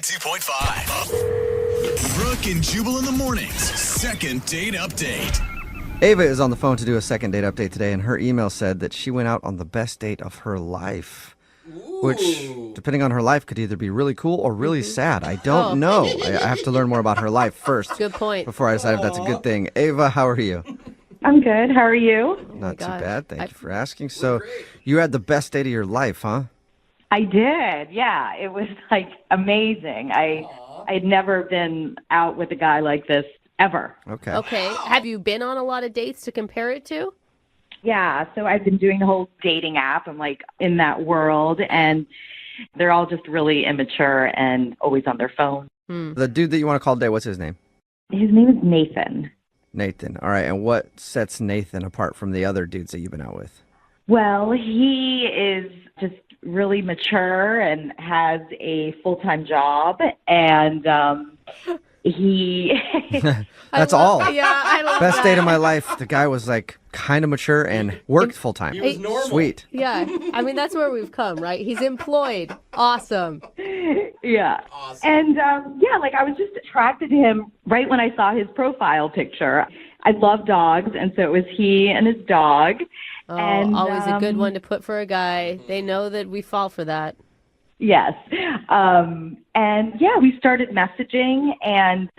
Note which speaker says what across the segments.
Speaker 1: 92.5. Brooke and Jubal in the mornings. Second date update.
Speaker 2: Ava is on the phone to do a second date update today, and her email said that she went out on the best date of her life. Which, depending on her life, could either be really cool or really sad. I don't know. I have to learn more about her life first.
Speaker 3: Good point.
Speaker 2: Before I decide if that's a good thing. Ava, how are you?
Speaker 4: I'm good. How are you?
Speaker 2: Not too bad. Thank you for asking. So, you had the best date of your life, huh?
Speaker 4: I did. Yeah, it was like amazing. I'd never been out with a guy like this ever.
Speaker 2: Okay.
Speaker 3: Have you been on a lot of dates to compare it to?
Speaker 4: Yeah, so I've been doing the whole dating app. I'm like in that world, and they're all just really immature and always on their phone.
Speaker 2: The dude that you want to call today, what's his name?
Speaker 4: His name is Nathan.
Speaker 2: Nathan. All right. And what sets Nathan apart from the other dudes that you've been out with?
Speaker 4: Well, he is just really mature and has a full-time job, and he...
Speaker 2: That's all.
Speaker 3: Yeah, I love
Speaker 2: Best
Speaker 3: that.
Speaker 2: date of my life. The guy was like kind of mature and worked full time.
Speaker 5: He was normal.
Speaker 2: Sweet.
Speaker 3: Yeah, I mean, that's where we've come, right? He's employed. Awesome.
Speaker 4: Yeah.
Speaker 5: Awesome.
Speaker 4: And like I was just attracted to him right when I saw his profile picture. I love dogs, and so it was he and his dog.
Speaker 3: Oh,
Speaker 4: And,
Speaker 3: always a good one to put for a guy. They know that we fall for that.
Speaker 4: Yes. And yeah, we started messaging, and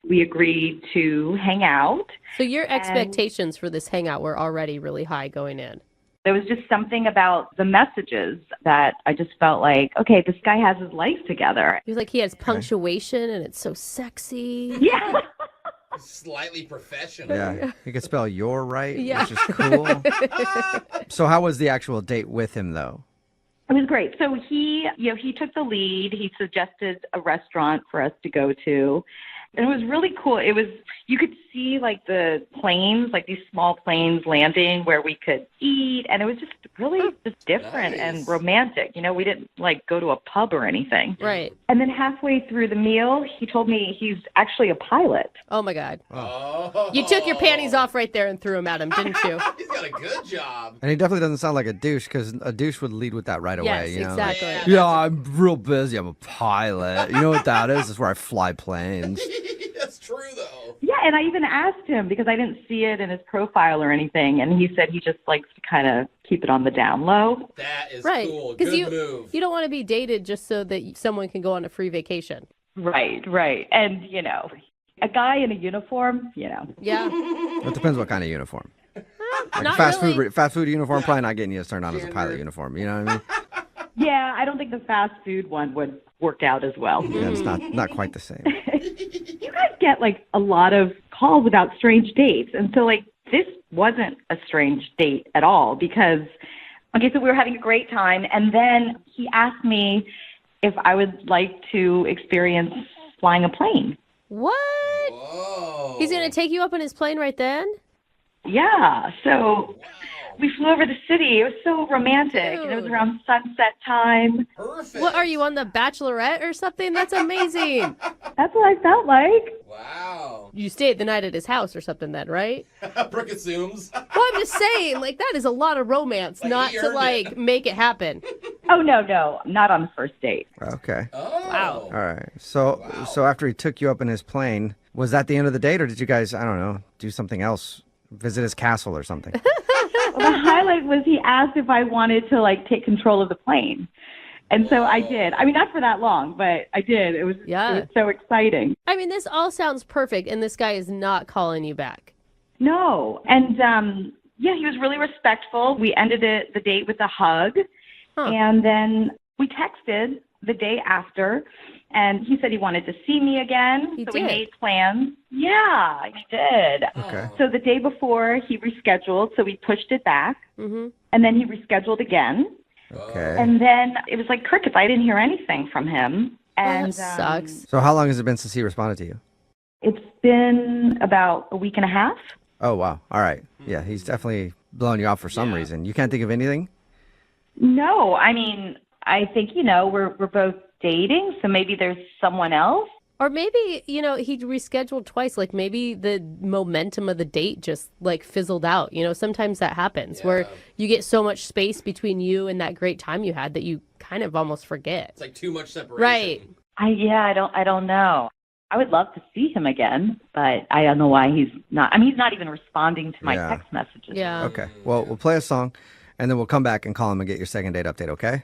Speaker 4: we agreed to hang out.
Speaker 3: So your expectations for this hangout were already really high going in.
Speaker 4: There was just something about the messages that I just felt like, okay, this guy has his life together.
Speaker 3: He was like, he has punctuation and it's so sexy.
Speaker 4: Yeah.
Speaker 5: Slightly professional.
Speaker 2: Yeah. You could spell "you're" right,
Speaker 3: Yeah.
Speaker 2: which is cool. So how was the actual date with him, though?
Speaker 4: It was great. So he took the lead. He suggested a restaurant for us to go to. And it was really cool. You could see like the planes, like these small planes landing where we could eat. And it was just really just different and romantic. You know, we didn't like go to a pub or anything.
Speaker 3: Right.
Speaker 4: And then halfway through the meal, he told me he's actually a pilot.
Speaker 3: Oh, my God.
Speaker 5: Oh.
Speaker 3: You took your panties off right there and threw them at him, didn't you?
Speaker 5: He's got a good job.
Speaker 2: And he definitely doesn't sound like a douche, because a douche would lead with that right
Speaker 3: Yes,
Speaker 2: away. You know? Like,
Speaker 3: exactly.
Speaker 2: yeah, I'm real busy. I'm a pilot. You know what that is? It's where I fly planes.
Speaker 5: That's true, though.
Speaker 4: Yeah, and I even asked him because I didn't see it in his profile or anything. And he said he just likes to kind of keep it on the down low.
Speaker 5: That is
Speaker 3: Right.
Speaker 5: cool.
Speaker 3: Because
Speaker 5: Good move.
Speaker 3: you don't want to be dated just so that someone can go on a free vacation.
Speaker 4: Right. And, a guy in a uniform,
Speaker 3: Yeah.
Speaker 2: It depends what kind of uniform. Like
Speaker 3: Not
Speaker 2: fast
Speaker 3: really.
Speaker 2: food uniform, probably not getting you turned on as a pilot uniform. You know what I mean?
Speaker 4: yeah, I don't think the fast food one would work out as well.
Speaker 2: Yeah, it's not quite the same.
Speaker 4: You guys get like a lot of calls about strange dates. And so like this wasn't a strange date at all because, okay, so we were having a great time. And then he asked me if I would like to experience flying a plane.
Speaker 3: What?
Speaker 5: Whoa.
Speaker 3: He's going to take you up on his plane right then?
Speaker 4: Yeah. So we flew over the city. It was so romantic. And it was
Speaker 3: Dude.
Speaker 4: around sunset time.
Speaker 5: Perfect.
Speaker 3: What, are you on the Bachelorette or something? That's amazing.
Speaker 4: That's what I felt like.
Speaker 5: Wow.
Speaker 3: You stayed the night at his house or something then, right?
Speaker 5: Brooke assumes.
Speaker 3: Well, I'm just saying, like, that is a lot of romance
Speaker 5: Like,
Speaker 3: not
Speaker 5: he
Speaker 3: to,
Speaker 5: earned
Speaker 3: like,
Speaker 5: it.
Speaker 3: make it happen.
Speaker 4: Oh, no, not on the first date.
Speaker 2: Okay.
Speaker 5: Oh.
Speaker 3: Wow.
Speaker 2: All right. So after he took you up in his plane, was that the end of the date, or did you guys, I don't know, do something else? Visit his castle or something?
Speaker 4: Well, the highlight was he asked if I wanted to like take control of the plane. And so I did. I mean, not for that long, but I did. It was so exciting.
Speaker 3: I mean, this all sounds perfect, and this guy is not calling you back.
Speaker 4: No. And he was really respectful. We ended the date with a hug.
Speaker 3: Huh.
Speaker 4: And then we texted the day after. And he said he wanted to see me again.
Speaker 3: He
Speaker 4: so
Speaker 3: did.
Speaker 4: we made plans. Yeah, he did.
Speaker 2: Okay.
Speaker 4: So the day before, he rescheduled. So we pushed it back.
Speaker 3: Mm-hmm.
Speaker 4: And then he rescheduled again.
Speaker 2: Okay.
Speaker 4: And then it was like crickets. I didn't hear anything from him. And
Speaker 3: that sucks.
Speaker 2: So how long has it been since he responded to you?
Speaker 4: It's been about a week and a half.
Speaker 2: Oh, wow. All right. Yeah, he's definitely blowing you off for some reason. You can't think of anything?
Speaker 4: No, I mean, I think, we're both dating, so maybe there's someone else.
Speaker 3: Or maybe, he rescheduled twice. Like, maybe the momentum of the date just, like, fizzled out. Sometimes that happens where you get so much space between you and that great time you had that you kind of almost forget.
Speaker 5: It's like too much separation.
Speaker 3: Right.
Speaker 4: I don't know. I would love to see him again, but I don't know why he's not. I mean, he's not even responding to my
Speaker 2: Yeah.
Speaker 4: text messages.
Speaker 3: Yeah.
Speaker 2: Okay. Well, we'll play a song, and then we'll come back and call him and get your second date update, okay?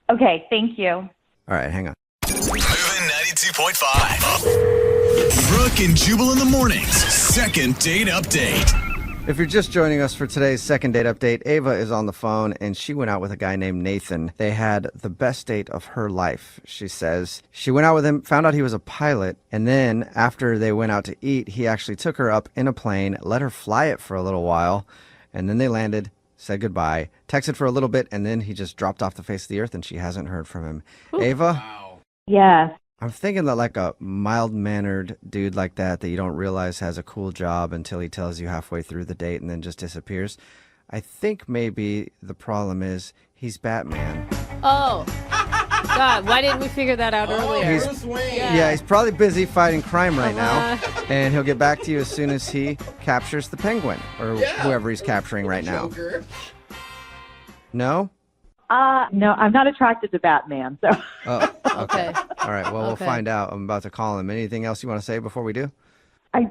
Speaker 4: Okay, thank you.
Speaker 2: All right, hang on.
Speaker 1: Moving 92.5. Brooke and Jubal in the mornings. Second date update.
Speaker 2: If you're just joining us for today's second date update, Ava is on the phone, and she went out with a guy named Nathan. They had the best date of her life, she says. She went out with him, found out he was a pilot, and then after they went out to eat, he actually took her up in a plane, let her fly it for a little while, and then they landed, said goodbye, texted for a little bit, and then he just dropped off the face of the earth, and she hasn't heard from him. Ava?
Speaker 5: Wow.
Speaker 4: Yeah.
Speaker 2: I'm thinking that like a mild-mannered dude like that you don't realize has a cool job until he tells you halfway through the date and then just disappears. I think maybe the problem is he's Batman.
Speaker 3: Oh, God, why didn't we figure that out earlier?
Speaker 5: Bruce Wayne.
Speaker 2: Yeah, he's probably busy fighting crime right now,
Speaker 3: Uh-huh.
Speaker 2: and he'll get back to you as soon as he captures the Penguin or whoever he's capturing right now.
Speaker 5: Joker.
Speaker 2: No?
Speaker 4: No, I'm not attracted to Batman, so.
Speaker 2: Oh,
Speaker 3: Okay.
Speaker 2: all right, well, we'll
Speaker 3: Okay.
Speaker 2: find out. I'm about to call him. Anything else you want to say before we do?
Speaker 4: I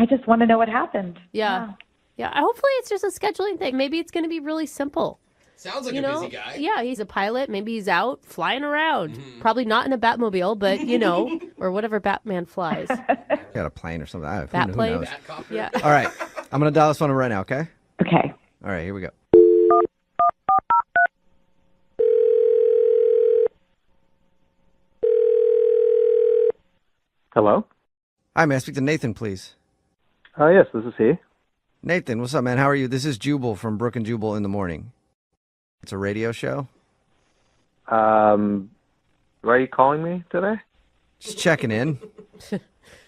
Speaker 4: just want to know what happened.
Speaker 3: Yeah. Yeah. Hopefully it's just a scheduling thing. Maybe it's going to be really simple.
Speaker 5: Sounds like
Speaker 3: You
Speaker 5: a
Speaker 3: know?
Speaker 5: busy guy.
Speaker 3: Yeah, he's a pilot. Maybe he's out flying around. Probably not in a Batmobile, but or whatever Batman flies.
Speaker 2: Got a plane or something. Who
Speaker 3: Bat plane?
Speaker 2: knows?
Speaker 5: Batcopter.
Speaker 3: Yeah.
Speaker 2: All right, I'm going to dial this phone right now, okay?
Speaker 4: Okay.
Speaker 2: All right, here we go.
Speaker 6: Hello?
Speaker 2: Hi, may I speak to Nathan, please?
Speaker 6: Yes, this is he.
Speaker 2: Nathan, what's up, man? How are you? This is Jubal from Brooke and Jubal in the morning. It's a radio show.
Speaker 6: Why are you calling me today?
Speaker 2: Just checking in.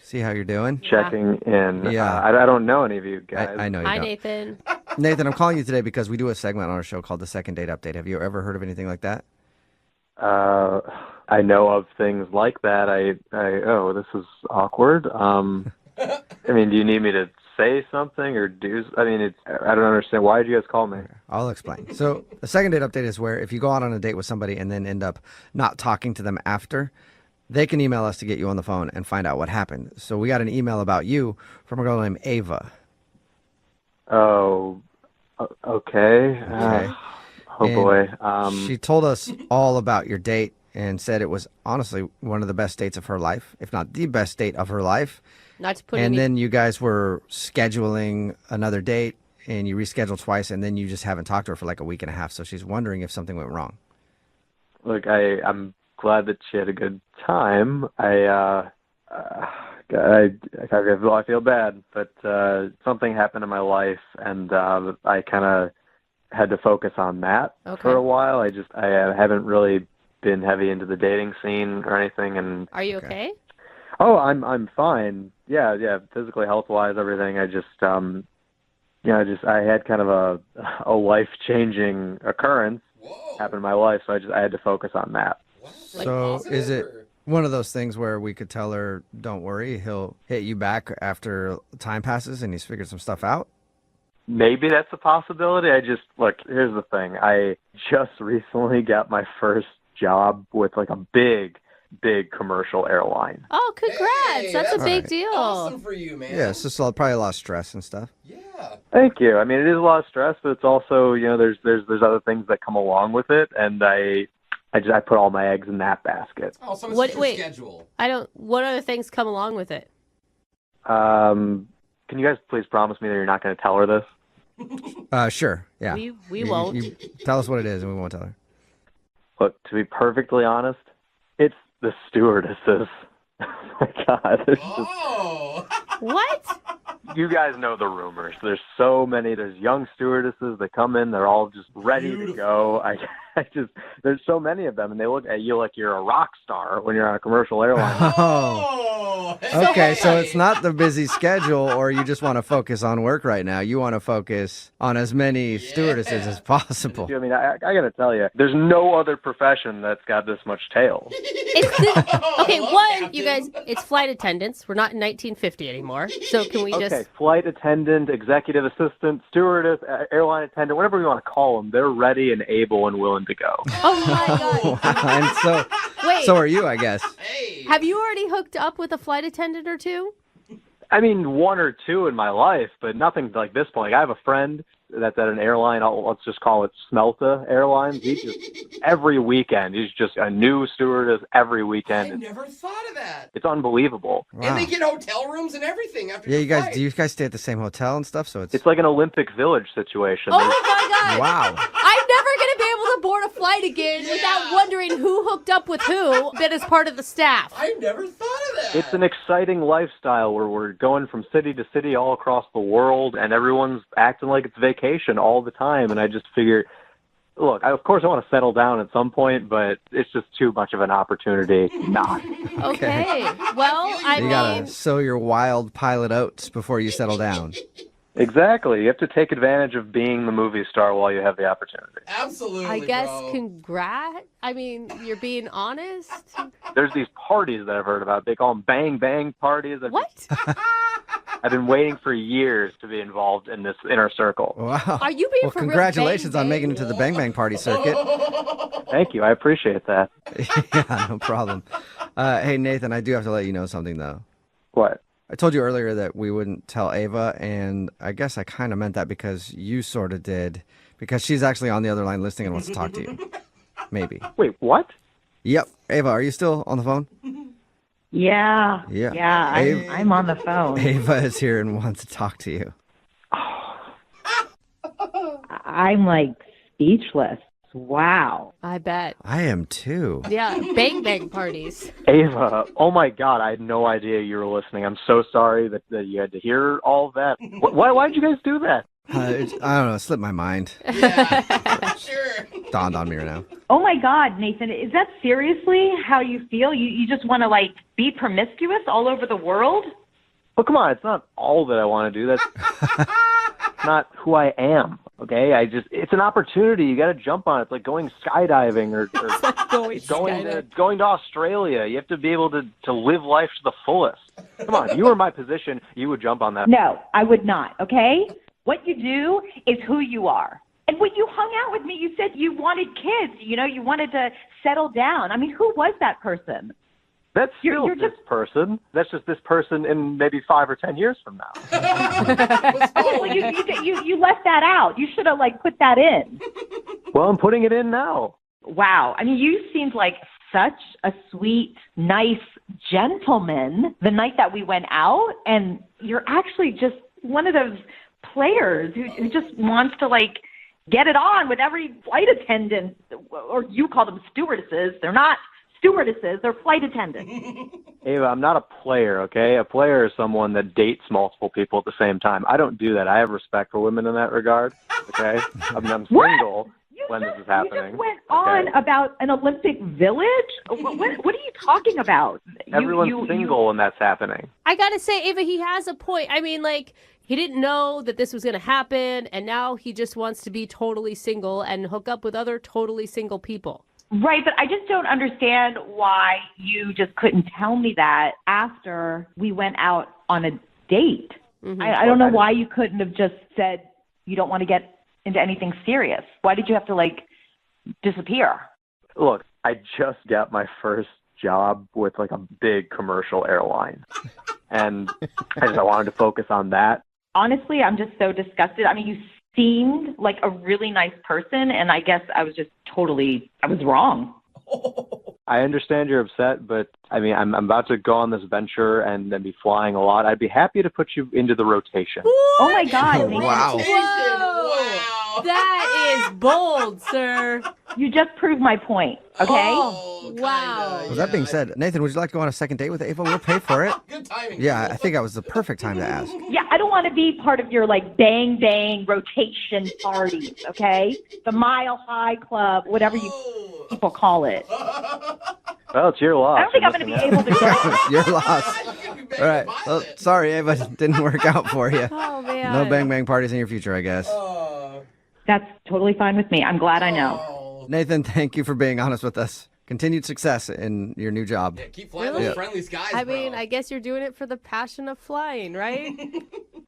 Speaker 2: See how you're doing.
Speaker 6: Checking in.
Speaker 2: Yeah.
Speaker 6: I don't know any of you guys.
Speaker 2: I know you
Speaker 3: Hi,
Speaker 2: don't.
Speaker 3: Nathan.
Speaker 2: Nathan, I'm calling you today because we do a segment on our show called the Second Date Update. Have you ever heard of anything like that?
Speaker 6: I know of things like that. Oh, this is awkward. I mean, do you need me to say something or do? I mean, I don't understand. Why did you guys call me?
Speaker 2: I'll explain. So the Second Date Update is where if you go out on a date with somebody and then end up not talking to them after, they can email us to get you on the phone and find out what happened. So we got an email about you from a girl named Ava.
Speaker 6: Oh, okay.
Speaker 2: Okay.
Speaker 6: Oh
Speaker 2: And
Speaker 6: boy.
Speaker 2: She told us all about your date and said it was honestly one of the best dates of her life, if not the best date of her life.
Speaker 3: Not to put
Speaker 2: And
Speaker 3: any...
Speaker 2: then you guys were scheduling another date and you rescheduled twice and then you just haven't talked to her for like a week and a half. So she's wondering if something went wrong.
Speaker 6: Look, I'm glad that she had a good time. I feel bad, but something happened in my life, and I kind of had to focus on that for a while. I haven't really been heavy into the dating scene or anything, and
Speaker 3: Are you okay?
Speaker 6: oh, I'm fine. Yeah, physically, health-wise, everything. I had kind of a life-changing occurrence
Speaker 5: Whoa.
Speaker 6: happen in my life, so I had to focus on that.
Speaker 3: Like
Speaker 2: So
Speaker 5: positive
Speaker 2: is it
Speaker 5: or-
Speaker 2: one of those things where we could tell her, don't worry, he'll hit you back after time passes and he's figured some stuff out?
Speaker 6: Maybe that's a possibility. Look, here's the thing. I just recently got my first job with like a big commercial airline.
Speaker 3: Oh, congrats.
Speaker 5: Hey,
Speaker 3: that's a
Speaker 5: that's
Speaker 3: big deal.
Speaker 5: Awesome for you, man.
Speaker 2: Yeah, it's just probably a lot of stress and stuff.
Speaker 5: Yeah.
Speaker 6: Thank you. I mean, it is a lot of stress, but it's also, there's other things that come along with it, and I put all my eggs in that basket.
Speaker 5: Oh, so it's
Speaker 3: What-
Speaker 5: just your
Speaker 3: wait.
Speaker 5: schedule.
Speaker 3: What other things come along with it?
Speaker 6: Can you guys please promise me that you're not going to tell her this?
Speaker 2: Sure, yeah.
Speaker 3: We won't.
Speaker 2: You tell us what it is and we won't tell her.
Speaker 6: Look, to be perfectly honest, it's the stewardesses. Oh my God, there's just,
Speaker 5: Oh.
Speaker 3: What?
Speaker 6: you guys know the rumors. There's so many. There's young stewardesses that come in. They're all just ready to go. There's so many of them, and they look at you like you're a rock star when you're on a commercial airline.
Speaker 2: Oh,
Speaker 5: Oh.
Speaker 2: okay, so it's not the busy schedule or you just want to focus on work right now. You want to focus on as many stewardesses as possible.
Speaker 6: I mean, I got to tell you, there's no other profession that's got this much tail.
Speaker 3: Okay,
Speaker 5: Hello,
Speaker 3: one,
Speaker 5: Captain.
Speaker 3: you guys, it's flight attendants. We're not in 1950 anymore. So can we
Speaker 6: Okay,
Speaker 3: just...
Speaker 6: flight attendant, executive assistant, stewardess, airline attendant, whatever we want to call them, they're ready and able and willing to go.
Speaker 3: Oh my God.
Speaker 2: And so,
Speaker 3: Wait,
Speaker 2: so are you, I guess.
Speaker 5: Hey.
Speaker 3: have you already hooked up with a flight attendant or two?
Speaker 6: I mean, one or two in my life, but nothing like this point. I have a friend that's at an airline. Let's just call it Smelta Airlines. He just every weekend he's just a new stewardess every
Speaker 5: I
Speaker 6: weekend.
Speaker 5: never thought of that.
Speaker 6: It's unbelievable.
Speaker 2: Wow.
Speaker 5: And they get hotel rooms and everything after
Speaker 2: Yeah,
Speaker 5: your
Speaker 2: you guys.
Speaker 5: flight.
Speaker 2: Do you guys stay at the same hotel and stuff? So
Speaker 6: It's like an Olympic Village situation.
Speaker 3: Oh my God.
Speaker 2: wow.
Speaker 3: I'm never going to be able to board a flight again without wondering who hooked up with who that is part of the staff.
Speaker 5: I never thought of that.
Speaker 6: It's an exciting lifestyle where we're going from city to city all across the world, and everyone's acting like it's vacation all the time. And I just figure, look, of course I want to settle down at some point, but it's just too much of an opportunity not.
Speaker 3: Okay. Well, I
Speaker 2: You
Speaker 3: mean,
Speaker 2: gotta sow your wild pilot oats before you settle down.
Speaker 6: Exactly. You have to take advantage of being the movie star while you have the opportunity.
Speaker 5: Absolutely,
Speaker 3: I guess
Speaker 5: bro.
Speaker 3: congrats. I mean, you're being honest.
Speaker 6: There's these parties that I've heard about. They call them bang bang parties.
Speaker 3: What?
Speaker 6: I've been waiting for years to be involved in this inner circle.
Speaker 2: Wow.
Speaker 3: Are you being
Speaker 2: Well,
Speaker 3: for real?
Speaker 2: congratulations
Speaker 3: Bang,
Speaker 2: on making
Speaker 3: bang?
Speaker 2: it to the Bang Bang Party circuit.
Speaker 6: Thank you. I appreciate that.
Speaker 2: Yeah, no problem. Hey, Nathan, I do have to let you know something, though.
Speaker 6: What?
Speaker 2: I told you earlier that we wouldn't tell Ava, and I guess I kind of meant that because you sort of did, because she's actually on the other line listening and wants to talk to you. Maybe.
Speaker 6: Wait, what?
Speaker 2: Yep. Ava, are you still on the phone?
Speaker 4: Yeah.
Speaker 2: Yeah.
Speaker 4: Yeah, I'm on the phone.
Speaker 2: Ava is here and wants to talk to you.
Speaker 4: I'm like speechless. Wow.
Speaker 3: I bet.
Speaker 2: I am too.
Speaker 3: Yeah, bang bang parties.
Speaker 6: Ava, oh my God, I had no idea you were listening. I'm so sorry that you had to hear all of that. Why did you guys do that?
Speaker 2: I don't know. It slipped my mind.
Speaker 5: Yeah, sure.
Speaker 2: Dawned on me right now.
Speaker 4: Oh my God, Nathan, is that seriously how you feel? You just want to like be promiscuous all over the world?
Speaker 6: Well, come on, it's not all that I want to do. That's not who I am. Okay, it's an opportunity. You got to jump on it. It's like going skydiving or going to Australia. You have to be able to live life to the fullest. Come on, if you were in my position, you would jump on that.
Speaker 4: No, I would not, okay? What you do is who you are. And when you hung out with me, you said you wanted kids, you wanted to settle down. I mean, who was that person?
Speaker 6: That's still
Speaker 4: You're
Speaker 6: this person. That's just this person in maybe 5 or 10 years from now.
Speaker 4: Well, you left that out. You should have, like, put that in.
Speaker 6: Well, I'm putting it in now.
Speaker 4: Wow. I mean, you seemed like such a sweet, nice gentleman the night that we went out, and you're actually just one of those players who just wants to, like, get it on with every flight attendant, or you call them stewardesses. They're not stewardesses, they're flight attendants.
Speaker 6: Ava, I'm not a player, okay? A player is someone that dates multiple people at the same time. I don't do that. I have respect for women in that regard, okay? I'm single when this is happening.
Speaker 4: You just went on about an Olympic Village? What are you talking about?
Speaker 6: Everyone's single when that's happening.
Speaker 3: I gotta say, Ava, he has a point. I mean, like, he didn't know that this was gonna happen, and now he just wants to be totally single and hook up with other totally single people.
Speaker 4: Right, but I just don't understand why you just couldn't tell me that after we went out on a date. Mm-hmm. I don't know why you couldn't have just said you don't want to get into anything serious. Why did you have to, like, disappear?
Speaker 6: Look, I just got my first job with, like, a big commercial airline. And I wanted to focus on that.
Speaker 4: Honestly, I'm just so disgusted. I mean, you seemed like a really nice person, and I guess I was wrong.
Speaker 6: I understand you're upset, but I mean, I'm about to go on this venture and then be flying a lot. I'd be happy to put you into the rotation.
Speaker 4: Oh my God. Nathan.
Speaker 2: Wow.
Speaker 5: Wow.
Speaker 3: That is bold, sir.
Speaker 4: You just proved my point, okay?
Speaker 5: Oh,
Speaker 3: Wow.
Speaker 5: kinda,
Speaker 2: Well, that being said, Nathan, would you like to go on a second date with Ava? We'll pay for it.
Speaker 5: Good timing.
Speaker 2: Yeah, I think that was the perfect time to ask.
Speaker 4: Yeah, I don't want to be part of your, like, bang bang rotation parties, okay? The Mile High Club, whatever you people call it.
Speaker 6: Well, it's your loss.
Speaker 4: I don't think I'm going to be able to go.
Speaker 2: You're lost. All right. Well, sorry, Ava. It didn't work out for you.
Speaker 3: Oh, man.
Speaker 2: No bang bang parties in your future, I guess.
Speaker 4: That's totally fine with me. I'm glad I know.
Speaker 5: Oh.
Speaker 2: Nathan, thank you for being honest with us. Continued success in your new job.
Speaker 5: Yeah, keep flying
Speaker 3: Really?
Speaker 5: those friendly skies,
Speaker 3: I
Speaker 5: bro.
Speaker 3: mean, I guess you're doing it for the passion of flying, right?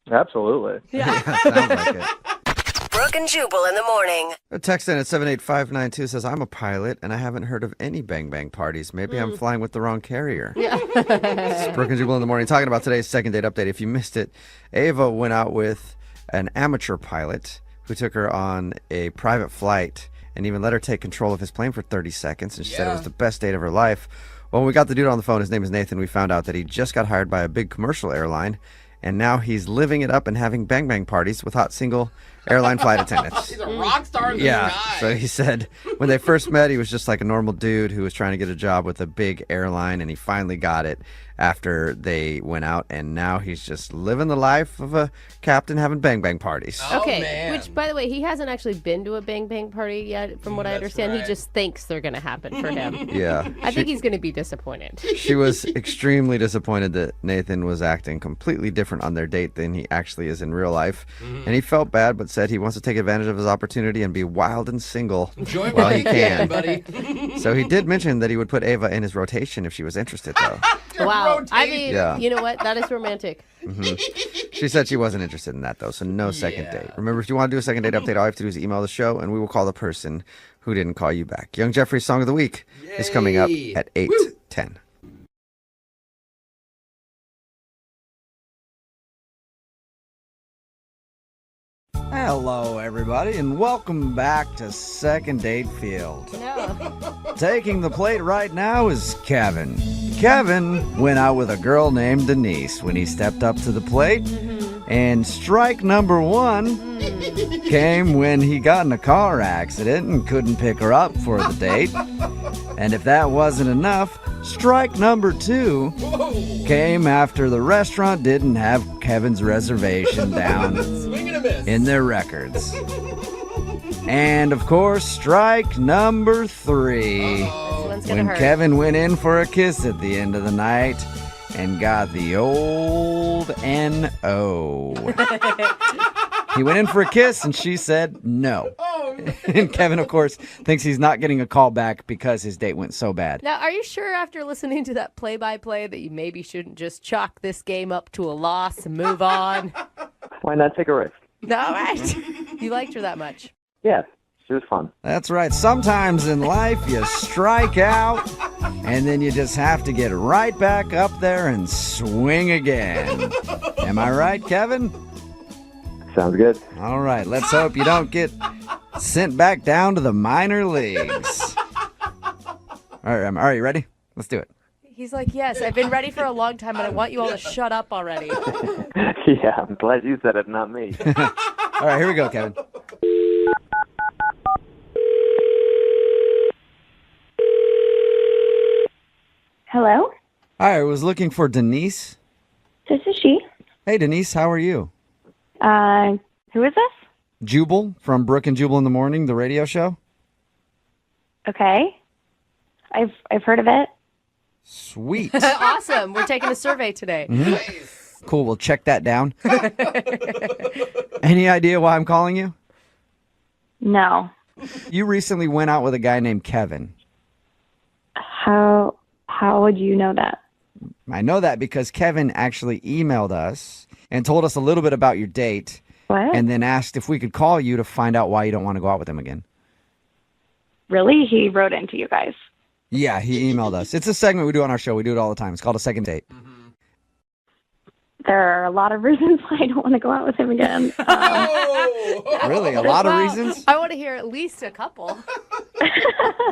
Speaker 6: Absolutely.
Speaker 2: Yeah, sounds like it.
Speaker 7: Brooke and Jubal in the morning.
Speaker 2: A text in at 78592 says, I'm a pilot and I haven't heard of any bang bang parties. Maybe I'm flying with the wrong carrier.
Speaker 3: Yeah.
Speaker 2: It's Brooke and Jubal in the morning talking about today's second date update. If you missed it, Ava went out with an amateur pilot who took her on a private flight and even let her take control of his plane for 30 seconds. And she said it was the best date of her life. Well, when we got the dude on the phone, his name is Nathan, we found out that he just got hired by a big commercial airline. And now he's living it up and having bang bang parties with hot single airline flight attendants.
Speaker 5: He's a rock star in the
Speaker 2: Yeah.
Speaker 5: sky.
Speaker 2: So he said when they first met, he was just like a normal dude who was trying to get a job with a big airline, and he finally got it after they went out, and now he's just living the life of a captain having bang bang parties.
Speaker 5: Oh,
Speaker 3: Okay,
Speaker 5: man.
Speaker 3: which, by the way, he hasn't actually been to a bang bang party yet, from what I
Speaker 5: That's
Speaker 3: understand. He
Speaker 5: right.
Speaker 3: just thinks they're going to happen for him.
Speaker 2: Yeah.
Speaker 3: I think he's going to be disappointed.
Speaker 2: She was extremely disappointed that Nathan was acting completely different on their date than he actually is in real life.
Speaker 5: Mm-hmm.
Speaker 2: And he felt bad, but said he wants to take advantage of his opportunity and be wild and single
Speaker 5: Enjoy
Speaker 2: while
Speaker 5: while
Speaker 2: he
Speaker 5: you can,
Speaker 2: can.
Speaker 5: buddy.
Speaker 2: So he did mention that he would put Ava in his rotation if she was interested, though.
Speaker 3: Wow. I
Speaker 5: rotating.
Speaker 3: mean,
Speaker 2: Yeah.
Speaker 3: you know what? That is romantic.
Speaker 2: She said she wasn't interested in that, though, so no second
Speaker 5: Yeah.
Speaker 2: date. Remember, if you want to do a second date update, all you have to do is email the show, and we will call the person who didn't call you back. Young Jeffrey's Song of the Week is coming up
Speaker 5: Yay.
Speaker 2: at
Speaker 5: Woo.
Speaker 2: 8:10. Hello, everybody, and welcome back to Second Date Field.
Speaker 3: No.
Speaker 2: Taking the plate right now is Kevin. Kevin went out with a girl named Denise when he stepped up to the plate. And strike number one came when he got in a car accident and couldn't pick her up for the date. And if that wasn't enough, strike number two
Speaker 5: Whoa.
Speaker 2: came after the restaurant didn't have Kevin's reservation down
Speaker 5: Swing and a miss.
Speaker 2: in their records. And of course, strike number three.
Speaker 3: One's going to
Speaker 2: When
Speaker 3: hurt.
Speaker 2: Kevin went in for a kiss at the end of the night and got the old N.O. He went in for a kiss and she said no.
Speaker 5: Oh, no.
Speaker 2: And Kevin, of course, thinks he's not getting a call back because his date went so bad.
Speaker 3: Now, are you sure after listening to that play-by-play that you maybe shouldn't just chalk this game up to a loss and move on?
Speaker 6: Why not take a risk?
Speaker 3: All right. You liked her that much.
Speaker 6: Yeah, she was fun.
Speaker 2: That's right. Sometimes in life you strike out and then you just have to get right back up there and swing again. Am I right, Kevin?
Speaker 6: Sounds good.
Speaker 2: All right, let's hope you don't get sent back down to the minor leagues. All right, you ready? Let's do it.
Speaker 3: He's like, yes, I've been ready for a long time, but I want you all to shut up already.
Speaker 6: Yeah, I'm glad you said it, not me.
Speaker 2: All right, here we go, Kevin.
Speaker 8: Hello,
Speaker 2: Hi, I was looking for Denise.
Speaker 8: this is she.
Speaker 2: Hey, Denise, how are you?
Speaker 8: Who is this?
Speaker 2: Jubal from Brooke and Jubal in the Morning, the radio show.
Speaker 8: Okay, I've heard of it.
Speaker 2: Sweet.
Speaker 3: Awesome. We're taking a survey today.
Speaker 5: Nice.
Speaker 2: Cool, we'll check that down. Any idea why I'm calling you?
Speaker 8: No.
Speaker 2: You recently went out with a guy named Kevin.
Speaker 8: How would you know that?
Speaker 2: I know that because Kevin actually emailed us and told us a little bit about your date
Speaker 8: What?
Speaker 2: and then asked if we could call you to find out why you don't want to go out with him again.
Speaker 8: Really? He wrote into you guys.
Speaker 2: Yeah, he emailed us. It's a segment we do on our show. We do it all the time. It's called a second date.
Speaker 8: There are a lot of reasons why I don't want to go out with him again.
Speaker 5: Oh.
Speaker 2: Really? A lot of
Speaker 3: Wow.
Speaker 2: reasons?
Speaker 3: I want to hear at least a couple.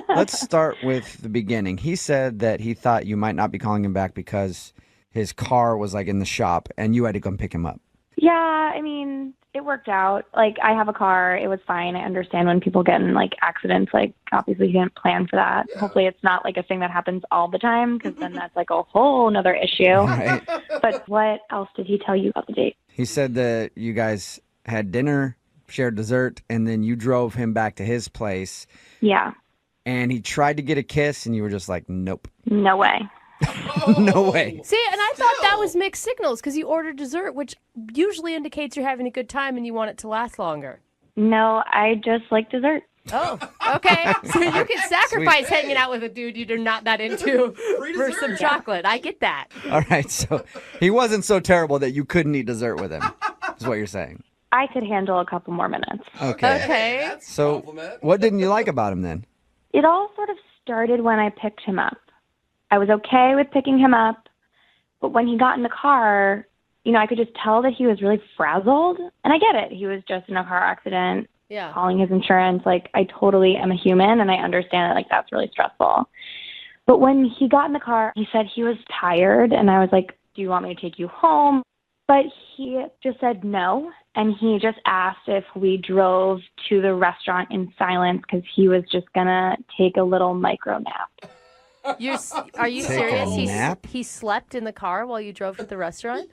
Speaker 2: Let's start with the beginning. He said that he thought you might not be calling him back because his car was like in the shop and you had to come pick him up.
Speaker 8: Yeah, I mean, it worked out. Like, I have a car. It was fine. I understand when people get in, like, accidents. Like, obviously, you didn't plan for that. Hopefully, it's not, like, a thing that happens all the time, because then that's, like, a whole nother issue.
Speaker 2: Right?
Speaker 8: But what else did he tell you about the date?
Speaker 2: He said that you guys had dinner, shared dessert, and then you drove him back to his place.
Speaker 8: Yeah,
Speaker 2: And he tried to get a kiss, and you were just like, nope.
Speaker 8: no way.
Speaker 2: No way.
Speaker 3: See, and I thought that was mixed signals because you ordered dessert, which usually indicates you're having a good time and you want it to last longer.
Speaker 8: No, I just like dessert.
Speaker 3: Oh, okay. So you can sacrifice hanging out with a dude you're not that into for some chocolate. I get that.
Speaker 2: All right, so he wasn't so terrible that you couldn't eat dessert with him, is what you're saying.
Speaker 8: I could handle a couple more minutes.
Speaker 2: Okay.
Speaker 3: Okay.
Speaker 2: So what didn't you like about him then?
Speaker 8: It all sort of started when I picked him up. I was okay with picking him up, but when he got in the car, I could just tell that he was really frazzled. And I get it. He was just in a car accident, calling his insurance. I totally am a human, and I understand that, that's really stressful. But when he got in the car, he said he was tired, and I was like, do you want me to take you home? But he just said no, and he just asked if we drove to the restaurant in silence because he was just going to take a little micro nap.
Speaker 3: Are you serious?
Speaker 2: Nap?
Speaker 3: He slept in the car while you drove to the restaurant?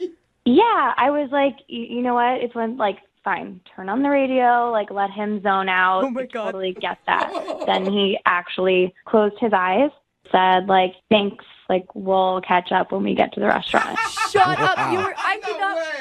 Speaker 8: Yeah, I was like, you know what? It's when, fine, turn on the radio, let him zone out.
Speaker 3: Oh, my God.
Speaker 8: I totally get that. Then he actually closed his eyes, said, thanks, we'll catch up when we get to the restaurant.
Speaker 3: Shut up.
Speaker 2: Wow.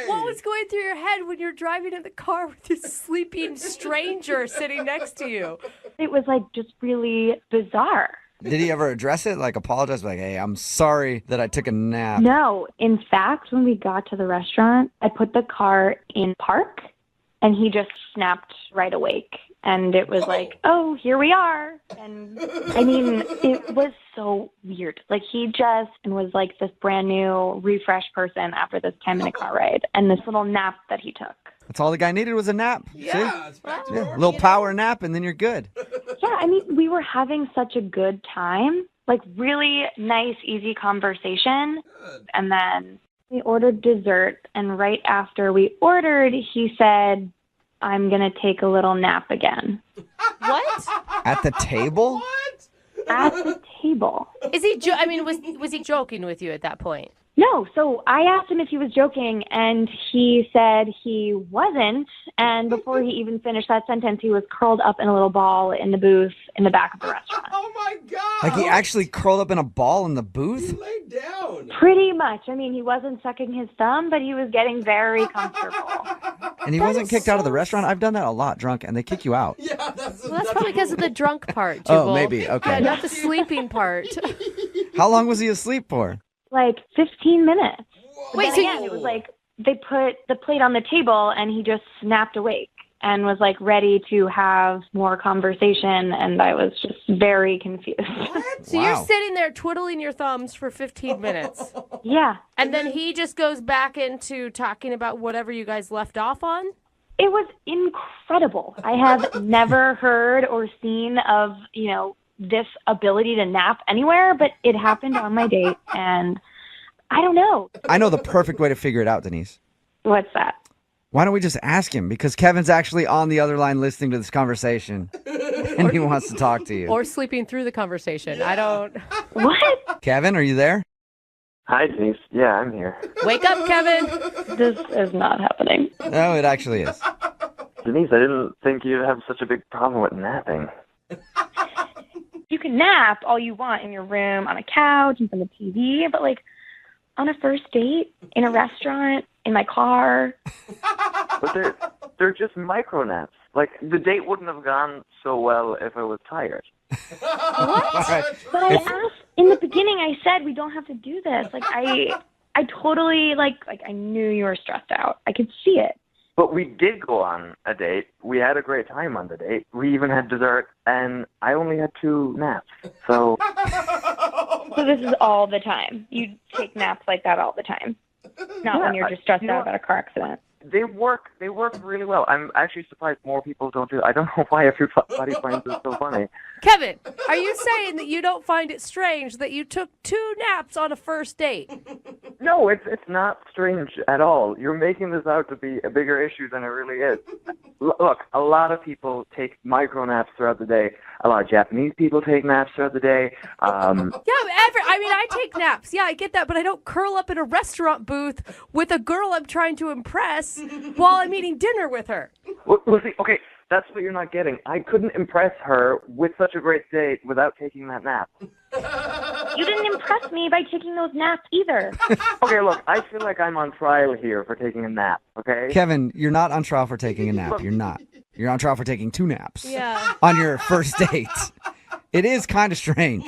Speaker 3: What was going through your head when you're driving in the car with this sleeping stranger sitting next to you?
Speaker 8: It was, just really bizarre.
Speaker 2: Did he ever address it? Apologize? Hey, I'm sorry that I took a nap.
Speaker 8: No. In fact, when we got to the restaurant, I put the car in park, and he just snapped right awake. And it was oh, here we are. And, it was so weird. He just was this brand new, refreshed person after this 10-minute car ride and this little nap that he took.
Speaker 2: That's all the guy needed was a nap.
Speaker 5: Yeah, it's back to
Speaker 2: See?
Speaker 5: normal.
Speaker 2: A little power nap, and then you're good.
Speaker 8: Yeah, we were having such a good time. Really nice, easy conversation.
Speaker 5: Good.
Speaker 8: And then we ordered dessert. And right after we ordered, he said, I'm going to take a little nap again.
Speaker 3: What?
Speaker 2: At the table?
Speaker 5: What?
Speaker 8: At the table.
Speaker 3: Is he was he joking with you at that point?
Speaker 8: No, so I asked him if he was joking, and he said he wasn't. And before he even finished that sentence, he was curled up in a little ball in the booth in the back of the restaurant.
Speaker 5: Oh, my God.
Speaker 2: He actually curled up in a ball in the
Speaker 5: He
Speaker 2: booth?
Speaker 5: laid down.
Speaker 8: Pretty much. He wasn't sucking his thumb, but he was getting very comfortable.
Speaker 2: And he wasn't kicked out of the restaurant? I've done that a lot drunk, and they kick you out.
Speaker 5: Yeah, that's
Speaker 3: Probably because of the drunk part, Jubal.
Speaker 2: Oh, maybe. Okay.
Speaker 3: Yeah, not the sleeping part.
Speaker 2: How long was he asleep for?
Speaker 8: 15 minutes.
Speaker 5: Whoa.
Speaker 3: Wait,
Speaker 8: But
Speaker 3: so
Speaker 8: again, it was they put the plate on the table, and he just snapped awake and was ready to have more conversation, and I was just very confused.
Speaker 3: So
Speaker 2: Wow.
Speaker 3: you're sitting there twiddling your thumbs for 15 minutes.
Speaker 8: Yeah.
Speaker 3: And then he just goes back into talking about whatever you guys left off on?
Speaker 8: It was incredible. I have never heard or seen of, this ability to nap anywhere, but it happened on my date, and I don't know.
Speaker 2: I know the perfect way to figure it out, Denise.
Speaker 8: What's that?
Speaker 2: Why don't we just ask him? Because Kevin's actually on the other line listening to this conversation, and he wants to talk to you.
Speaker 3: Or sleeping through the conversation. I don't...
Speaker 8: What?
Speaker 2: Kevin, are you there?
Speaker 6: Hi, Denise. Yeah, I'm here.
Speaker 3: Wake up, Kevin!
Speaker 8: This is not happening.
Speaker 2: No, it actually is.
Speaker 6: Denise, I didn't think you'd have such a big problem with napping.
Speaker 8: You can nap all you want in your room, on a couch, in front of the TV, but on a first date, in a restaurant, in my car.
Speaker 6: But they're just micro naps. The date wouldn't have gone so well if I was tired.
Speaker 2: All right.
Speaker 8: But I asked in the beginning. I said we don't have to do this. I totally I knew you were stressed out. I could see it.
Speaker 6: But we did go on a date. We had a great time on the date. We even had dessert, and I only had 2 naps. So
Speaker 8: So this is all the time. You take naps like that all the time, not when you're just stressed out about a car accident.
Speaker 6: they work really well. I'm actually surprised more people don't do it. I don't know why everybody finds it so funny.
Speaker 3: Kevin, are you saying that you don't find it strange that you took 2 naps on a first date?
Speaker 6: No, it's not strange at all. You're making this out to be a bigger issue than it really is. Look, a lot of people take micro naps throughout the day. A lot of Japanese people take naps throughout the day.
Speaker 3: I take naps. Yeah, I get that, but I don't curl up in a restaurant booth with a girl I'm trying to impress while I'm eating dinner with her.
Speaker 6: Well, see, okay, That's what you're not getting. I couldn't impress her with such a great date without taking that nap.
Speaker 8: You didn't impress me by taking those naps either.
Speaker 6: Okay, look, I feel like I'm on trial here for taking a nap, okay?
Speaker 2: Kevin, you're not on trial for taking a nap. You're not. You're on trial for taking 2 naps.
Speaker 3: Yeah.
Speaker 2: On your first date. It is kind of strange.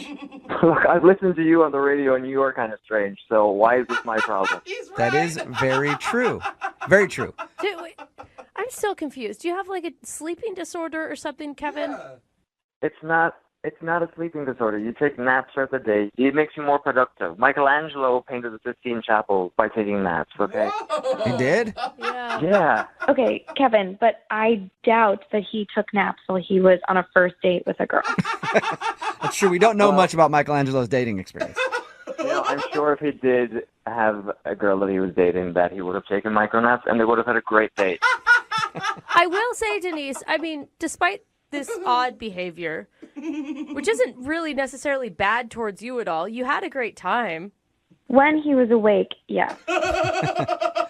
Speaker 6: Look, I've listened to you on the radio, and you are kind of strange, so why is this my problem?
Speaker 2: That is very true. Very true.
Speaker 3: Dude, wait, I'm still confused. Do you have like a sleeping disorder or something, Kevin?
Speaker 6: It's not a sleeping disorder. You take naps throughout the day. It makes you more productive. Michelangelo painted the Sistine Chapel by taking naps, okay?
Speaker 2: He did?
Speaker 3: Yeah.
Speaker 6: Yeah.
Speaker 8: Okay, Kevin, but I doubt that he took naps while he was on a first date with a girl.
Speaker 2: That's true. We don't know much about Michelangelo's dating experience.
Speaker 6: You know, I'm sure if he did have a girl that he was dating, that he would have taken micronaps, and they would have had a great date.
Speaker 3: I will say, Denise, I mean, despite this odd behavior, which isn't really necessarily bad towards you at all, you had a great time.
Speaker 8: When he was awake, yes.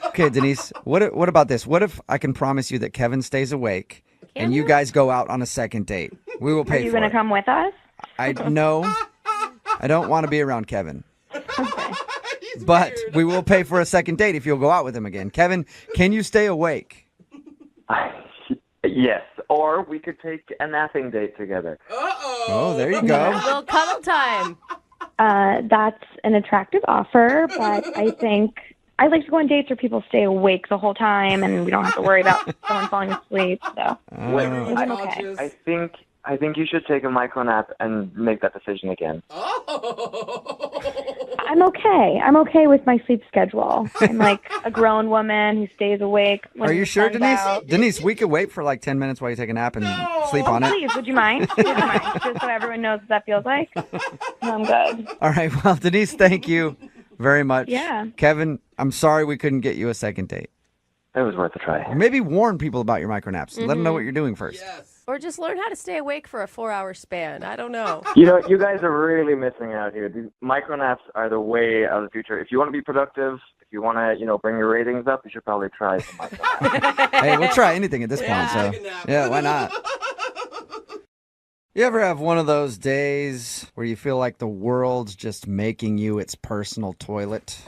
Speaker 2: Okay, Denise, what about this? What if I can promise you that Kevin stays awake and you guys go out on a second date? We will
Speaker 8: Are
Speaker 2: pay
Speaker 8: you
Speaker 2: for
Speaker 8: going to
Speaker 2: it.
Speaker 8: come with us?
Speaker 2: No, I don't want to be around Kevin.
Speaker 8: Okay.
Speaker 2: But we will pay for a second date if you'll go out with him again. Kevin, can you stay awake?
Speaker 6: Yes, or we could take a napping date together.
Speaker 2: Oh, there you go.
Speaker 3: A little cuddle time.
Speaker 8: That's an attractive offer, but I think I like to go on dates where people stay awake the whole time and we don't have to worry about someone falling asleep. So I'm okay.
Speaker 6: I think you should take a micro nap and make that decision again.
Speaker 8: I'm okay. I'm okay with my sleep schedule. I'm like a grown woman who stays awake. When
Speaker 2: Are you
Speaker 8: the
Speaker 2: sure,
Speaker 8: sun's
Speaker 2: Denise?
Speaker 8: out.
Speaker 2: Denise, we could wait for like 10 minutes while you take a nap and sleep on it.
Speaker 8: Please, would you mind? Would you mind? Just so everyone knows what that feels like. No, I'm good.
Speaker 2: All right. Well, Denise, thank you very much.
Speaker 8: Yeah.
Speaker 2: Kevin, I'm sorry we couldn't get you a second date.
Speaker 6: It was worth a try.
Speaker 2: Or maybe warn people about your micronaps. Let them know what you're doing first.
Speaker 5: Yes.
Speaker 3: Or just learn how to stay awake for a 4-hour span. I don't know.
Speaker 6: You know, you guys are really missing out here. These micronaps are the way of the future. If you want to be productive, if you want to, bring your ratings up, you should probably try some micronaps.
Speaker 2: Hey, we'll try anything at this point. So,
Speaker 5: take a nap.
Speaker 2: yeah, why not? You ever have one of those days where you feel like the world's just making you its personal toilet?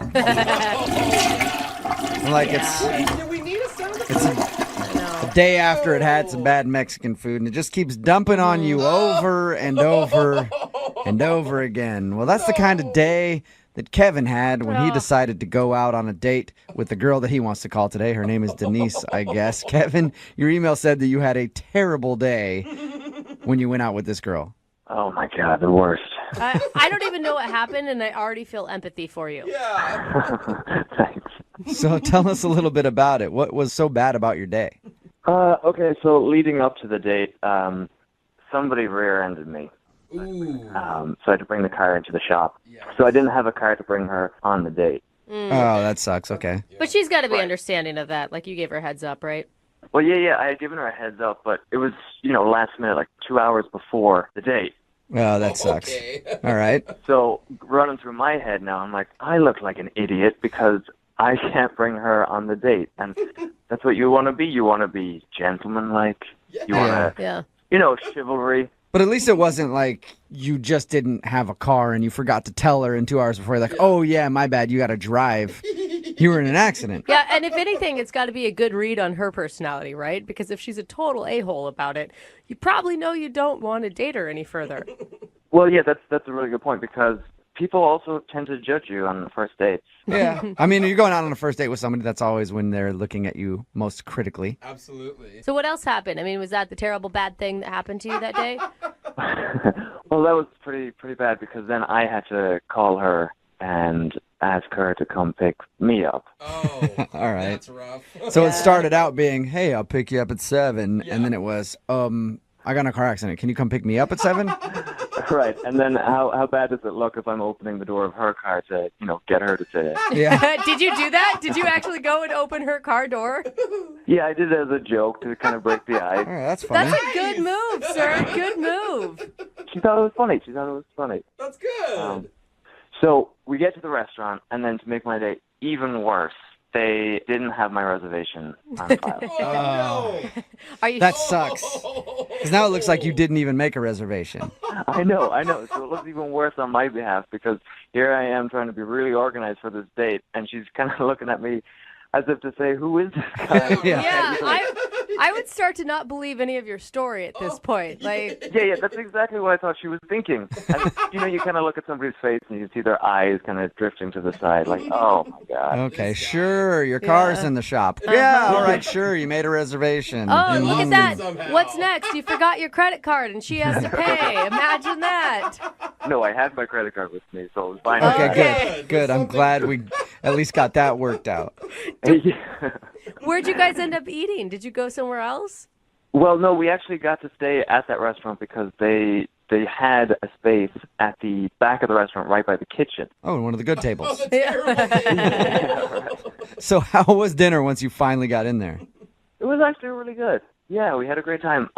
Speaker 2: Like
Speaker 5: Do we need a sound effect?
Speaker 2: it's a day after it had some bad Mexican food, and it just keeps dumping on you over and over and over again. Well, that's the kind of day that Kevin had when he decided to go out on a date with the girl that he wants to call today. Her name is Denise, I guess. Kevin, your email said that you had a terrible day when you went out with this girl.
Speaker 6: Oh, my God, the worst.
Speaker 3: I don't even know what happened, and I already feel empathy for you.
Speaker 5: Yeah.
Speaker 6: Thanks.
Speaker 2: So tell us a little bit about it. What was so bad about your day?
Speaker 6: Okay, so leading up to the date, somebody rear-ended me.
Speaker 5: Ooh.
Speaker 6: So I had to bring the car into the shop. So I didn't have a car to bring her on the date.
Speaker 2: Oh, that sucks. Okay.
Speaker 3: But she's got to be understanding of that. Like, you gave her a heads up, right?
Speaker 6: Well, yeah, I had given her a heads up, but it was, last minute, like 2 hours before the date.
Speaker 2: Oh, that sucks.
Speaker 5: Okay.
Speaker 2: All right.
Speaker 6: So running through my head now, I'm like, I look like an idiot because I can't bring her on the date. And that's what you want to be. You want to be gentlemanlike. You want to,
Speaker 3: Yeah.
Speaker 6: chivalry.
Speaker 2: But at least it wasn't like you just didn't have a car and you forgot to tell her in 2 hours before. Like, oh, yeah, my bad. You got to drive. You were in an accident.
Speaker 3: Yeah, and if anything, it's got to be a good read on her personality, right? Because if she's a total a-hole about it, you probably know you don't want to date her any further.
Speaker 6: Well, yeah, that's a really good point because people also tend to judge you on the first dates.
Speaker 2: Yeah. I mean, you're going out on a first date with somebody, that's always when they're looking at you most critically.
Speaker 5: Absolutely.
Speaker 3: So what else happened? I mean, was that the terrible bad thing that happened to you that day?
Speaker 6: Well, that was pretty bad because then I had to call her and ask her to come pick me up.
Speaker 5: Oh.
Speaker 2: All right.
Speaker 5: That's rough.
Speaker 2: So it started out being, hey, I'll pick you up at 7. And then it was, I got in a car accident. Can you come pick me up at 7?
Speaker 6: Right, and then how bad does it look if I'm opening the door of her car to, get her to say it?
Speaker 2: Yeah.
Speaker 3: Did you do that? Did you actually go and open her car door?
Speaker 6: Yeah, I did it as a joke to kind of break the ice.
Speaker 2: All right, that's funny.
Speaker 3: That's a good move, sir. Good move.
Speaker 6: She thought it was funny.
Speaker 5: That's good.
Speaker 6: So we get to the restaurant, and then to make my day even worse, They didn't have my reservation on file.
Speaker 5: Oh,
Speaker 3: Are you
Speaker 2: That sucks. Because now it looks like you didn't even make a reservation.
Speaker 6: I know. So it looks even worse on my behalf because here I am trying to be really organized for this date, and she's kind of looking at me as if to say, "Who is this guy?"
Speaker 3: Yeah, I would start to not believe any of your story at this point. Like,
Speaker 6: Yeah, that's exactly what I thought she was thinking. And, you kind of look at somebody's face and you see their eyes kind of drifting to the side, like, oh my god.
Speaker 2: Okay, sure, your car's in the shop. Yeah, all right, sure, you made a reservation.
Speaker 3: oh, look at that.
Speaker 5: somehow.
Speaker 3: What's next? You forgot your credit card and she has to pay. Imagine that.
Speaker 6: No, I had my credit card with me, so it was fine.
Speaker 2: Okay,
Speaker 3: Okay.
Speaker 2: good. I'm glad we at least got that worked out.
Speaker 3: Where'd you guys end up eating? Did you go somewhere else?
Speaker 6: Well, no, we actually got to stay at that restaurant because they had a space at the back of the restaurant right by the kitchen.
Speaker 2: Oh, one of the good tables.
Speaker 5: that's terrible.
Speaker 2: So how was dinner once you finally got in there?
Speaker 6: It was actually really good. Yeah, we had a great time.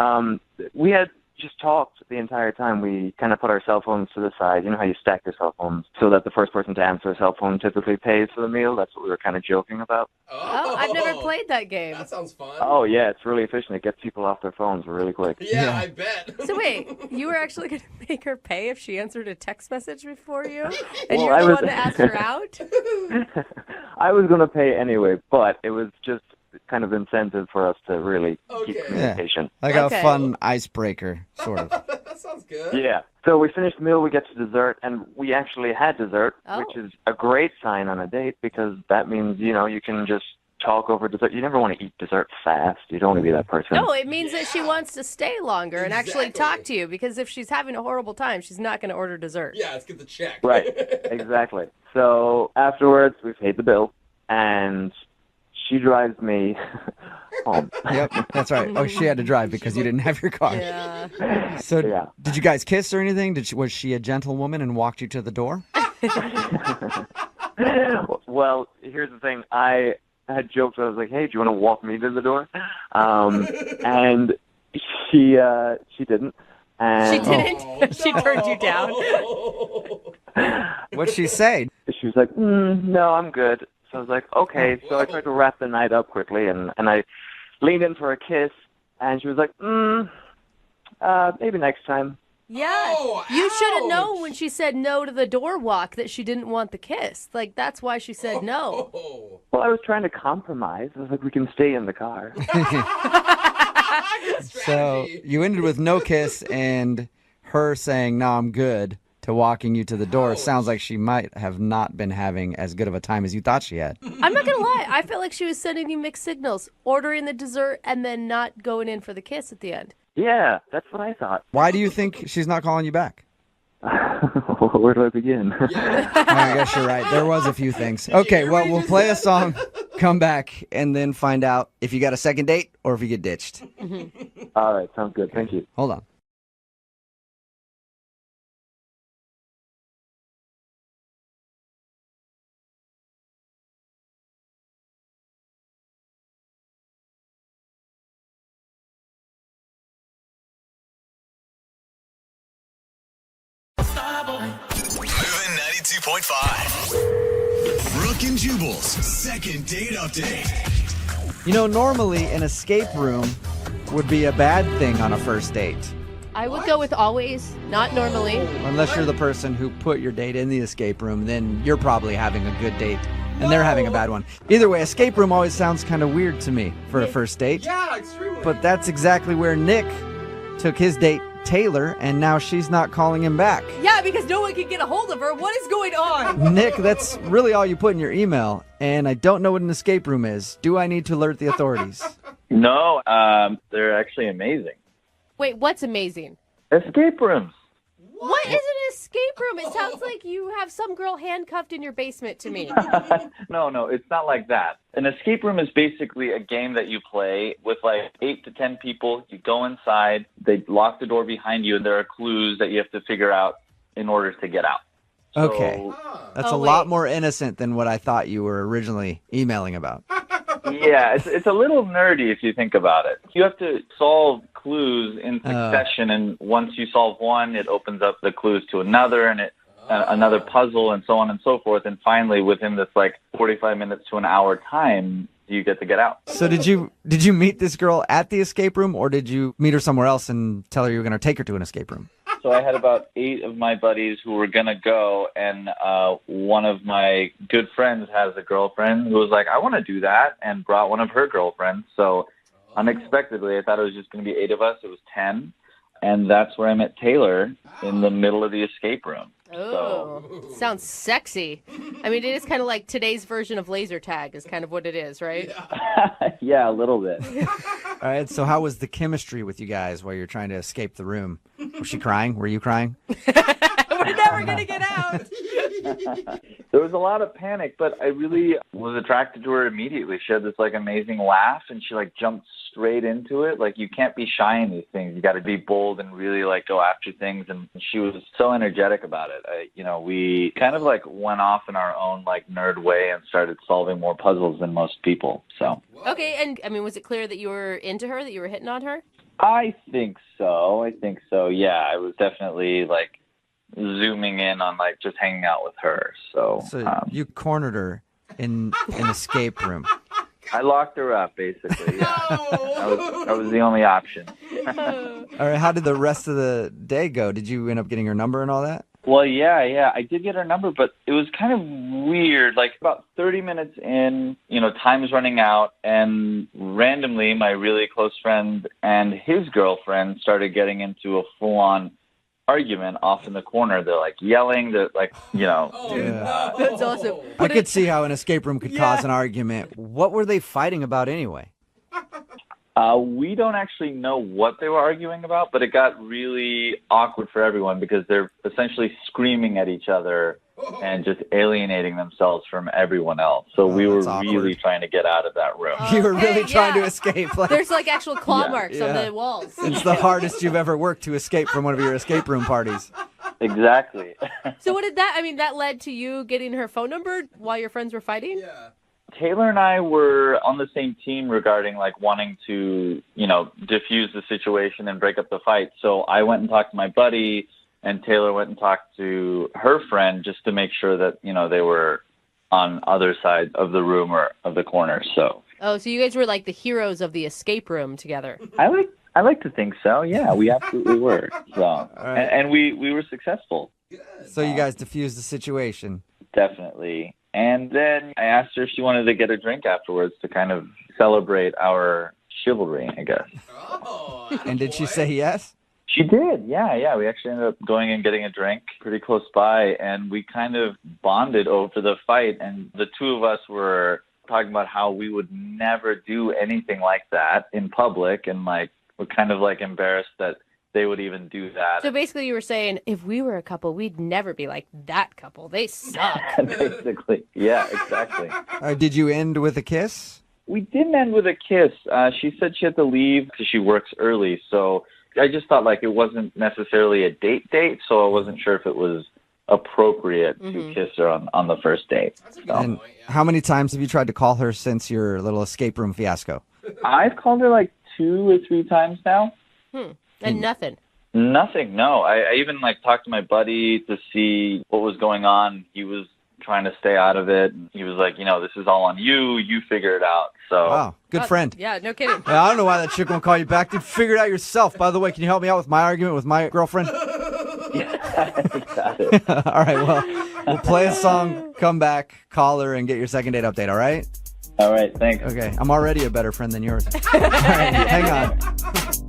Speaker 6: We had just talked the entire time. We kind of put our cell phones to the side. You know how you stack your cell phones so that the first person to answer a cell phone typically pays for the meal? That's what we were kind of joking about.
Speaker 3: Oh, I've never played that game.
Speaker 5: That sounds fun.
Speaker 6: Oh, yeah, it's really efficient. It gets people off their phones really quick.
Speaker 5: Yeah, I bet.
Speaker 3: So wait, you were actually going to make her pay if she answered a text message before you? And
Speaker 6: Well,
Speaker 3: you're
Speaker 6: I
Speaker 3: the
Speaker 6: was-
Speaker 3: one that asked her out?
Speaker 6: I was going to pay anyway, but it was just kind of incentive for us to really keep
Speaker 5: Okay.
Speaker 6: communication.
Speaker 2: Like
Speaker 3: Okay.
Speaker 2: a fun icebreaker, sort of.
Speaker 5: That sounds good.
Speaker 6: Yeah. So we finished the meal, we get to dessert, and we actually had dessert,
Speaker 3: Oh.
Speaker 6: which is a great sign on a date because that means, you can just talk over dessert. You never want to eat dessert fast. You don't want to be that person.
Speaker 3: No, it means that she wants to stay longer and actually
Speaker 5: Exactly.
Speaker 3: talk to you because if she's having a horrible time, she's not going to order dessert.
Speaker 5: Yeah, let's get the check.
Speaker 6: Right. Exactly. So afterwards, we paid the bill, and she drives me home.
Speaker 2: Yep, that's right. Oh, she had to drive because you didn't have your car.
Speaker 3: Yeah.
Speaker 2: So
Speaker 6: Yeah.
Speaker 2: did you guys kiss or anything? Was she a gentlewoman and walked you to the door?
Speaker 6: Well, here's the thing. I had joked. I was like, "Hey, do you want to walk me to the door?" And she didn't. And
Speaker 3: She didn't? She turned you down?
Speaker 2: What'd she say?
Speaker 6: She was like, "No, I'm good." So I was like, "Okay." So I tried to wrap the night up quickly, and I leaned in for a kiss, and she was like, maybe next time."
Speaker 3: Yeah.
Speaker 5: Oh,
Speaker 3: You should have known
Speaker 5: ouch.
Speaker 3: when she said no to the door walk that she didn't want the kiss. Like, that's why she said no.
Speaker 5: Oh.
Speaker 6: Well, I was trying to compromise. I was like, "We can stay in the car."
Speaker 2: So you ended with no kiss and her saying, "No, I'm good," to walking you to the door. Sounds like she might have not been having as good of a time as you thought she had.
Speaker 3: I'm not going to lie. I felt like she was sending you mixed signals, ordering the dessert and then not going in for the kiss at the end.
Speaker 6: Yeah, that's what I thought.
Speaker 2: Why do you think she's not calling you back?
Speaker 6: Where do I begin?
Speaker 2: I guess you're right. There was a few things. Okay, well, we'll play a song, come back, and then find out if you got a second date or if you get ditched.
Speaker 6: All right, sounds good. Thank you.
Speaker 2: Hold on.
Speaker 1: Moving 92.5. Brooke and Jubal's second date update.
Speaker 2: You know, normally an escape room would be a bad thing on a first date.
Speaker 3: I would go with always, not normally.
Speaker 2: Unless you're the person who put your date in the escape room, then you're probably having a good date and they're having a bad one. Either way, escape room always sounds kind of weird to me for a first date.
Speaker 5: Yeah, extremely.
Speaker 2: But that's exactly where Nick took his date, Taylor, and now she's not calling him back.
Speaker 3: Yeah, because no one can get a hold of her. What is going on?
Speaker 2: Nick, that's really all you put in your email, and I don't know what an escape room is. Do I need to alert the authorities?
Speaker 9: No, they're actually amazing.
Speaker 3: Wait, what's amazing?
Speaker 9: Escape rooms.
Speaker 3: What is an escape room? It sounds like you have some girl handcuffed in your basement to me.
Speaker 9: No, it's not like that. An escape room is basically a game that you play with like 8 to 10 people. You go inside, they lock the door behind you, and there are clues that you have to figure out in order to get out.
Speaker 2: Okay.
Speaker 9: So,
Speaker 2: That's
Speaker 3: Oh,
Speaker 2: a lot
Speaker 3: wait.
Speaker 2: more innocent than what I thought you were originally emailing about.
Speaker 9: yeah, it's a little nerdy if you think about it. You have to solve clues in succession, and once you solve one, it opens up the clues to another, and it another puzzle and so on and so forth. And finally, within this like 45 minutes to an hour time, you get to get out.
Speaker 2: So did you meet this girl at the escape room, or did you meet her somewhere else and tell her you were going to take her to an escape room?
Speaker 9: So I had about 8 of my buddies who were going to go, and one of my good friends has a girlfriend who was like, I want to do that, and brought one of her girlfriends. So unexpectedly, I thought it was just going to be 8 of us. It was 10, and that's where I met Taylor, in the middle of the escape room.
Speaker 3: Oh, sounds sexy. I mean, it is kind of like today's version of laser tag is kind of what it is, right?
Speaker 9: Yeah, a little bit.
Speaker 2: All right, so how was the chemistry with you guys while you're trying to escape the room? Was she crying? Were you crying?
Speaker 3: We're never going to get out.
Speaker 9: There was a lot of panic, but I really was attracted to her immediately. She had this like amazing laugh, and she like jumped straight into it. Like, you can't be shy in these things. You got to be bold and really like go after things. And she was so energetic about it. We kind of like went off in our own like nerd way and started solving more puzzles than most people. So
Speaker 3: okay, and I mean, was it clear that you were into her, that you were hitting on her?
Speaker 9: I think so. Yeah, I was definitely like zooming in on like just hanging out with her. So
Speaker 2: you cornered her in an escape room.
Speaker 9: I locked her up, basically. Yeah. I was the only option.
Speaker 2: All right, how did the rest of the day go? Did you end up getting her number and all that?
Speaker 9: Well, yeah. I did get her number, but it was kind of weird. Like about 30 minutes in, time's running out, and randomly my really close friend and his girlfriend started getting into a full-on argument off in the corner. They're like yelling. They're like,
Speaker 2: Yeah.
Speaker 3: That's awesome.
Speaker 2: I could see how an escape room could cause an argument. What were they fighting about anyway?
Speaker 9: We don't actually know what they were arguing about, but it got really awkward for everyone because they're essentially screaming at each other and just alienating themselves from everyone else. So we were really trying to get out of that room.
Speaker 2: You were really trying to escape.
Speaker 3: There's like actual claw marks on the walls.
Speaker 2: It's the hardest you've ever worked to escape from one of your escape room parties.
Speaker 9: Exactly.
Speaker 3: So what did that led to you getting her phone number while your friends were fighting?
Speaker 5: Yeah.
Speaker 9: Taylor and I were on the same team regarding like wanting to, diffuse the situation and break up the fight. So I went and talked to my buddy, and Taylor went and talked to her friend just to make sure that, they were on other side of the room or of the corner. So. Oh,
Speaker 3: so you guys were like the heroes of the escape room together.
Speaker 9: I like to think so. Yeah, we absolutely were. So, and we were successful.
Speaker 2: So you guys diffused the situation.
Speaker 9: Definitely. And then I asked her if she wanted to get a drink afterwards to kind of celebrate our chivalry, I guess.
Speaker 5: Oh,
Speaker 2: and did she say yes?
Speaker 9: She did, yeah. We actually ended up going and getting a drink pretty close by, and we kind of bonded over the fight. And the two of us were talking about how we would never do anything like that in public, and like we're kind of like embarrassed that they would even do that.
Speaker 3: So basically you were saying, if we were a couple, we'd never be like that couple. They suck.
Speaker 9: Basically. Yeah, exactly.
Speaker 2: Did you end with a kiss?
Speaker 9: We didn't end with a kiss. She said she had to leave because she works early. So I just thought like it wasn't necessarily a date, so I wasn't sure if it was appropriate to kiss her on the first date. So.
Speaker 2: And how many times have you tried to call her since your little escape room fiasco?
Speaker 9: I've called her like 2 or 3 times now.
Speaker 3: And nothing.
Speaker 9: Nothing, no. I even like talked to my buddy to see what was going on. He was trying to stay out of it. He was like, this is all on you. You figure it out. So.
Speaker 2: Wow, good friend.
Speaker 3: Yeah, no kidding.
Speaker 2: I don't know why that chick won't call you back. Dude, figure it out yourself. By the way, can you help me out with my argument with my girlfriend?
Speaker 9: Yeah, got it.
Speaker 2: All right, well, we'll play a song, come back, call her, and get your second date update, all right?
Speaker 9: All right, thanks.
Speaker 2: Okay, I'm already a better friend than yours. All right, hang on.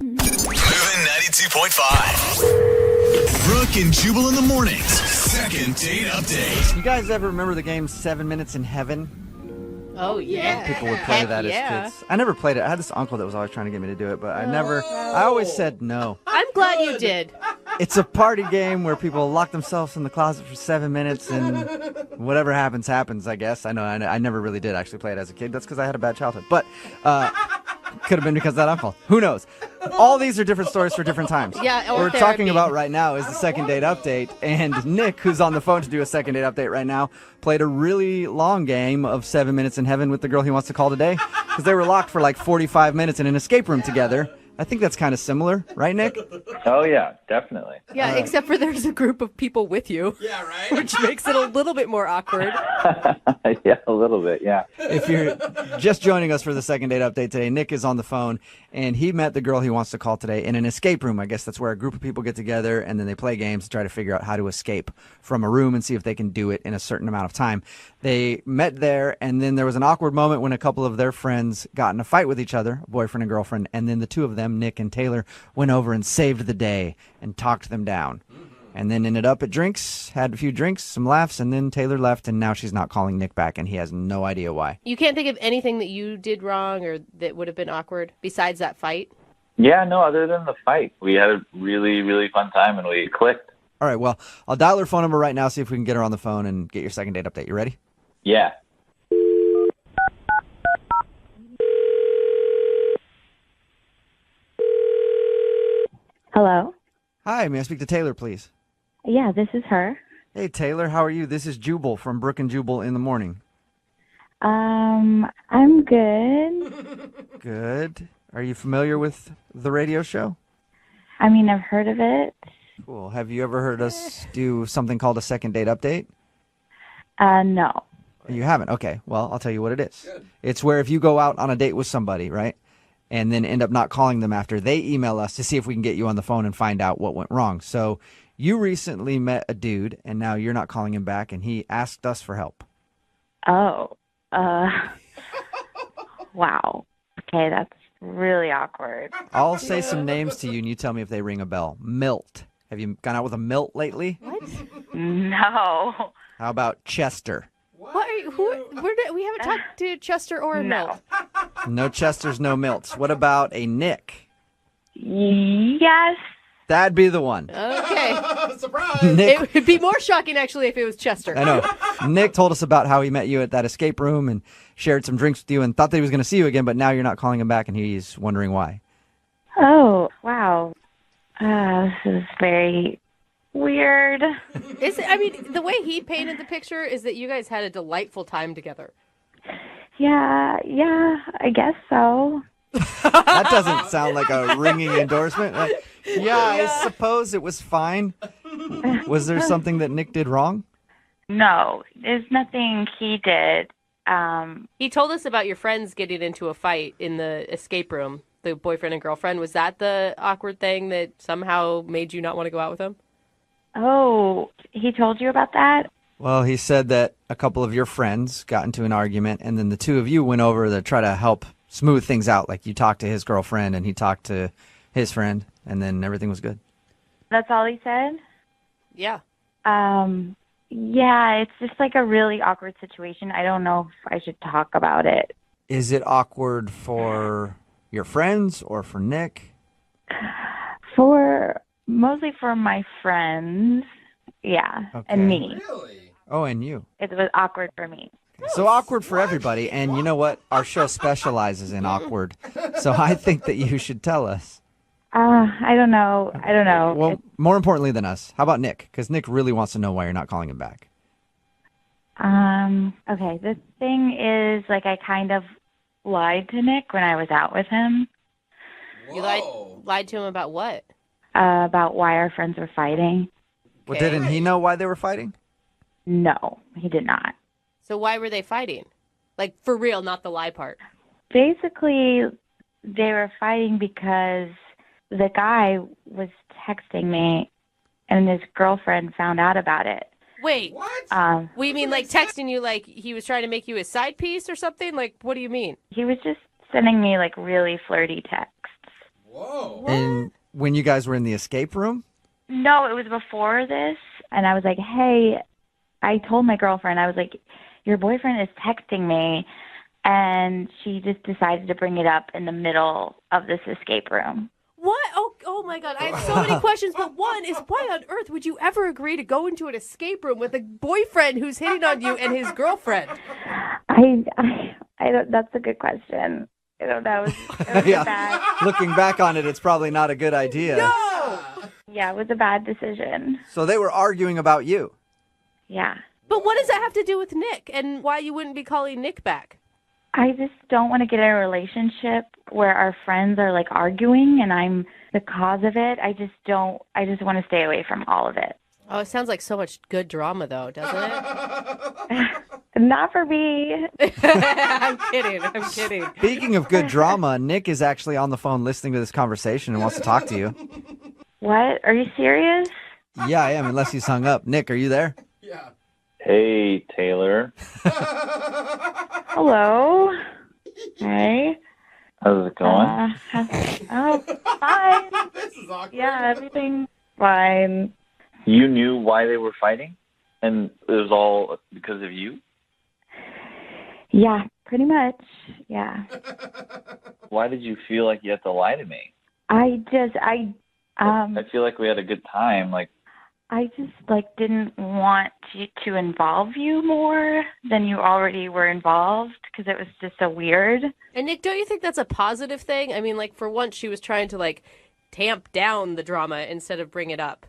Speaker 1: Moving 92.5. Brooke and Jubal in the mornings. Second date update.
Speaker 2: You guys ever remember the game 7 Minutes in Heaven?
Speaker 3: Oh, yeah.
Speaker 2: People would play that as kids. I never played it. I had this uncle that was always trying to get me to do it, but I always said no.
Speaker 3: I'm glad you did.
Speaker 2: It's a party game where people lock themselves in the closet for 7 minutes and whatever happens, happens, I guess. I know I never really did actually play it as a kid. That's because I had a bad childhood. But could have been because of that uncle. Who knows? All these are different stories for different times.
Speaker 3: Yeah,
Speaker 2: What we're talking about right now is the second date update. And Nick, who's on the phone to do a second date update right now, played a really long game of 7 Minutes in Heaven with the girl he wants to call today because they were locked for like 45 minutes in an escape room together. I think that's kind of similar, right, Nick?
Speaker 9: Oh, yeah, definitely.
Speaker 3: Yeah, except for there's a group of people with you.
Speaker 5: Yeah, right?
Speaker 3: Which makes it a little bit more awkward.
Speaker 9: Yeah, a little bit, yeah.
Speaker 2: If you're just joining us for the second date update today, Nick is on the phone, and he met the girl he wants to call today in an escape room. I guess that's where a group of people get together, and then they play games to try to figure out how to escape from a room and see if they can do it in a certain amount of time. They met there, and then there was an awkward moment when a couple of their friends got in a fight with each other, a boyfriend and girlfriend, and then the two of them, Nick and Taylor, went over and saved the day and talked them down. And then ended up at drinks, had a few drinks, some laughs, and then Taylor left, and now she's not calling Nick back, and he has no idea why.
Speaker 3: You can't think of anything that you did wrong or that would have been awkward besides that fight?
Speaker 9: Yeah, no, other than the fight. We had a really, really fun time, and we clicked.
Speaker 2: All right, well, I'll dial her phone number right now, see if we can get her on the phone and get your second date update. You ready?
Speaker 9: Yeah.
Speaker 8: Hello?
Speaker 2: Hi, may I speak to Taylor, please?
Speaker 8: Yeah, this is her.
Speaker 2: Hey, Taylor, how are you? This is Jubal from Brooke and Jubal in the morning.
Speaker 8: I'm good.
Speaker 2: Good. Are you familiar with the radio show?
Speaker 8: I mean, I've heard of it.
Speaker 2: Cool. Have you ever heard us do something called a second date update?
Speaker 8: No.
Speaker 2: You haven't? Okay. Well, I'll tell you what it is. It's where if you go out on a date with somebody, right, and then end up not calling them after, they email us to see if we can get you on the phone and find out what went wrong. So you recently met a dude, and now you're not calling him back, and he asked us for help.
Speaker 8: Oh. Wow. Okay, that's really awkward.
Speaker 2: I'll say some names to you, and you tell me if they ring a bell. Milt. Have you gone out with a Milt lately?
Speaker 3: What?
Speaker 8: No.
Speaker 2: How about Chester?
Speaker 3: What are you, we haven't talked to Chester or a
Speaker 8: No.
Speaker 3: Milt.
Speaker 2: No Chesters, no Milts. What about a Nick?
Speaker 8: Yes.
Speaker 2: That'd be the one.
Speaker 3: Okay.
Speaker 5: Surprise!
Speaker 2: Nick,
Speaker 3: It would be more shocking, actually, if it was Chester.
Speaker 2: I know. Nick told us about how he met you at that escape room and shared some drinks with you and thought that he was going to see you again, but now you're not calling him back, and he's wondering why.
Speaker 8: Oh, wow. This is very weird.
Speaker 3: I mean, the way he painted the picture is that you guys had a delightful time together.
Speaker 8: Yeah, I guess so.
Speaker 2: That doesn't sound like a ringing endorsement. Yeah, I suppose it was fine. Was there something that Nick did wrong?
Speaker 8: No, there's nothing he did.
Speaker 3: He told us about your friends getting into a fight in the escape room, the boyfriend and girlfriend. Was that the awkward thing that somehow made you not want to go out with him?
Speaker 8: Oh, he told you about that?
Speaker 2: Well, he said that a couple of your friends got into an argument, and then the two of you went over to try to help smooth things out. Like you talked to his girlfriend, and he talked to his friend, and then everything was good.
Speaker 8: That's all he said?
Speaker 3: Yeah.
Speaker 8: Yeah, it's just like a really awkward situation. I don't know if I should talk about it.
Speaker 2: Is it awkward for your friends or for Nick?
Speaker 8: Mostly for my friends, yeah,
Speaker 2: Okay.
Speaker 8: and me.
Speaker 5: Really?
Speaker 2: Oh, and you.
Speaker 8: It was awkward for me.
Speaker 2: So awkward for everybody, and you know what? Our show specializes in awkward, so I think that you should tell us.
Speaker 8: I don't know.
Speaker 2: Well, more importantly than us, how about Nick? Because Nick really wants to know why you're not calling him back.
Speaker 8: Okay, the thing is, like, I kind of lied to Nick when I was out with him.
Speaker 3: You
Speaker 5: Whoa.
Speaker 3: lied to him about what?
Speaker 8: About why our friends were fighting.
Speaker 2: Well,
Speaker 3: Okay.
Speaker 2: didn't he know why they were fighting?
Speaker 8: No, he did not.
Speaker 3: So why were they fighting? Like, for real, not the lie part.
Speaker 8: Basically, they were fighting because the guy was texting me, and his girlfriend found out about it.
Speaker 3: Wait,
Speaker 5: What?
Speaker 3: we mean like texting you like he was trying to make you a side piece or something? Like, what do you mean?
Speaker 8: He was just sending me, like, really flirty texts.
Speaker 5: Whoa.
Speaker 2: And when you guys were in the escape room?
Speaker 8: No, it was before this, and I was like, hey, I told my girlfriend, I was like, your boyfriend is texting me, and she just decided to bring it up in the middle of this escape room.
Speaker 3: What? Oh my God. I have so many questions, but one is why on earth would you ever agree to go into an escape room with a boyfriend who's hitting on you and his girlfriend?
Speaker 8: I don't, that's a good question. I don't know. It was
Speaker 2: Yeah.
Speaker 8: bad.
Speaker 2: Looking back on it, it's probably not a good idea.
Speaker 3: No!
Speaker 8: Yeah, it was a bad decision.
Speaker 2: So they were arguing about you.
Speaker 8: Yeah.
Speaker 3: But what does that have to do with Nick and why you wouldn't be calling Nick back?
Speaker 8: I just don't want to get in a relationship where our friends are like arguing and I'm the cause of it. I just want to stay away from all of it.
Speaker 3: Oh, it sounds like so much good drama, though, doesn't it?
Speaker 8: Not for me.
Speaker 3: I'm kidding.
Speaker 2: Speaking of good drama, Nick is actually on the phone listening to this conversation and wants to talk to you.
Speaker 8: What? Are you serious?
Speaker 2: Yeah, I am, unless he's hung up. Nick, are you there?
Speaker 5: Yeah.
Speaker 9: Hey, Taylor.
Speaker 8: Hello. Hey.
Speaker 9: How's it going?
Speaker 8: Fine.
Speaker 5: This is awkward.
Speaker 8: Yeah, everything's fine.
Speaker 9: You knew why they were fighting? And it was all because of you?
Speaker 8: Yeah, pretty much. Yeah.
Speaker 9: Why did you feel like you had to lie to me?
Speaker 8: I
Speaker 9: feel like we had a good time. Like,
Speaker 8: I just didn't want to involve you more than you already were involved because it was just so weird.
Speaker 3: And Nick, don't you think that's a positive thing? I mean, like, for once she was trying to tamp down the drama instead of bring it up.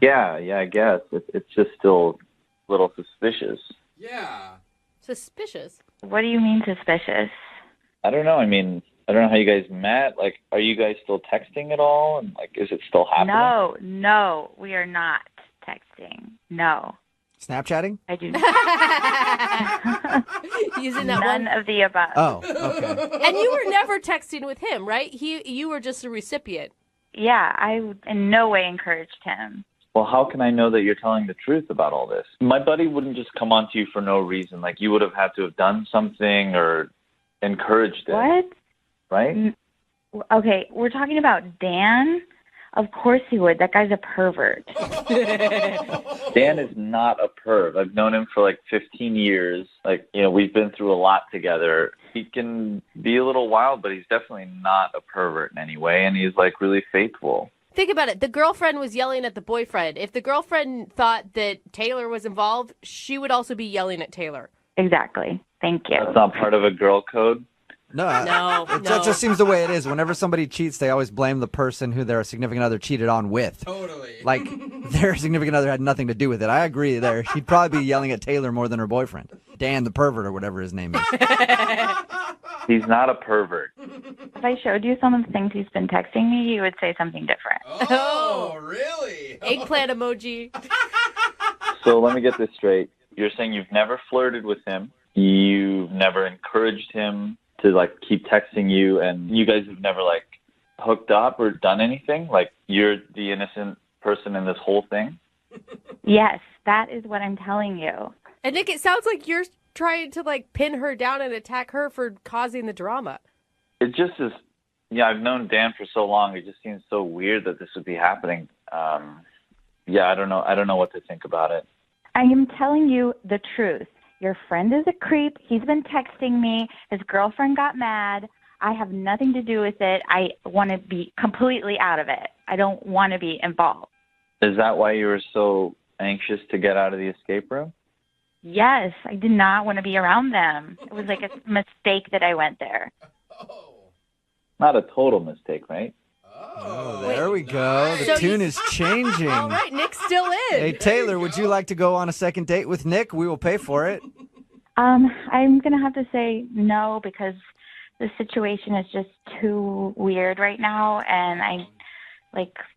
Speaker 9: yeah, I guess. It's just still a little suspicious.
Speaker 5: Yeah.
Speaker 3: Suspicious.
Speaker 8: What do you mean suspicious?
Speaker 9: I don't know. I mean, I don't know how you guys met. Like, are you guys still texting at all? And, is it still happening?
Speaker 8: No, we are not texting. No.
Speaker 2: Snapchatting?
Speaker 8: I do not.
Speaker 3: Using that
Speaker 8: None of the above.
Speaker 2: Oh, okay.
Speaker 3: And you were never texting with him, right? You were just a recipient.
Speaker 8: Yeah, I in no way encouraged him.
Speaker 9: Well, how can I know that you're telling the truth about all this? My buddy wouldn't just come on to you for no reason. Like, you would have had to have done something or encouraged it.
Speaker 8: What?
Speaker 9: Right?
Speaker 8: Okay, we're talking about Dan? Of course he would. That guy's a pervert.
Speaker 9: Dan is not a perv. I've known him for 15 years. We've been through a lot together. He can be a little wild, but he's definitely not a pervert in any way, and he's really faithful.
Speaker 3: Think about it. The girlfriend was yelling at the boyfriend. If the girlfriend thought that Taylor was involved, she would also be yelling at Taylor.
Speaker 8: Exactly. Thank you.
Speaker 9: That's not part of a girl code?
Speaker 3: No.
Speaker 2: That just seems the way it is. Whenever somebody cheats, they always blame the person who their significant other cheated on with.
Speaker 5: Totally.
Speaker 2: Like, their significant other had nothing to do with it. I agree there. She'd probably be yelling at Taylor more than her boyfriend. Dan the pervert or whatever his name is.
Speaker 9: He's not a pervert.
Speaker 8: If I showed you some of the things he's been texting me, you would say something different.
Speaker 5: Oh, really?
Speaker 3: Eggplant emoji.
Speaker 9: So let me get this straight. You're saying you've never flirted with him. You've never encouraged him to keep texting you, and you guys have never hooked up or done anything? You're the innocent person in this whole thing?
Speaker 8: Yes, that is what I'm telling you.
Speaker 3: And Nick, it sounds like you're trying to pin her down and attack her for causing the drama.
Speaker 9: It just is. Yeah, I've known Dan for so long. It just seems so weird that this would be happening. Yeah, I don't know. I don't know what to think about it.
Speaker 8: I am telling you the truth. Your friend is a creep. He's been texting me. His girlfriend got mad. I have nothing to do with it. I want to be completely out of it. I don't want to be involved.
Speaker 9: Is that why you were so anxious to get out of the escape room?
Speaker 8: Yes, I did not want to be around them. It was a mistake that I went there.
Speaker 5: Oh.
Speaker 9: Not a total mistake, right?
Speaker 2: Oh, there we go. The tune is changing.
Speaker 3: All right, Nick's still in.
Speaker 2: Hey, Taylor, would you like to go on a second date with Nick? We will pay for it.
Speaker 8: I'm going to have to say no because the situation is just too weird right now, and I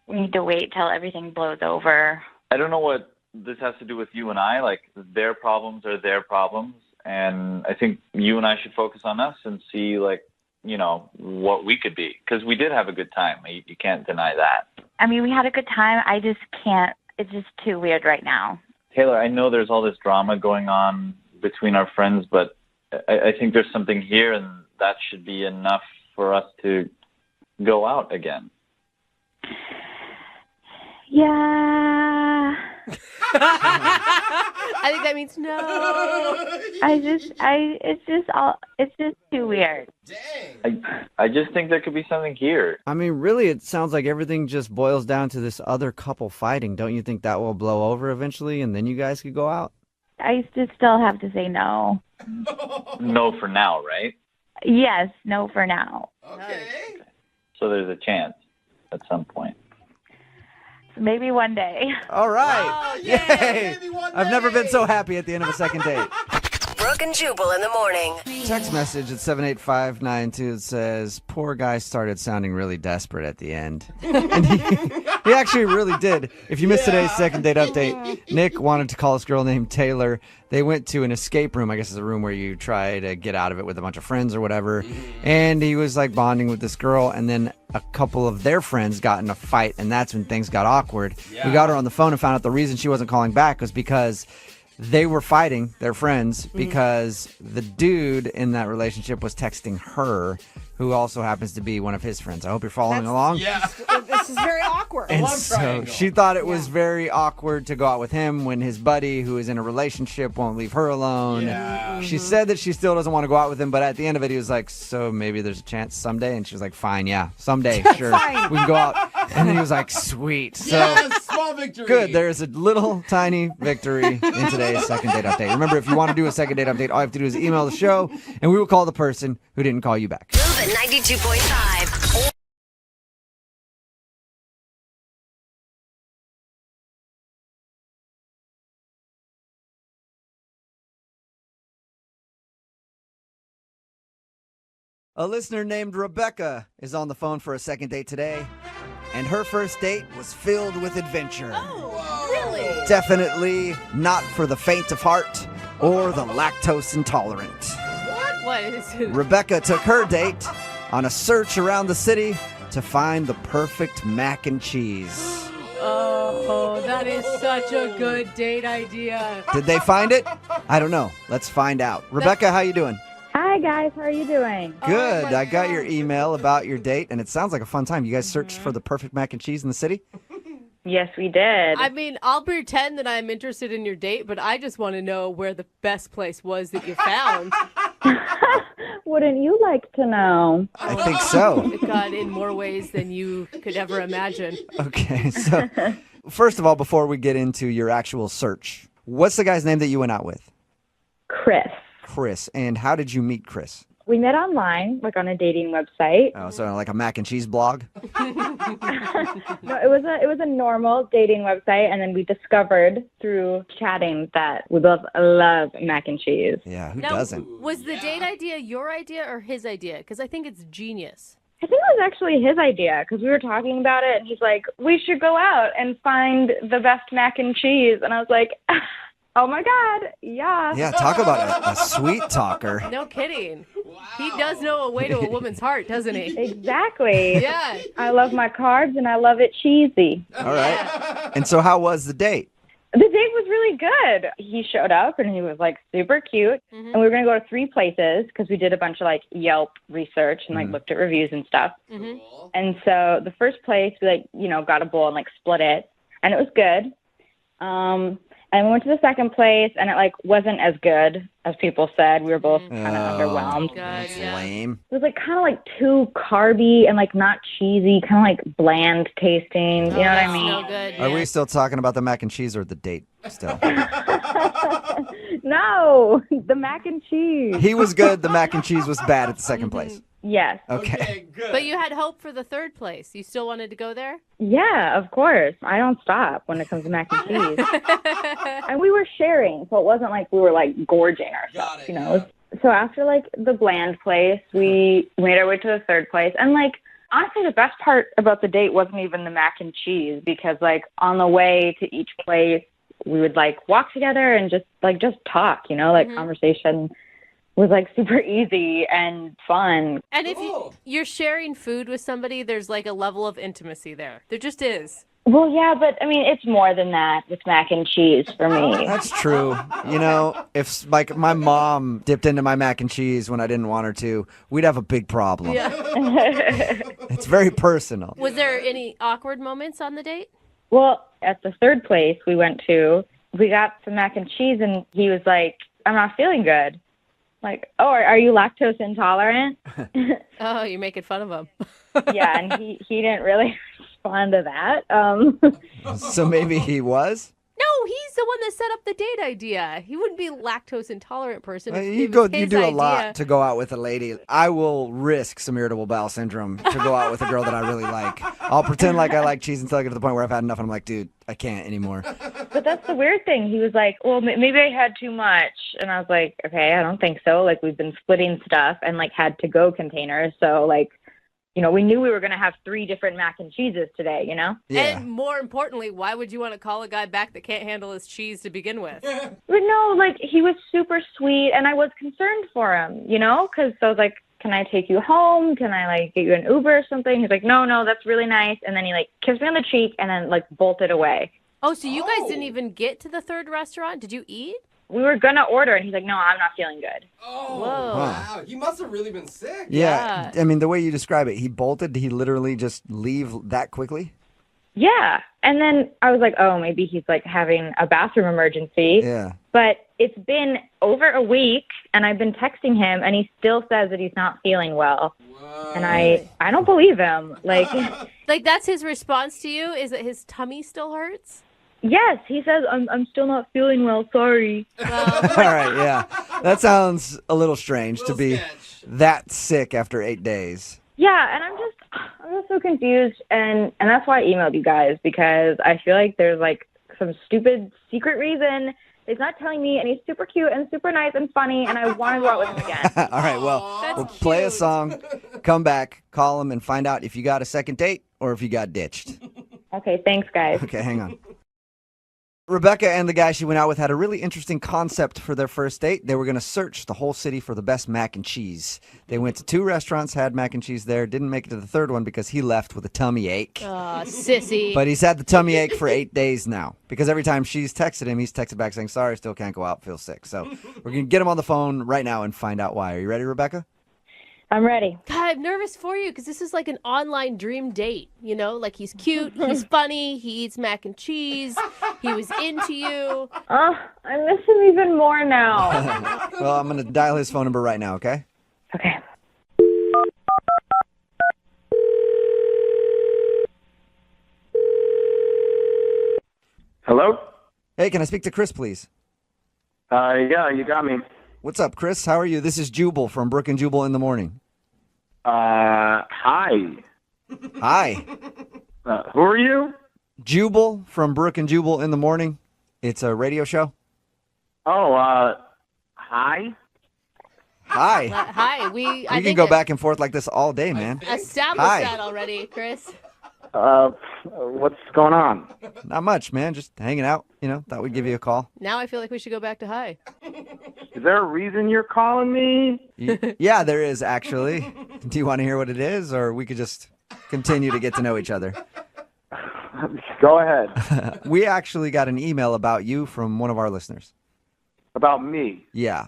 Speaker 8: need to wait till everything blows over.
Speaker 9: I don't know what this has to do with you and I. Their problems are their problems, and I think you and I should focus on us and see, what we could be. Because we did have a good time. You can't deny that.
Speaker 8: I mean, we had a good time. I just can't. It's just too weird right now.
Speaker 9: Taylor, I know there's all this drama going on between our friends, but I think there's something here, and that should be enough for us to go out again.
Speaker 8: Yeah.
Speaker 3: I think that means no.
Speaker 8: It's just too weird.
Speaker 5: Dang.
Speaker 9: I just think there could be something here.
Speaker 2: I mean, really, it sounds like everything just boils down to this other couple fighting. Don't you think that will blow over eventually, and then you guys could go out?
Speaker 8: I just still have to say no.
Speaker 9: No for now, right?
Speaker 8: Yes, no for now.
Speaker 5: Okay.
Speaker 9: So there's a chance at some point.
Speaker 8: Maybe one day.
Speaker 2: All right.
Speaker 3: Oh, yay.
Speaker 2: Yay.
Speaker 5: Maybe one
Speaker 2: I've never been
Speaker 5: day.
Speaker 2: so happy at the end of a second date.
Speaker 7: Brooke and Jubal in the morning.
Speaker 2: Text message at 78592 says, poor guy started sounding really desperate at the end. And he actually really did. If you missed today's second date update, Nick wanted to call this girl named Taylor. They went to an escape room. I guess it's a room where you try to get out of it with a bunch of friends or whatever. And he was like bonding with this girl. And then a couple of their friends got in a fight. And that's when things got awkward. We got her on the phone and found out the reason she wasn't calling back was because they were fighting, their friends, because the dude in that relationship was texting her, who also happens to be one of his friends. I hope you're following along.
Speaker 5: Yeah.
Speaker 10: This is very awkward.
Speaker 2: And
Speaker 5: Love
Speaker 2: so
Speaker 5: triangle.
Speaker 2: she thought it was very awkward to go out with him when his buddy, who is in a relationship, won't leave her alone.
Speaker 5: Yeah.
Speaker 2: She said that she still doesn't want to go out with him, but at the end of it, he was like, so maybe there's a chance someday? And she was like, fine, yeah, someday, sure.
Speaker 10: Fine.
Speaker 2: We can go out. And then he was like, sweet. So
Speaker 5: Yes, small victory.
Speaker 2: good. There's a little tiny victory in today's second date update. Remember, if you want to do a second date update, all you have to do is email the show, and we will call the person who didn't call you back.
Speaker 7: Move at 92.5.
Speaker 2: A listener named Rebecca is on the phone for a second date today, and her first date was filled with adventure.
Speaker 3: Really?
Speaker 2: Definitely not for the faint of heart or the lactose intolerant.
Speaker 3: What is it?
Speaker 2: Rebecca took her date on a search around the city to find the perfect mac and cheese.
Speaker 3: Oh, that is such a good date idea.
Speaker 2: Did they find it? I don't know. Let's find out. Rebecca, how you doing?
Speaker 8: Hi, guys. How are you doing?
Speaker 2: Good. I got your email about your date, and it sounds like a fun time. You guys searched for the perfect mac and cheese in the city?
Speaker 8: Yes, we did.
Speaker 3: I mean, I'll pretend that I'm interested in your date, but I just want to know where the best place was that you found.
Speaker 8: Wouldn't you like to know?
Speaker 2: I think so.
Speaker 3: God, in more ways than you could ever imagine.
Speaker 2: Okay, so first of all, before we get into your actual search, what's the guy's name that you went out with?
Speaker 8: Chris.
Speaker 2: Chris. And how did you meet Chris?
Speaker 8: We met online, like on a dating website.
Speaker 2: Oh, so like a mac and cheese blog?
Speaker 8: No, it was a normal dating website, and then we discovered through chatting that we both love mac and cheese.
Speaker 2: Yeah, who
Speaker 3: Now,
Speaker 2: doesn't?
Speaker 3: was the date idea your idea or his idea? Because I think it's genius.
Speaker 8: I think it was actually his idea because we were talking about it, and he's like, "We should go out and find the best mac and cheese," and I was like, "Oh my God, yeah."
Speaker 2: Yeah, talk about a sweet talker.
Speaker 3: No kidding. He does know a way to a woman's heart, doesn't he?
Speaker 8: Exactly.
Speaker 3: Yeah.
Speaker 8: I love my carbs, and I love it cheesy.
Speaker 2: All right. And so how was the date?
Speaker 8: The date was really good. He showed up and he was like super cute. And we were going to go to 3 places because we did a bunch of like Yelp research and like looked at reviews and stuff. And so the first place we got a bowl and like split it, and it was good. And we went to the second place, and it like wasn't as good as people said. We were both kind of underwhelmed.
Speaker 3: God,
Speaker 2: That's
Speaker 3: yeah.
Speaker 2: lame.
Speaker 8: It was like kind of like too carby and like not cheesy, kind of like bland tasting. You know what I mean?
Speaker 3: No good.
Speaker 2: Are
Speaker 3: Yeah.
Speaker 2: we still talking about the mac and cheese or the date still?
Speaker 8: No, the mac and cheese.
Speaker 2: He was good. The mac and cheese was bad at the second place.
Speaker 8: Yes.
Speaker 2: Okay.
Speaker 5: Good.
Speaker 3: But you had hope for the third place. You still wanted to go there?
Speaker 8: Yeah, of course. I don't stop when it comes to mac and cheese. And we were sharing, so it wasn't like we were like gorging ourselves,
Speaker 5: Got it,
Speaker 8: you know. So after like the bland place, we made our way to the third place. And like honestly, the best part about the date wasn't even the mac and cheese because like on the way to each place, we would like walk together and just talk, you know, like conversation was like super easy and fun.
Speaker 3: And if you're sharing food with somebody, there's like a level of intimacy there. There just is.
Speaker 8: Well, yeah, but I mean, it's more than that with mac and cheese for me.
Speaker 2: That's true. You know, if like my mom dipped into my mac and cheese when I didn't want her to, we'd have a big problem.
Speaker 3: Yeah.
Speaker 2: It's very personal.
Speaker 3: Was there any awkward moments on the date?
Speaker 8: Well, at the third place we went to, we got some mac and cheese, and he was like, "I'm not feeling good." Like, "Oh, are you lactose intolerant?"
Speaker 3: Oh, you're making fun of him.
Speaker 8: Yeah, and he didn't really respond to that.
Speaker 2: So maybe he was?
Speaker 3: No, No, he's the one that set up the date idea. He wouldn't be a lactose intolerant person. If
Speaker 2: You
Speaker 3: it was
Speaker 2: you
Speaker 3: his
Speaker 2: do a
Speaker 3: idea.
Speaker 2: lot to go out with a lady. I will risk some irritable bowel syndrome to go out with a girl that I really like. I'll pretend like I like cheese until I get to the point where I've had enough and I'm like, dude, I can't anymore.
Speaker 4: But that's the weird thing. He was like, well, maybe I had too much. And I was like, okay, I don't think so. Like, we've been splitting stuff and, like, had to-go containers. So, like, you know, we knew we were going to have 3 different mac and cheeses today, you know?
Speaker 2: Yeah.
Speaker 3: And more importantly, why would you want to call a guy back that can't handle his cheese to begin with?
Speaker 4: But no, like, he was super sweet, and I was concerned for him, you know? Because I was like, can I take you home? Can I, like, get you an Uber or something? He's like, no, that's really nice. And then he, like, kissed me on the cheek and then, like, bolted away.
Speaker 3: Oh, so you guys didn't even get to the third restaurant? Did you eat?
Speaker 4: We were going to order, and he's like, no, I'm not feeling good.
Speaker 5: Oh,
Speaker 3: Whoa.
Speaker 5: wow. He must have really been sick.
Speaker 2: Yeah. I mean, the way you describe it, he bolted. Did he literally just leave that quickly?
Speaker 4: Yeah. And then I was like, oh, maybe he's, like, having a bathroom emergency.
Speaker 2: Yeah.
Speaker 4: But it's been over a week, and I've been texting him, and he still says that he's not feeling well.
Speaker 5: Whoa.
Speaker 4: And I don't believe him. Like,
Speaker 3: Like, that's his response to you? Is that his tummy still hurts?
Speaker 4: yes, he says, I'm still not feeling well. Sorry.
Speaker 3: Well,
Speaker 2: All right, yeah. That sounds a little strange to be
Speaker 5: sketch.
Speaker 2: that sick after 8 days.
Speaker 4: Yeah, and I'm just so confused, and that's why I emailed you guys, because I feel like there's, like, some stupid secret reason he's not telling me, and he's super cute and super nice and funny, and I want to go out with him again.
Speaker 2: All right, well,
Speaker 3: That's
Speaker 2: we'll play a
Speaker 3: cute.
Speaker 2: song, come back, call him, and find out if you got a second date or if you got ditched.
Speaker 4: Okay, thanks, guys.
Speaker 2: Okay, hang on. Rebecca and the guy she went out with had a really interesting concept for their first date. They were going to search the whole city for the best mac and cheese. They went to 2 restaurants, had mac and cheese there, didn't make it to the third one because he left with a tummy ache.
Speaker 3: Aw, sissy.
Speaker 2: But he's had the tummy ache for 8 days now because every time she's texted him, he's texted back saying, sorry, still can't go out, feel sick. So we're going to get him on the phone right now and find out why. Are you ready, Rebecca?
Speaker 4: I'm ready.
Speaker 3: God, I'm nervous for you because this is like an online dream date. You know, like he's cute, he's funny, he eats mac and cheese, he was into you.
Speaker 4: Oh, I miss him even more now.
Speaker 2: Well, I'm going to dial his phone number right now, okay?
Speaker 4: Okay.
Speaker 6: Hello?
Speaker 2: Hey, can I speak to Chris, please?
Speaker 6: Yeah, you got me.
Speaker 2: What's up, Chris? How are you? This is Jubal from Brooke and Jubal in the morning.
Speaker 6: Hi.
Speaker 2: Hi.
Speaker 6: Who are you?
Speaker 2: Jubal from Brooke and Jubal in the morning. It's a radio show.
Speaker 6: Oh, hi.
Speaker 2: Hi.
Speaker 3: Hi,
Speaker 2: We can go back and forth like this all day, man.
Speaker 3: established
Speaker 2: Hi.
Speaker 3: that already, Chris.
Speaker 6: What's going on?
Speaker 2: Not much, man. Just hanging out. You know, thought we'd give you a call.
Speaker 3: Now I feel like we should go back to hi.
Speaker 6: Is there a reason you're calling me?
Speaker 2: Yeah, there is actually. Do you want to hear what it is, or we could just continue to get to know each other?
Speaker 6: Go ahead.
Speaker 2: We actually got an email about you from one of our listeners.
Speaker 6: About me.
Speaker 2: Yeah.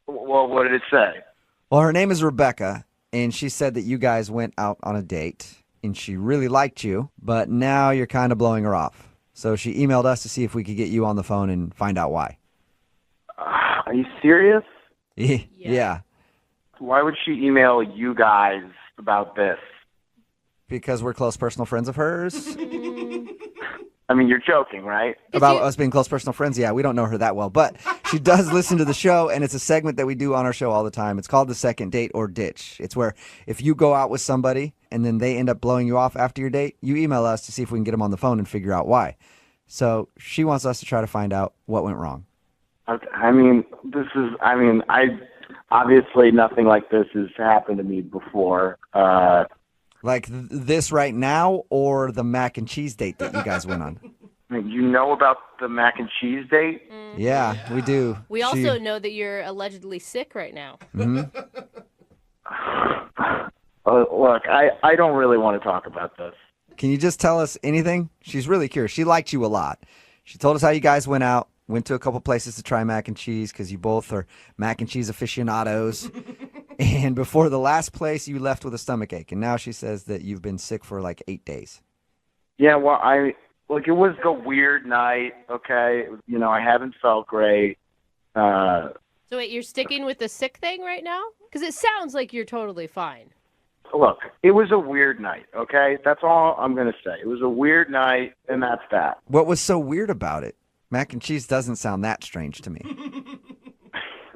Speaker 6: Well, what did it say?
Speaker 2: Well, her name is Rebecca, and she said that you guys went out on a date, and she really liked you, but now you're kind of blowing her off. So she emailed us to see if we could get you on the phone and find out why.
Speaker 6: Are you serious?
Speaker 2: Yeah.
Speaker 6: Why would she email you guys about this?
Speaker 2: Because we're close personal friends of hers.
Speaker 6: I mean, you're joking, right?
Speaker 2: About us being close personal friends? Yeah, we don't know her that well. But she does listen to the show, and it's a segment that we do on our show all the time. It's called the second date or ditch. It's where if you go out with somebody and then they end up blowing you off after your date, you email us to see if we can get them on the phone and figure out why. So she wants us to try to find out what went wrong.
Speaker 6: I mean, I obviously nothing like this has happened to me before.
Speaker 2: Like this right now or the mac and cheese date that you guys went on?
Speaker 6: You know about the mac and cheese date?
Speaker 2: Yeah, we do.
Speaker 3: We also know that you're allegedly sick right now.
Speaker 2: Mm-hmm.
Speaker 6: Look, I don't really want to talk about this.
Speaker 2: Can you just tell us anything? She's really curious. She liked you a lot. She told us how you guys went out, went to a couple places to try mac and cheese because you both are mac and cheese aficionados. And before the last place, you left with a stomach ache. And now she says that you've been sick for like 8 days.
Speaker 6: Yeah, well, it was a weird night, okay? I haven't felt great.
Speaker 3: So wait, you're sticking with the sick thing right now? Because it sounds like you're totally fine.
Speaker 6: Look, it was a weird night, okay? That's all I'm going to say. It was a weird night, and that's that.
Speaker 2: What was so weird about it? Mac and cheese doesn't sound that strange to me.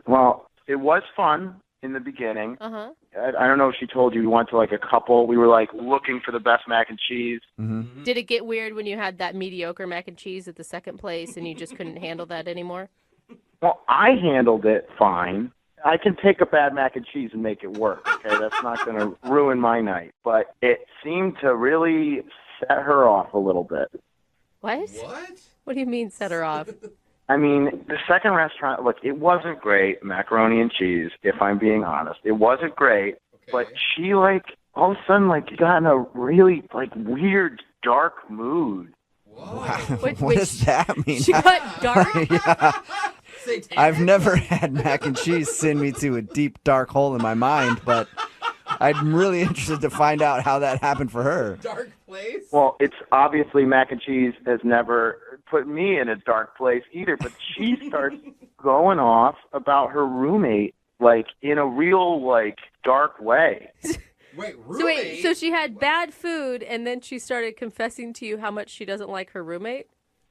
Speaker 10: Well, it was fun in the beginning.
Speaker 3: Uh-huh.
Speaker 10: I don't know if she told you we went to like a couple. We were like looking for the best mac and cheese.
Speaker 2: Mm-hmm.
Speaker 3: Did it get weird when you had that mediocre mac and cheese at the second place and you just couldn't handle that anymore?
Speaker 10: Well, I handled it fine. I can take a bad mac and cheese and make it work, okay? That's not going to ruin my night. But it seemed to really set her off a little bit.
Speaker 3: What? What do you mean set her off?
Speaker 10: I mean, the second restaurant, look, it wasn't great, macaroni and cheese, if I'm being honest. It wasn't great, but she, like, all of a sudden, like, got in a really, like, weird, dark mood.
Speaker 2: Wow. What does that mean?
Speaker 3: She got dark?
Speaker 2: Yeah. I've never had mac and cheese send me to a deep, dark hole in my mind, but I'm really interested to find out how that happened for her.
Speaker 5: Dark place?
Speaker 10: Well, it's obviously mac and cheese has never put me in a dark place either, but she starts going off about her roommate, like, in a real, like, dark way.
Speaker 3: So she had bad food, and then she started confessing to you how much she doesn't like her roommate?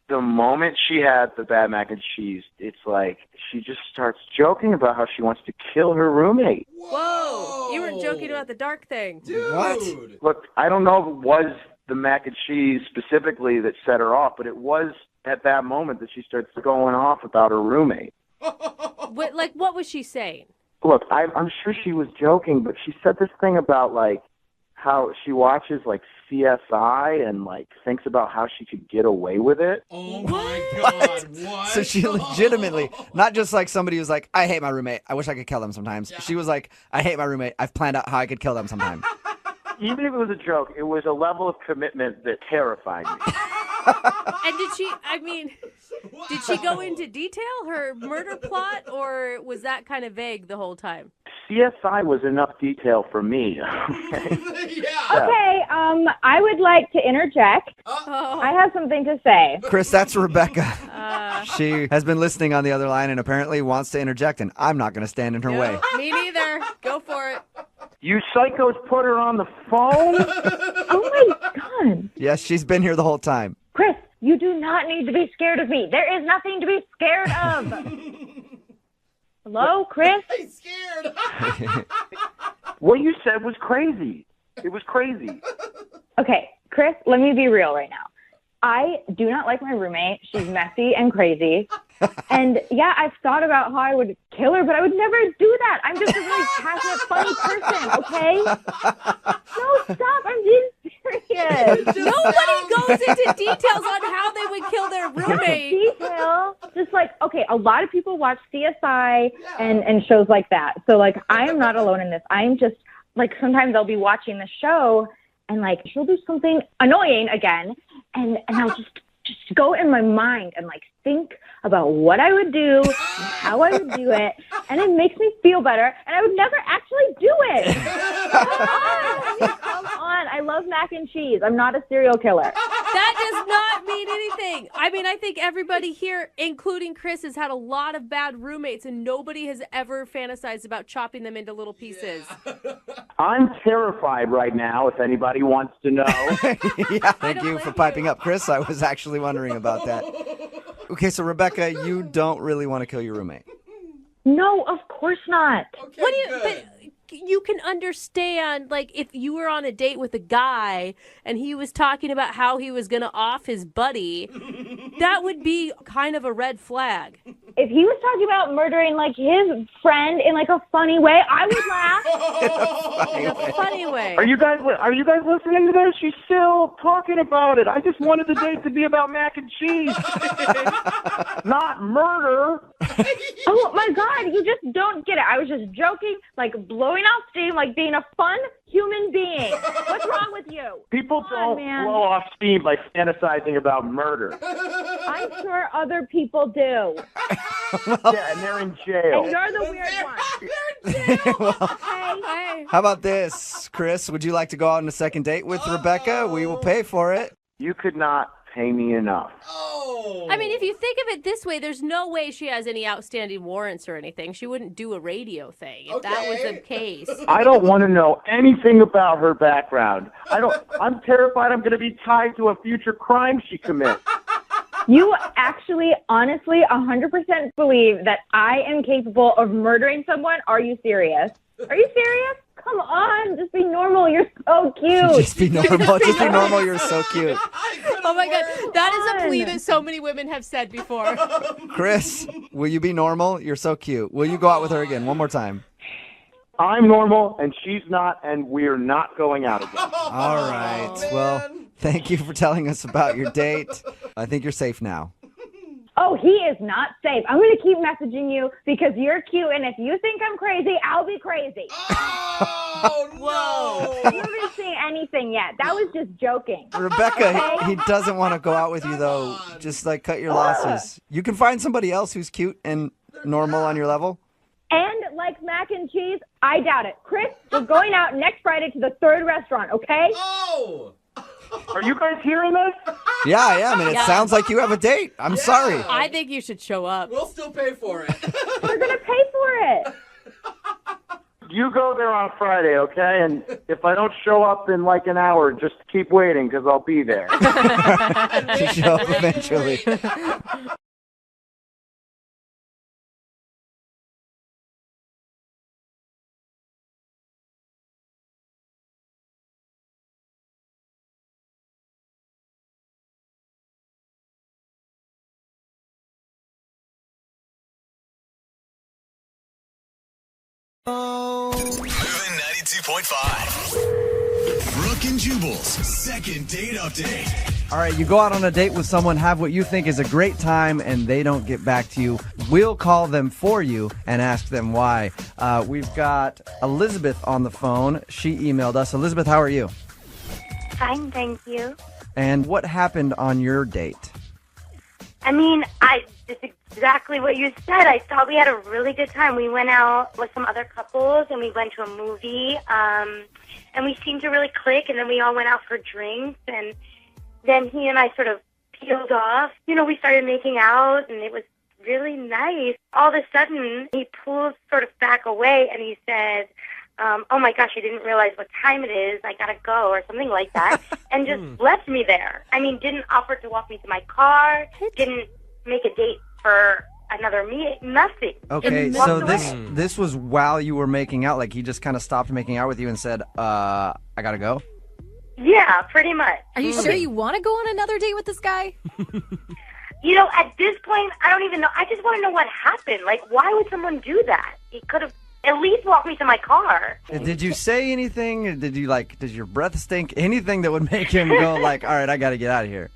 Speaker 10: The moment she had the bad mac and cheese, it's like she just starts joking about how she wants to kill her roommate.
Speaker 3: Whoa! You weren't joking about the dark thing.
Speaker 5: Dude.
Speaker 2: What?
Speaker 10: Look, I don't know if it was the mac and cheese specifically that set her off, but it was at that moment that she starts going off about her roommate.
Speaker 3: What was she saying?
Speaker 10: Look, I'm sure she was joking, but she said this thing about, like, how she watches, like, CSI and, like, thinks about how she could get away with it.
Speaker 5: Oh, my God. What?
Speaker 2: So she legitimately, not just like somebody who's like, I hate my roommate. I wish I could kill them sometimes. Yeah. She was like, I hate my roommate. I've planned out how I could kill them sometime.
Speaker 10: Even if it was a joke, it was a level of commitment that terrified me.
Speaker 3: And did she go into detail, her murder plot, or was that kind of vague the whole time?
Speaker 10: CSI was enough detail for me. Okay?
Speaker 8: Okay, I would like to interject. I have something to say.
Speaker 2: Chris, that's Rebecca. She has been listening on the other line and apparently wants to interject, and I'm not going to stand in her way.
Speaker 3: Me neither. Go for it.
Speaker 10: You psychos put her on the phone?
Speaker 8: Oh my God.
Speaker 2: Yes, she's been here the whole time.
Speaker 8: Chris, you do not need to be scared of me. There is nothing to be scared of. Hello, Chris?
Speaker 5: I'm scared.
Speaker 10: What you said was crazy. It was crazy.
Speaker 8: Okay, Chris, let me be real right now. I do not like my roommate. She's messy and crazy. And yeah, I've thought about how I would kill her, but I would never do that. I'm just a really passionate, funny person, okay? No, stop. I'm being serious.
Speaker 3: Nobody goes into details on how they would kill their roommate.
Speaker 8: Detail. Just like, okay, a lot of people watch CSI and shows like that. So, like, I am not alone in this. I'm just, like, sometimes I'll be watching the show and, like, she'll do something annoying again, and I'll just go in my mind and, like, think about what I would do and how I would do it, and it makes me feel better, and I would never actually do it. Come on. I love mac and cheese. I'm not a serial killer.
Speaker 3: That does not mean anything. I mean, I think everybody here, including Chris, has had a lot of bad roommates, and nobody has ever fantasized about chopping them into little pieces.
Speaker 10: I'm terrified right now, if anybody wants to know.
Speaker 2: Yeah, thank you for piping up, Chris. I was actually wondering about that. Okay, so Rebecca, you don't really want to kill your roommate.
Speaker 8: No, of course not.
Speaker 5: Okay,
Speaker 3: What do you?
Speaker 5: good.
Speaker 3: But you can understand, like, if you were on a date with a guy and he was talking about how he was going to off his buddy, that would be kind of a red flag.
Speaker 8: If he was talking about murdering, like, his friend in, like, a funny way, I would laugh.
Speaker 3: In a funny way.
Speaker 10: Are you guys listening to this? She's still talking about it. I just wanted the date to be about mac and cheese, not murder.
Speaker 8: Oh, my God, you just don't get it. I was just joking, like, blowing off steam, like being a fun human being. What's wrong with you?
Speaker 10: People
Speaker 8: Come on,
Speaker 10: don't
Speaker 8: man.
Speaker 10: blow off steam by fantasizing about murder.
Speaker 8: I'm sure other people do.
Speaker 10: Yeah, and they're in jail.
Speaker 8: And you're the weird one.
Speaker 3: Hey.
Speaker 2: How about this, Chris? Would you like to go out on a second date with Rebecca? We will pay for it.
Speaker 10: You could not pay me enough.
Speaker 3: I mean, if you think of it this way, there's no way she has any outstanding warrants or anything. She wouldn't do a radio thing if that was the case.
Speaker 10: I don't want to know anything about her background. I'm terrified I'm going to be tied to a future crime she commits.
Speaker 8: You actually, honestly, 100% believe that I am capable of murdering someone? Are you serious? Are you serious? Come on, just be normal. You're so cute.
Speaker 2: Just be normal. Just be normal. You're so cute.
Speaker 3: Oh my God, that is a plea that so many women have said before.
Speaker 2: Chris, will you be normal? You're so cute. Will you go out with her again one more time?
Speaker 10: I'm normal, and she's not, and we're not going out again.
Speaker 2: All right. Well, thank you for telling us about your date. I think you're safe now.
Speaker 8: Oh, he is not safe. I'm going to keep messaging you because you're cute, and if you think I'm crazy, I'll be crazy.
Speaker 5: Oh, no.
Speaker 8: You haven't seen anything yet. That was just joking.
Speaker 2: Rebecca, he doesn't want to go out with you, though. Just, cut your losses. You can find somebody else who's cute and normal on your level.
Speaker 8: And like mac and cheese, I doubt it. Chris, we're going out next Friday to the third restaurant, okay?
Speaker 5: Oh.
Speaker 10: Are you guys hearing this?
Speaker 2: Yeah, I am, and it sounds like you have a date. I'm sorry.
Speaker 3: I think you should show up.
Speaker 5: We'll still pay for it.
Speaker 8: We're going to pay for it.
Speaker 10: You go there on Friday, okay? And if I don't show up in an hour, just keep waiting because I'll be there.
Speaker 2: To show up eventually.
Speaker 1: Moving 92.5. Brooke and Jubal's second date update.
Speaker 2: All right, you go out on a date with someone, have what you think is a great time, and they don't get back to you. We'll call them for you and ask them why. We've got Elizabeth on the phone. She emailed us. Elizabeth, how are you?
Speaker 11: Fine, thank you.
Speaker 2: And what happened on your date?
Speaker 11: I mean, it's exactly what you said. I thought we had a really good time. We went out with some other couples, and we went to a movie, and we seemed to really click, and then we all went out for drinks, and then he and I sort of peeled off. We started making out, and it was really nice. All of a sudden, he pulled sort of back away, and he said, oh my gosh, I didn't realize what time it is. I gotta go, or something like that, and just left me there. I mean, didn't offer to walk me to my car, didn't make a date for another meeting, nothing.
Speaker 2: Okay, so this was while you were making out, he just kind of stopped making out with you and said, I gotta go?
Speaker 11: Yeah, pretty much.
Speaker 12: Are you sure you want to go on another date with this guy?
Speaker 11: At this point, I don't even know. I just want to know what happened. Why would someone do that? He could have at least walked me to my car.
Speaker 2: Did you say anything? Did you, did your breath stink? Anything that would make him go, all right, I gotta get out of here?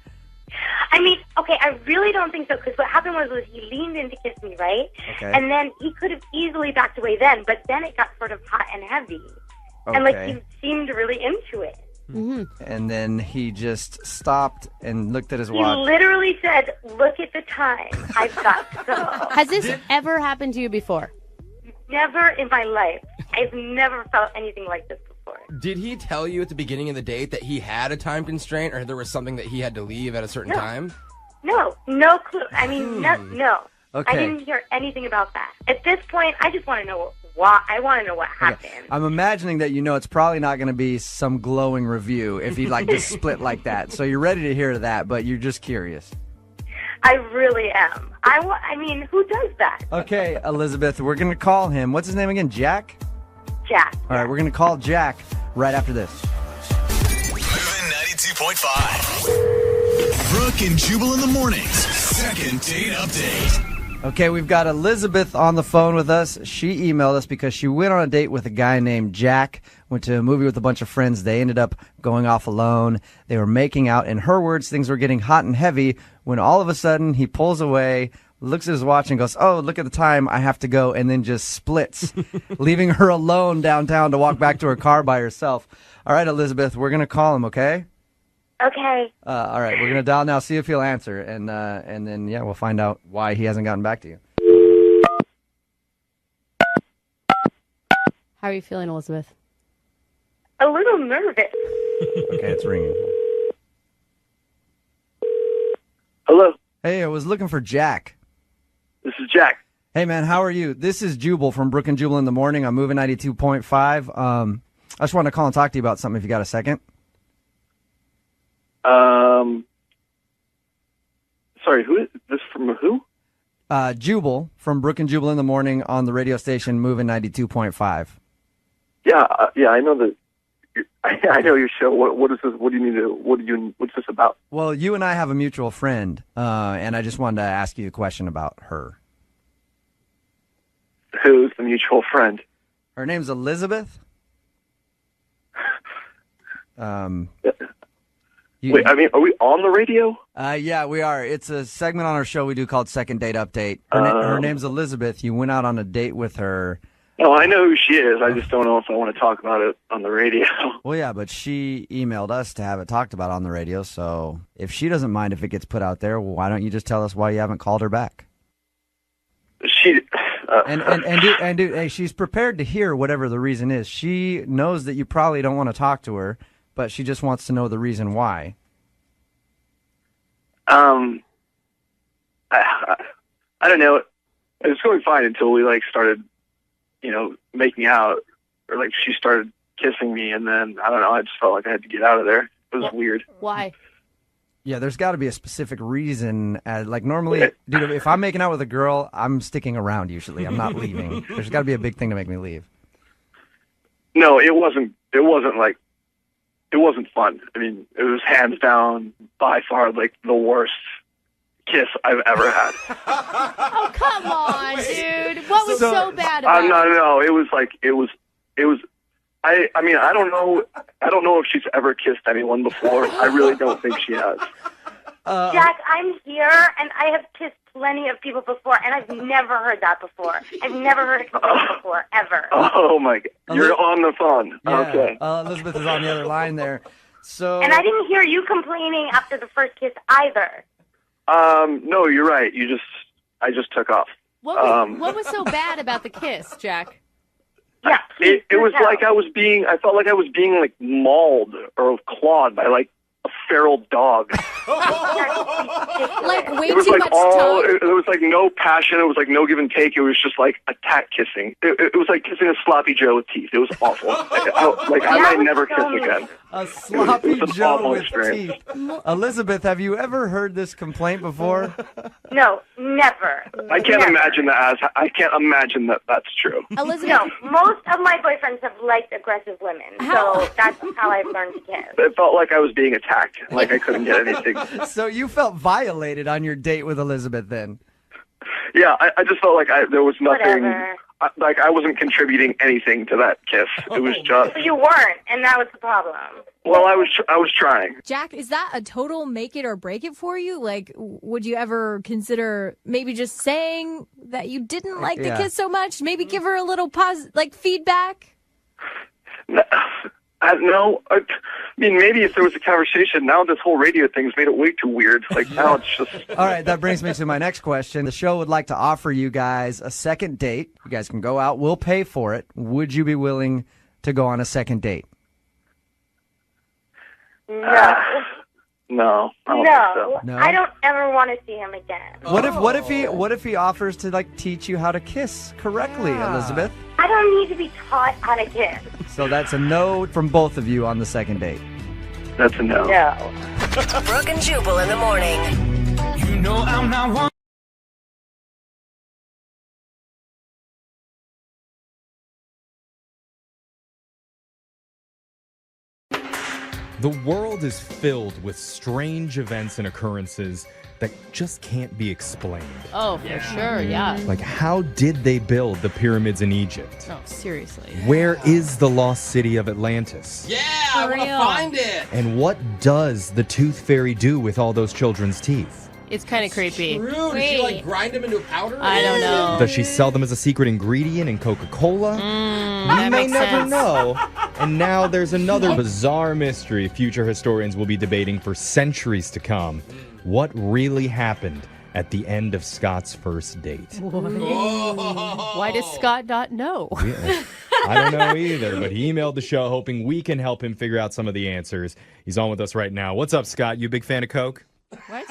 Speaker 11: I mean, okay, I really don't think so, because what happened was he leaned in to kiss me, right?
Speaker 2: Okay.
Speaker 11: And then he could have easily backed away then, but then it got sort of hot and heavy.
Speaker 2: Okay.
Speaker 11: And, he seemed really into it.
Speaker 3: Mm-hmm.
Speaker 2: And then he just stopped and looked at his
Speaker 11: He
Speaker 2: watch.
Speaker 11: literally said, look at the time. I've got to go.
Speaker 3: Has this ever happened to you before?
Speaker 11: Never in my life. I've never felt anything like this before.
Speaker 5: Did he tell you at the beginning of the date that he had a time constraint, or there was something that he had to leave at a certain time?
Speaker 11: No clue. I mean, no.
Speaker 2: Okay.
Speaker 11: I didn't hear anything about that. At this point, I just want to know why. I want to know what happened.
Speaker 2: I'm imagining that it's probably not going to be some glowing review if he just split like that. So you're ready to hear that, but you're just curious.
Speaker 11: I really am. I mean, who does that?
Speaker 2: Okay, Elizabeth, we're going to call him. What's his name again? Jack?
Speaker 11: Jack.
Speaker 2: All right, we're going to call Jack right after this.
Speaker 1: Moving 92.5. Brooke and Jubal in the mornings. Second date update.
Speaker 2: Okay, we've got Elizabeth on the phone with us. She emailed us because she went on a date with a guy named Jack, went to a movie with a bunch of friends. They ended up going off alone. They were making out. In her words, things were getting hot and heavy when all of a sudden he pulls away, looks at his watch and goes, oh, look at the time, I have to go, and then just splits, leaving her alone downtown to walk back to her car by herself. All right, Elizabeth, we're going to call him, okay?
Speaker 11: Okay.
Speaker 2: All right, we're going to dial now, see if he'll answer, and then, we'll find out why he hasn't gotten back to you.
Speaker 3: How are you feeling, Elizabeth?
Speaker 11: A little nervous.
Speaker 2: Okay, it's ringing.
Speaker 10: Hello,
Speaker 2: Hey, I was looking for Jack.
Speaker 10: this is Jack.
Speaker 2: Hey, man, how are you? This is Jubal from Brooke and Jubal in the morning. I'm moving 92.5. I just wanted to call and talk to you about something if you got a second.
Speaker 10: Sorry, who is this from? Who?
Speaker 2: Jubal from Brooke and Jubal in the morning on the radio station Moving 92.5.
Speaker 10: Yeah, I know that. I know your show. What is this? What do you need to? What's this about?
Speaker 2: Well, you and I have a mutual friend, and I just wanted to ask you a question about her.
Speaker 10: Who's the mutual friend?
Speaker 2: Her name's Elizabeth.
Speaker 10: Wait, I mean, are we on the radio?
Speaker 2: Yeah, we are. It's a segment on our show we do called Second Date Update. Her name's Elizabeth. You went out on a date with her.
Speaker 10: Oh, I know who she is. I just don't know if I want to talk about it on the radio.
Speaker 2: Well, yeah, but she emailed us to have it talked about on the radio, so if she doesn't mind if it gets put out there, why don't you just tell us why you haven't called her back?
Speaker 10: She...
Speaker 2: Hey, she's prepared to hear whatever the reason is. She knows that you probably don't want to talk to her, but she just wants to know the reason why.
Speaker 10: I don't know. It was going fine until we started, making out, or she started kissing me, and then I don't know. I just felt like I had to get out of there. It was weird.
Speaker 3: Why?
Speaker 2: Yeah, there's got to be a specific reason. Normally, dude, if I'm making out with a girl, I'm sticking around usually. I'm not leaving. There's got to be a big thing to make me leave.
Speaker 10: No, it wasn't. It wasn't fun. I mean, it was hands down by far the worst kiss I've ever had.
Speaker 3: Oh, come on, dude. What was so bad about it?
Speaker 10: No. It was. I mean, I don't know if she's ever kissed anyone before. I really don't think she has.
Speaker 11: Jack, I'm here, and I have kissed plenty of people before, and I've never heard that before. I've never heard a complaint before, ever.
Speaker 10: Oh, my God. You're on the phone.
Speaker 2: Yeah.
Speaker 10: Okay.
Speaker 2: Elizabeth is on the other line there. So.
Speaker 11: And I didn't hear you complaining after the first kiss either.
Speaker 10: No, you're right. I just took off.
Speaker 3: What was so bad about the kiss, Jack?
Speaker 11: Yeah,
Speaker 10: it was like I felt like I was being mauled or clawed by a feral dog.
Speaker 12: Way
Speaker 10: it was
Speaker 12: too much tongue.
Speaker 10: There was no passion. It was no give and take. It was just attack kissing. It was like kissing a sloppy Joe with teeth. It was awful. I might never kiss again.
Speaker 2: A sloppy Joe with
Speaker 10: experience.
Speaker 2: teeth. Elizabeth, have you ever heard this complaint before?
Speaker 11: No, never.
Speaker 10: I can't imagine that. I can't imagine that that's true.
Speaker 3: Elizabeth,
Speaker 11: no, most of my boyfriends have liked aggressive women, so that's how I've learned to kiss.
Speaker 10: It felt like I was being attacked. I couldn't get anything.
Speaker 2: So you felt violated on your date with Elizabeth then?
Speaker 10: Yeah, I just felt like there was nothing.
Speaker 11: Whatever.
Speaker 10: I wasn't contributing anything to that kiss. It was just.
Speaker 11: You weren't, and that was the problem.
Speaker 10: Well, I was trying.
Speaker 12: Jack, is that a total make it or break it for you? Would you ever consider maybe just saying that you didn't like the kiss so much? Maybe give her a little feedback?
Speaker 10: No, I mean, maybe if there was a conversation. Now this whole radio thing's made it way too weird. Now it's just...
Speaker 2: All right, that brings me to my next question. The show would like to offer you guys a second date. You guys can go out. We'll pay for it. Would you be willing to go on a second date?
Speaker 11: No.
Speaker 10: I don't think so.
Speaker 2: No?
Speaker 11: I don't ever want to see him again.
Speaker 2: What if he offers to teach you how to kiss correctly, Elizabeth?
Speaker 11: I don't need to be taught how to kiss.
Speaker 2: So that's a no from both of you on the second date.
Speaker 10: That's a no.
Speaker 11: No.
Speaker 7: Brooke and Jubal in the morning.
Speaker 1: You know I'm not one.
Speaker 13: The world is filled with strange events and occurrences that just can't be explained.
Speaker 3: Oh, for sure, yeah.
Speaker 13: How did they build the pyramids in Egypt?
Speaker 3: Oh, seriously.
Speaker 13: Where is the lost city of Atlantis?
Speaker 5: Yeah, I want to find it.
Speaker 13: And what does the tooth fairy do with all those children's teeth?
Speaker 3: It's kind of creepy.
Speaker 5: True. Did she grind them into a powder?
Speaker 3: I don't know.
Speaker 13: Does she sell them as a secret ingredient in Coca-Cola?
Speaker 3: That
Speaker 13: You may
Speaker 3: makes
Speaker 13: never
Speaker 3: sense.
Speaker 13: know. And now there's another bizarre mystery future historians will be debating for centuries to come. What really happened at the end of Scott's first date?
Speaker 3: Why does Scott not know?
Speaker 13: I don't know either, but he emailed the show hoping we can help him figure out some of the answers. He's on with us right now. What's up, Scott? You a big fan of Coke?
Speaker 3: What?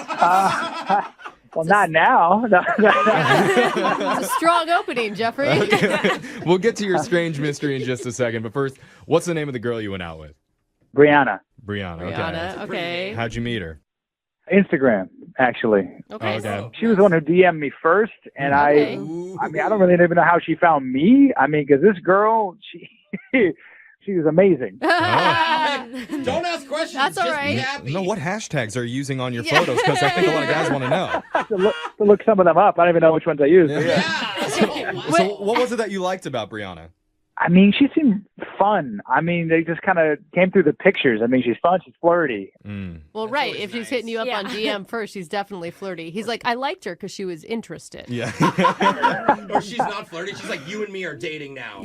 Speaker 14: Well, not now.
Speaker 3: It's a strong opening, Jeffrey.
Speaker 13: Okay. We'll get to your strange mystery in just a second, but first, what's the name of the girl you went out with?
Speaker 14: Brianna.
Speaker 13: Brianna,
Speaker 3: Brianna, okay.
Speaker 13: How'd you meet her?
Speaker 14: Instagram, actually.
Speaker 12: Okay.
Speaker 14: She was the one who DM'd me first, and I mean, I don't really even know how she found me. I mean, because this girl, she was amazing.
Speaker 5: Don't ask questions.
Speaker 12: That's all
Speaker 5: just
Speaker 12: right.
Speaker 5: Be happy.
Speaker 13: No, what hashtags are you using on your photos? Because I think a lot of guys want to know.
Speaker 14: to look some of them up. I don't even know which ones I used. But
Speaker 13: So what was it that you liked about Brianna?
Speaker 14: I mean, she seemed fun. I mean, they just kind of came through the pictures. I mean, she's fun. She's flirty.
Speaker 3: Well, right. If she's hitting you up on DM first, she's definitely flirty. He's like, I liked her because she was interested.
Speaker 13: Yeah.
Speaker 5: Or she's not flirty. She's like, you and me are dating now.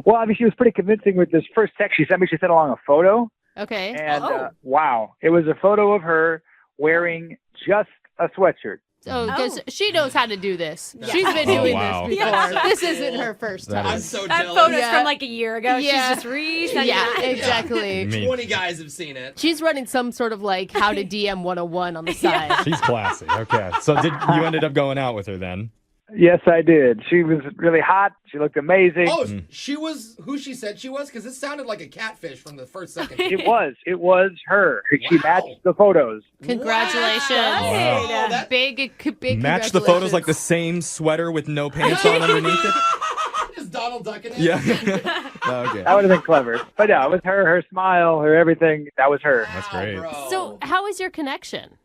Speaker 14: Well, I mean, she was pretty convincing with this first text she sent me. She sent along a photo.
Speaker 3: Okay.
Speaker 14: And wow, it was a photo of her wearing just a sweatshirt.
Speaker 3: Oh, because she knows how to do this. She's been doing this before.
Speaker 11: Yeah.
Speaker 3: This isn't her first time.
Speaker 5: I'm so
Speaker 11: That
Speaker 5: jealous.
Speaker 11: photo's from like a year ago.
Speaker 3: Yeah.
Speaker 11: She's just resending
Speaker 3: Yeah,
Speaker 11: it.
Speaker 3: exactly.
Speaker 5: 20 guys have seen it.
Speaker 3: She's running some sort of like how to DM 101 on the side.
Speaker 13: She's classy. Okay. So you ended up going out with her then?
Speaker 14: Yes, I did. She was really hot. She looked amazing.
Speaker 5: Oh, she was who she said she was? Because it sounded like a catfish from the first second.
Speaker 14: It was her. She matched the photos.
Speaker 3: Congratulations.
Speaker 5: Wow. That-
Speaker 3: Big
Speaker 13: Match the photos like the same sweater with no pants on underneath it?
Speaker 5: Is Donald ducking it?
Speaker 13: Yeah. Okay.
Speaker 14: That would have been clever. But yeah, it was her smile, her everything. That was her.
Speaker 13: That's great.
Speaker 5: Bro.
Speaker 3: So how is your connection?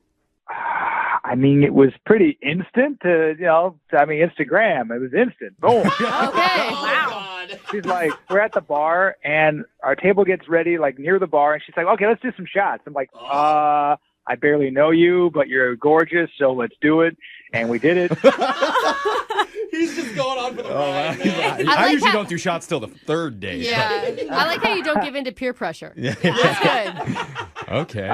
Speaker 14: I mean, it was pretty instant. Instagram. It was instant. Boom.
Speaker 3: Okay.
Speaker 5: Oh, God.
Speaker 14: She's like, we're at the bar, and our table gets ready, like, near the bar, and she's like, okay, let's do some shots. I'm like, I barely know you, but you're gorgeous, so let's do it. And we did it.
Speaker 5: He's just going on for the ride, man.
Speaker 13: I usually don't do shots till the third day.
Speaker 3: Yeah. I like how you don't give in to peer pressure.
Speaker 13: Yeah.
Speaker 3: That's good.
Speaker 13: Okay.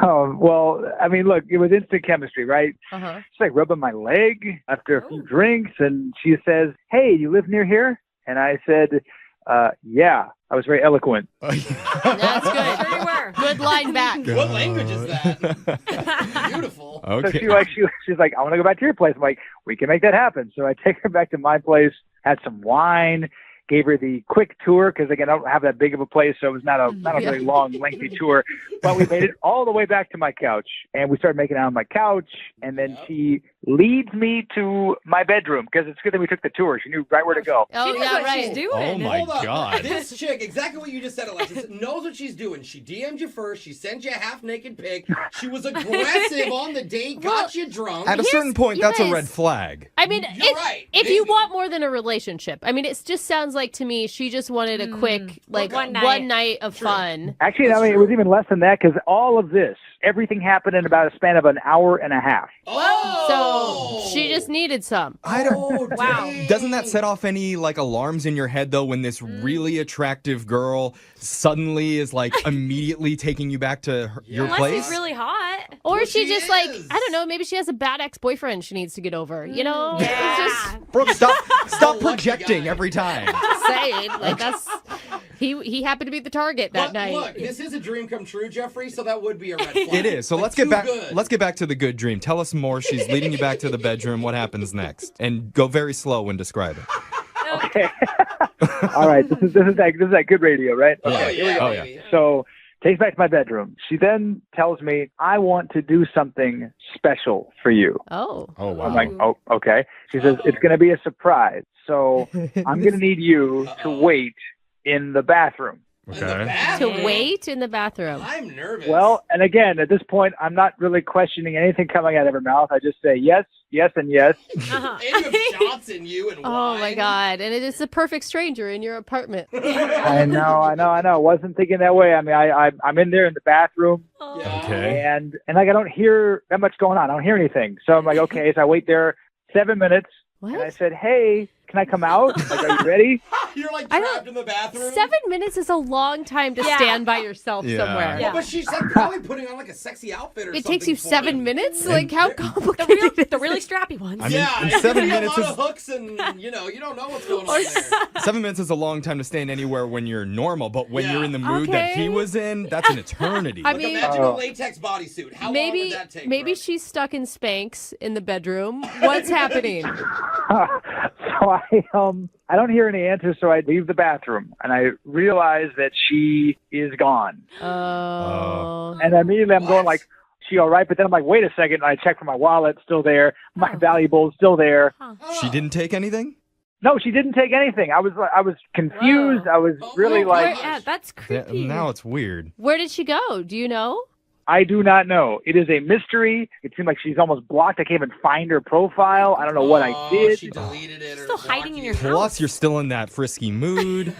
Speaker 14: Well, I mean, look, it was instant chemistry, right?
Speaker 3: Uh-huh.
Speaker 14: She's like rubbing my leg after a few drinks, and she says, hey, you live near here? And I said, yeah. I was very eloquent.
Speaker 3: That's good.
Speaker 11: Sure you were.
Speaker 3: Good line back.
Speaker 5: What language is that? Beautiful.
Speaker 13: Okay.
Speaker 14: So she's like, I want to go back to your place. I'm like, we can make that happen. So I take her back to my place, had some wine, gave her the quick tour because, again, I don't have that big of a place, so it was not a very long, lengthy tour. But we made it all the way back to my couch, and we started making out on my couch, and then she leads me to my bedroom because it's good that we took the tour. She knew right where to go.
Speaker 3: Oh,
Speaker 11: She knows
Speaker 3: yeah,
Speaker 11: what
Speaker 3: right.
Speaker 11: she's doing.
Speaker 13: Oh, my
Speaker 5: Hold on.
Speaker 13: God.
Speaker 5: This chick, exactly what you just said, Alexis, knows what she's doing. She DM'd you first. She sent you a half-naked pic. She was aggressive on the date, got you drunk.
Speaker 13: At a certain point, that's a red flag.
Speaker 3: I mean,
Speaker 5: You're right.
Speaker 3: if
Speaker 5: Maybe.
Speaker 3: you want more than a relationship, I mean, it just sounds like to me she just wanted a quick, like,
Speaker 11: One
Speaker 3: one
Speaker 11: night.
Speaker 3: night of fun.
Speaker 14: Actually, I mean, it was even less than that because all of this, everything happened in about a span of an hour and a half.
Speaker 5: Oh!
Speaker 3: So she just needed some.
Speaker 13: I don't.
Speaker 11: Wow.
Speaker 13: Doesn't that set off any like alarms in your head though when this really attractive girl suddenly is like immediately taking you back to your
Speaker 11: Unless
Speaker 13: place?
Speaker 11: he's really hot.
Speaker 3: Or
Speaker 5: Well,
Speaker 3: she
Speaker 5: she
Speaker 3: just like,
Speaker 5: is.
Speaker 3: I don't know, maybe she has a bad ex-boyfriend she needs to get over. You know?
Speaker 11: Yeah.
Speaker 3: It's just
Speaker 13: Brooke, stop
Speaker 5: lucky
Speaker 13: projecting
Speaker 5: guy.
Speaker 13: every time.
Speaker 3: saying. Like, that's... He happened to be the target that
Speaker 5: But
Speaker 3: night.
Speaker 5: look, this is a dream come true, Jeffrey, so that would be a red flag.
Speaker 13: It is. So
Speaker 5: Like,
Speaker 13: let's get
Speaker 5: too
Speaker 13: back.
Speaker 5: good.
Speaker 13: Let's get back to the good dream. Tell us more. She's leading you back to the bedroom. What happens next? And go very slow when describing.
Speaker 14: Okay. All right. This is that good radio, right?
Speaker 5: Oh,
Speaker 14: Okay.
Speaker 5: yeah,
Speaker 13: Oh, yeah.
Speaker 5: baby.
Speaker 14: So takes back to my bedroom. She then tells me, I want to do something special for you.
Speaker 3: Oh.
Speaker 13: Oh wow.
Speaker 14: I'm like, oh, okay. She says, it's going to be a surprise. So I'm going to need you to wait in the bathroom.
Speaker 5: In the
Speaker 13: Okay.
Speaker 3: To
Speaker 5: bathroom?
Speaker 3: wait in the bathroom.
Speaker 5: I'm nervous.
Speaker 14: Well, and again, at this point, I'm not really questioning anything coming out of her mouth. I just say yes, yes, and yes.
Speaker 11: Uh-huh.
Speaker 5: and you have shots in you and
Speaker 3: Oh
Speaker 5: wine.
Speaker 3: my God. And it is the perfect stranger in your apartment.
Speaker 14: I know. Wasn't thinking that way. I mean, I'm in there in the bathroom.
Speaker 5: Yeah.
Speaker 13: Okay.
Speaker 14: And like I don't hear that much going on. I don't hear anything. So I'm like, okay. So I wait there 7 minutes, and I
Speaker 3: What?
Speaker 14: said, hey, can I come out? Like, are you ready?
Speaker 5: You're like
Speaker 3: I don't-
Speaker 5: trapped in the bathroom.
Speaker 3: 7 minutes is a long time to
Speaker 11: Yeah.
Speaker 3: stand by yourself
Speaker 13: Yeah.
Speaker 3: somewhere.
Speaker 11: Yeah.
Speaker 5: But she's like probably putting on like a sexy outfit or
Speaker 3: It
Speaker 5: something.
Speaker 3: takes you
Speaker 5: for
Speaker 3: 7
Speaker 5: him.
Speaker 3: minutes? Like, how
Speaker 11: The
Speaker 3: complicated
Speaker 11: the really strappy ones.
Speaker 13: I mean,
Speaker 5: Yeah,
Speaker 13: in
Speaker 5: it could
Speaker 13: 7
Speaker 5: be
Speaker 13: minutes
Speaker 5: a lot
Speaker 13: is
Speaker 5: of hooks, and you don't know what's going on there.
Speaker 13: 7 minutes is a long time to stand anywhere when you're normal, but when
Speaker 5: Yeah.
Speaker 13: you're in the mood that he
Speaker 3: Okay.
Speaker 13: was in, that's an eternity.
Speaker 3: I
Speaker 5: Like,
Speaker 3: mean-
Speaker 5: imagine a latex bodysuit. How long
Speaker 3: Maybe
Speaker 5: would that take?
Speaker 3: maybe
Speaker 5: Brooke?
Speaker 3: she's stuck in Spanx in the bedroom. What's happening?
Speaker 14: So I don't hear any answers, so I leave the bathroom, and I realize that she is gone.
Speaker 3: Oh.
Speaker 14: And immediately I'm going like, she all right? But then I'm like, wait a second, and I check for my wallet, still there. My valuables, still there.
Speaker 13: She didn't take anything?
Speaker 14: No, she didn't take anything. I was confused.
Speaker 12: Whoa.
Speaker 14: I was really like...
Speaker 12: Yeah, that's creepy.
Speaker 13: Now it's weird.
Speaker 3: Where did she go? Do you know?
Speaker 14: I do not know. It is a mystery. It seemed like she's almost blocked. I can't even find her profile. I don't know what I did.
Speaker 5: She deleted it.
Speaker 12: Still hiding in your
Speaker 13: Plus,
Speaker 12: house.
Speaker 13: you're still in that frisky mood.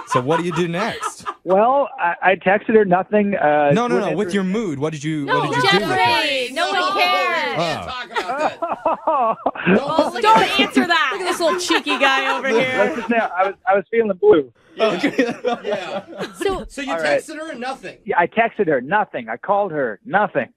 Speaker 13: So what do you do next?
Speaker 14: Well, I texted her nothing.
Speaker 13: No. With your mood, what did you do with it?
Speaker 12: Jeffrey, no one cares.
Speaker 5: Talk about that.
Speaker 12: Don't answer that.
Speaker 3: Look at this little cheeky guy over
Speaker 14: Let's
Speaker 3: here.
Speaker 14: just say I was feeling blue.
Speaker 5: Yeah.
Speaker 3: So
Speaker 5: you
Speaker 14: All right.
Speaker 5: texted her and nothing.
Speaker 14: Yeah, I texted her nothing. I called her nothing.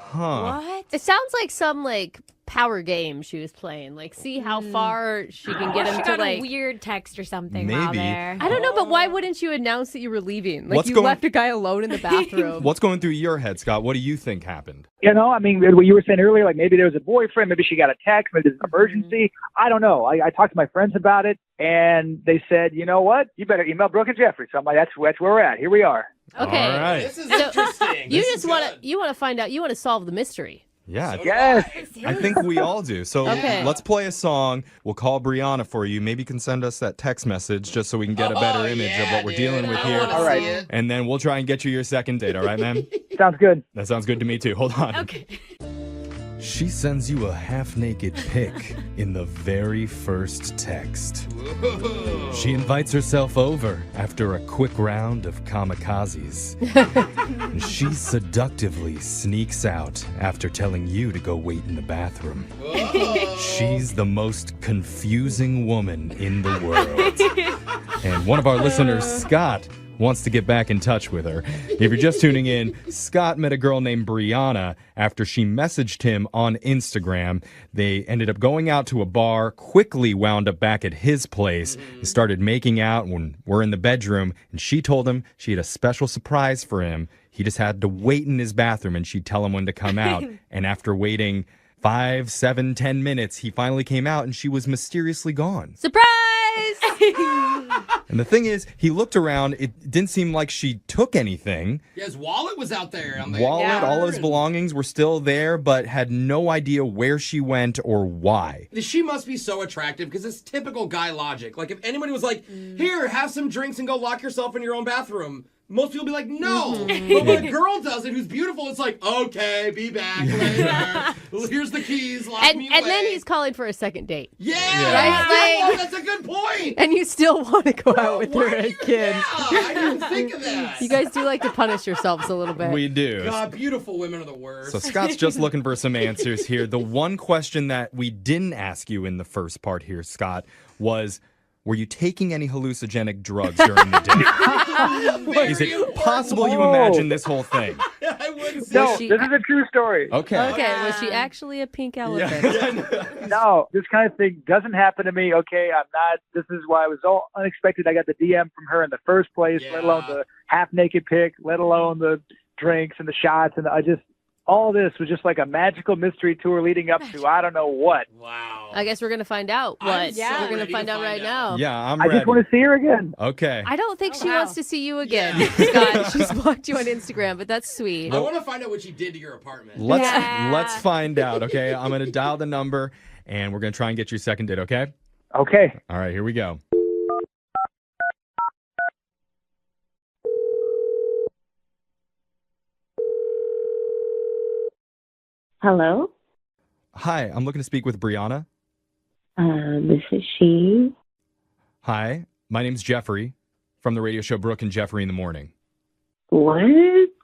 Speaker 13: Huh.
Speaker 12: What?
Speaker 3: it sounds like some like power game she was playing. Like, see how far she can get him
Speaker 12: She
Speaker 3: to
Speaker 12: got
Speaker 3: like.
Speaker 12: a weird text or something while
Speaker 13: Maybe.
Speaker 12: there.
Speaker 3: I don't know, but why wouldn't you announce that you were leaving? Like,
Speaker 13: What's
Speaker 3: you
Speaker 13: going-
Speaker 3: left a guy alone in the bathroom.
Speaker 13: What's going through your head, Scott? What do you think happened?
Speaker 14: You know, I mean, what you were saying earlier, like maybe there was a boyfriend, maybe she got a text, maybe there's an emergency. I don't know. I talked to my friends about it, and they said, you know what? You better email Brooke and Jeffrey. So I'm like, that's where we're at. Here we are.
Speaker 3: Okay.
Speaker 13: All right.
Speaker 5: This is interesting.
Speaker 3: You
Speaker 5: This
Speaker 3: just
Speaker 5: is
Speaker 3: want
Speaker 5: good.
Speaker 3: to find out. You want to solve the mystery.
Speaker 13: Yeah.
Speaker 14: Yes.
Speaker 13: I think we all do. So
Speaker 3: Okay.
Speaker 13: let's play a song. We'll call Brianna for you. Maybe you can send us that text message just so we can get a better image of what we're dealing with here.
Speaker 14: All right.
Speaker 5: It.
Speaker 13: And then we'll try and get you your second date. All right, ma'am?
Speaker 14: Sounds good.
Speaker 13: That sounds good to me, too. Hold on.
Speaker 12: Okay.
Speaker 13: She sends you a half-naked pic in the very first text. She invites herself over after a quick round of kamikazes. And she seductively sneaks out after telling you to go wait in the bathroom. She's the most confusing woman in the world. And one of our listeners, Scott, wants to get back in touch with her. If you're just tuning in, Scott met a girl named Brianna after she messaged him on Instagram. They ended up going out to a bar, quickly wound up back at his place, and started making out when we're in the bedroom, and she told him she had a special surprise for him. He just had to wait in his bathroom, and she'd tell him when to come out. And after waiting 5, 7, 10 minutes, he finally came out, and she was mysteriously gone.
Speaker 3: Surprise!
Speaker 13: And the thing is, he looked around. It didn't seem like she took anything.
Speaker 5: Yeah, his wallet was out there. On the
Speaker 13: Wallet,
Speaker 5: counter
Speaker 13: all of his
Speaker 5: and-
Speaker 13: belongings were still there, but had no idea where she went or why.
Speaker 5: She must be so attractive because it's typical guy logic. Like if anybody was like, "Here, have some drinks and go lock yourself in your own bathroom," most people would be like, "No." But when a girl does it, who's beautiful, it's like, "Okay, be back later. Here's the keys. Lock me away."
Speaker 3: And then he's calling for a second date.
Speaker 5: Yeah,
Speaker 3: Right?
Speaker 5: that's a good point.
Speaker 3: And you still want to go out with your kid.
Speaker 5: Yeah, I didn't think of that.
Speaker 3: You guys do like to punish yourselves a little bit.
Speaker 13: We do.
Speaker 5: God, beautiful women are the worst.
Speaker 13: So Scott's just looking for some answers here. The one question that we didn't ask you in the first part here, Scott, was, were you taking any hallucinogenic drugs during the date? Is it possible you imagine this whole thing?
Speaker 5: I wouldn't say
Speaker 14: No, this is a true story.
Speaker 13: Okay.
Speaker 3: Okay, was she actually a pink elephant?
Speaker 14: No, this kind of thing doesn't happen to me. Okay, I'm not. This is why it was all unexpected. I got the DM from her in the first place, let alone the half-naked pic, let alone the drinks and the shots. And all this was just like a magical mystery tour leading up to I don't know what.
Speaker 5: Wow.
Speaker 3: I guess we're going to find out what.
Speaker 5: I'm so
Speaker 3: We're going
Speaker 5: ready
Speaker 3: to find out right now.
Speaker 13: Yeah, I'm
Speaker 14: I
Speaker 13: ready.
Speaker 14: just want to see her again.
Speaker 13: Okay.
Speaker 3: I don't think she
Speaker 12: wow.
Speaker 3: wants to see you again, Scott. She's blocked you on Instagram, but that's sweet.
Speaker 5: I want to find out what she did to your apartment.
Speaker 13: Let's find out, okay? I'm going to dial the number, and we're going to try and get your second date, okay?
Speaker 14: Okay.
Speaker 13: All right, here we go.
Speaker 15: Hello?
Speaker 13: Hi, I'm looking to speak with Brianna.
Speaker 15: This is she.
Speaker 13: Hi, my name's Jeffrey from the radio show Brooke and Jeffrey in the Morning.
Speaker 15: What?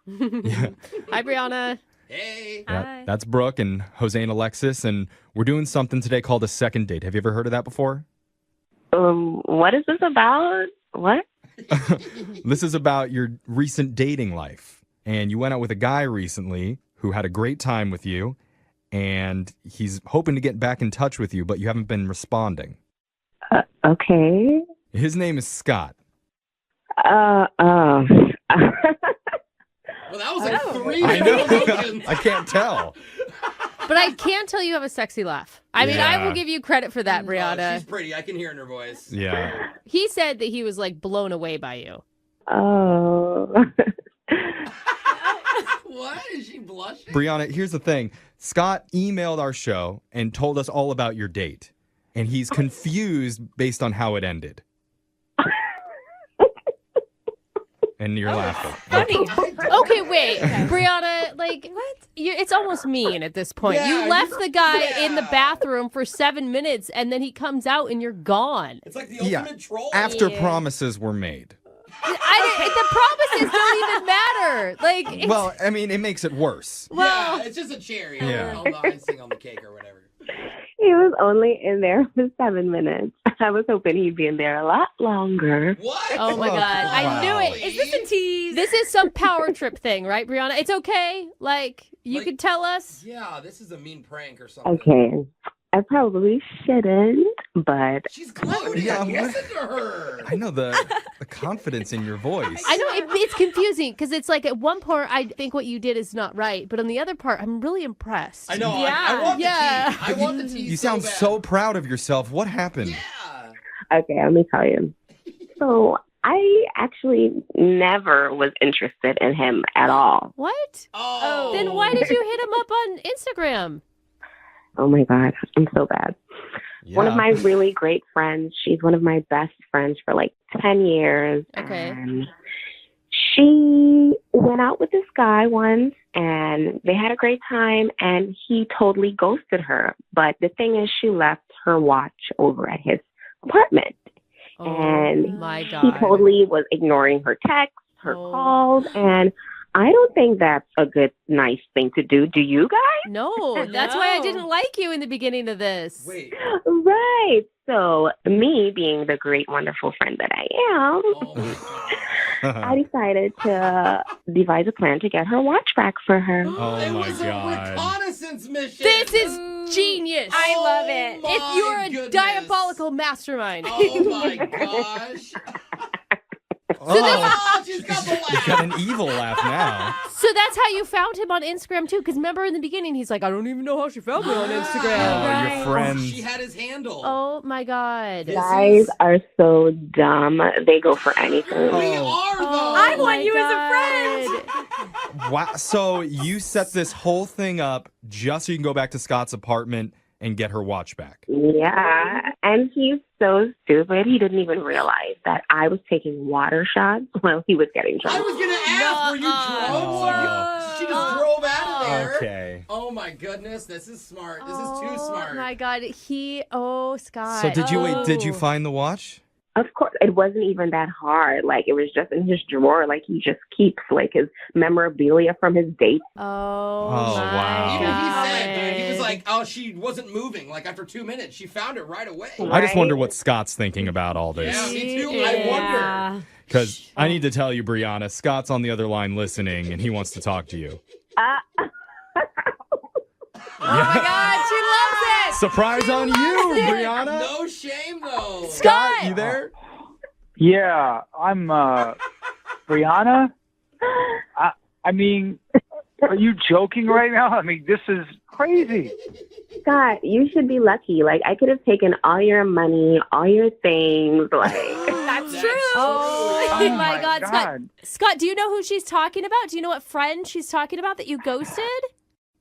Speaker 3: Hi, Brianna.
Speaker 5: Hey.
Speaker 13: Yeah, that's Brooke and Jose and Alexis, and we're doing something today called a second date. Have you ever heard of that before?
Speaker 15: What is this about? What?
Speaker 13: This is about your recent dating life. And you went out with a guy recently who had a great time with you, and he's hoping to get back in touch with you, but you haven't been responding.
Speaker 15: Okay.
Speaker 13: His name is Scott.
Speaker 5: Well, that was like three
Speaker 13: I know.
Speaker 5: emotions.
Speaker 13: I can't tell.
Speaker 3: But I can tell you have a sexy laugh. I mean, I will give you credit for that, Brianna.
Speaker 5: She's pretty. I can hear it in her voice.
Speaker 13: Yeah.
Speaker 3: He said that he was like blown away by you.
Speaker 15: Oh.
Speaker 5: What? Is she blushing?
Speaker 13: Brianna, here's the thing. Scott emailed our show and told us all about your date. And he's confused based on how it ended. And you're laughing.
Speaker 3: Funny. Okay, wait. Brianna, like, what? It's almost mean at this point.
Speaker 5: Yeah,
Speaker 3: you left the guy in the bathroom for 7 minutes, and then he comes out and you're gone.
Speaker 5: It's like the ultimate troll.
Speaker 13: After promises were made.
Speaker 3: The promises don't even matter. Like,
Speaker 13: Well, I mean, it makes it worse.
Speaker 3: Well,
Speaker 5: yeah, it's just a cherry.
Speaker 13: Yeah.
Speaker 5: On the icing on the cake or whatever.
Speaker 15: He was only in there for 7 minutes. I was hoping he'd be in there a lot longer.
Speaker 5: What?
Speaker 3: Oh my God. I knew it. Is this a tease? This is some power trip thing, right, Brianna? It's okay. Like, you could tell us.
Speaker 5: Yeah, this is a mean prank or something.
Speaker 15: Okay. I probably shouldn't, but
Speaker 5: She's gloating.
Speaker 13: Yeah,
Speaker 5: Listen to her.
Speaker 13: I know the confidence in your voice.
Speaker 3: I know it's confusing because it's like at one part I think what you did is not right, but on the other part I'm really impressed.
Speaker 5: I know.
Speaker 3: Yeah.
Speaker 5: I want
Speaker 3: yeah.
Speaker 5: the tea. I want the tea.
Speaker 13: You sound
Speaker 5: bad.
Speaker 13: so proud of yourself. What happened?
Speaker 5: Yeah.
Speaker 15: okay, let me tell you. So I actually never was interested in him at all.
Speaker 3: What?
Speaker 5: Oh.
Speaker 3: Then why did you hit him up on Instagram?
Speaker 15: Oh my God, I'm so bad.
Speaker 13: Yeah.
Speaker 15: One of my really great friends, she's one of my best friends for like 10 years.
Speaker 3: Okay.
Speaker 15: And she went out with this guy once and they had a great time and he totally ghosted her. But the thing is, she left her watch over at his apartment. And
Speaker 3: my God.
Speaker 15: he totally was ignoring her texts, her calls, and I don't think that's a good, nice thing to do. Do you guys?
Speaker 3: No, that's why I didn't like you in the beginning of this.
Speaker 5: Wait.
Speaker 15: Right. So me being the great, wonderful friend that I am, I decided to devise a plan to get her watch back for her.
Speaker 13: Oh
Speaker 5: It
Speaker 13: my
Speaker 5: was
Speaker 13: God.
Speaker 5: a reconnaissance mission.
Speaker 3: This is genius.
Speaker 12: I love it.
Speaker 3: If you're a
Speaker 5: goodness.
Speaker 3: diabolical mastermind.
Speaker 5: Oh my gosh.
Speaker 13: Oh,
Speaker 5: she's got the
Speaker 13: you
Speaker 5: laugh.
Speaker 13: got an evil laugh now.
Speaker 3: So that's how you found him on Instagram too, because remember in the beginning he's like, I don't even know how she found me on Instagram.
Speaker 13: Oh, your friend.
Speaker 5: She had his handle.
Speaker 3: Oh my God.
Speaker 15: Guys are so dumb. They go for anything.
Speaker 5: We are though.
Speaker 12: I want
Speaker 3: my
Speaker 12: you as a
Speaker 3: God.
Speaker 12: friend.
Speaker 13: Wow. So you set this whole thing up just so you can go back to Scott's apartment and get her watch back.
Speaker 15: Yeah, and he's so stupid. He didn't even realize that I was taking water shots while he was getting
Speaker 5: I
Speaker 15: drunk.
Speaker 5: was gonna ask, were you drunk?
Speaker 13: Oh.
Speaker 5: She just drove out of there.
Speaker 13: Okay.
Speaker 5: Oh my goodness, this is smart. This is too
Speaker 3: Oh
Speaker 5: smart.
Speaker 3: my God. Scott.
Speaker 13: So did you find the watch?
Speaker 15: Of course, it wasn't even that hard. Like, it was just in his drawer. Like, he just keeps, like, his memorabilia from his date.
Speaker 3: Oh, my
Speaker 13: wow.
Speaker 5: Even he
Speaker 3: God.
Speaker 5: said, he was like, oh, she wasn't moving. Like after 2 minutes, she found it right away.
Speaker 13: I just wonder what Scott's thinking about all this.
Speaker 5: Yeah, me too. I wonder.
Speaker 13: Because I need to tell you, Brianna, Scott's on the other line listening, and he wants to talk to you.
Speaker 3: Oh my God, she loves it.
Speaker 13: Surprise on you, Brianna.
Speaker 5: No shame though.
Speaker 13: Scott, you there?
Speaker 14: Yeah, I'm Brianna. I mean, are you joking right now? I mean, this is crazy.
Speaker 15: Scott, you should be lucky. Like, I could have taken all your money, all your things. Like,
Speaker 3: That's true.
Speaker 14: Oh
Speaker 3: my God,
Speaker 14: God.
Speaker 3: Scott. Scott, do you know who she's talking about? Do you know what friend she's talking about that you ghosted?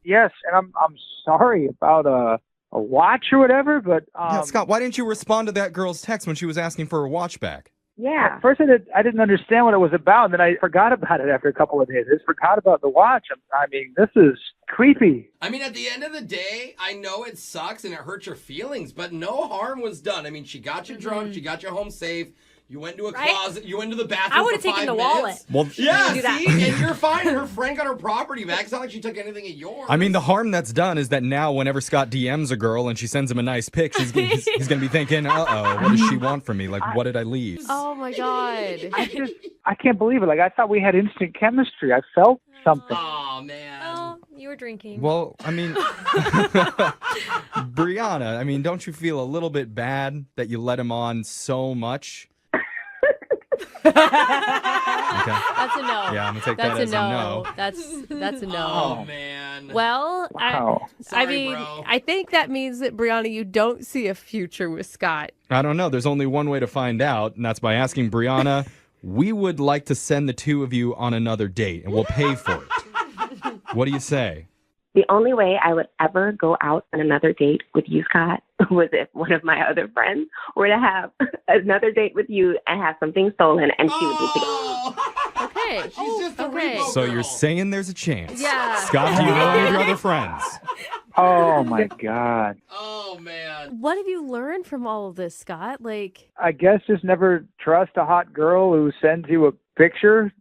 Speaker 14: Yes, and I'm sorry about a watch or whatever, but
Speaker 13: Yeah, Scott, why didn't you respond to that girl's text when she was asking for her watch back?
Speaker 15: yeah.
Speaker 14: At first I didn't understand what it was about, and then I forgot about it after a couple of days. I just forgot about the watch. I mean, this is creepy.
Speaker 5: I mean, at the end of the day, I know it sucks and it hurts your feelings, but no harm was done. I mean, she got you drunk, she got you home safe. You went to a closet. You went to the bathroom.
Speaker 12: I would have
Speaker 5: for
Speaker 12: taken
Speaker 5: 5
Speaker 12: the
Speaker 5: minutes.
Speaker 12: wallet.
Speaker 13: Well,
Speaker 5: Yeah,
Speaker 12: Do that.
Speaker 5: see, and you're fine. And her friend got her property back. It's not like she took anything of yours.
Speaker 13: I mean, the harm that's done is that now whenever Scott DMs a girl and she sends him a nice pic, he's going to be thinking, uh-oh, what does she want from me? Like, what did I leave?
Speaker 3: Oh my God.
Speaker 14: I can't believe it. Like, I thought we had instant chemistry. I felt something.
Speaker 5: Oh man.
Speaker 12: Oh, you were drinking.
Speaker 13: Well, I mean, Brianna, I mean, don't you feel a little bit bad that you let him on so much? Okay.
Speaker 3: That's a no.
Speaker 13: Yeah, I'm gonna take
Speaker 3: That's
Speaker 13: that as
Speaker 3: a
Speaker 13: a
Speaker 3: no.
Speaker 13: no.
Speaker 3: That's a no.
Speaker 5: Oh man. man.
Speaker 3: Well,
Speaker 14: Wow.
Speaker 3: I mean,
Speaker 5: bro.
Speaker 3: I think that means that, Brianna, you don't see a future with Scott.
Speaker 13: I don't know. There's only one way to find out, and that's by asking Brianna. We would like to send the two of you on another date, and we'll pay for it. What do you say?
Speaker 15: The only way I would ever go out on another date with you, Scott, was if one of my other friends were to have another date with you and have something stolen, and she would be together.
Speaker 3: Okay.
Speaker 5: She's just a
Speaker 3: okay.
Speaker 5: repo
Speaker 13: So
Speaker 5: girl.
Speaker 13: you're saying there's a chance.
Speaker 3: Yeah.
Speaker 13: Scott, do you know any of your other friends?
Speaker 14: Oh my God.
Speaker 5: Oh, man.
Speaker 3: What have you learned from all of this, Scott? Like,
Speaker 14: I guess just never trust a hot girl who sends you a picture.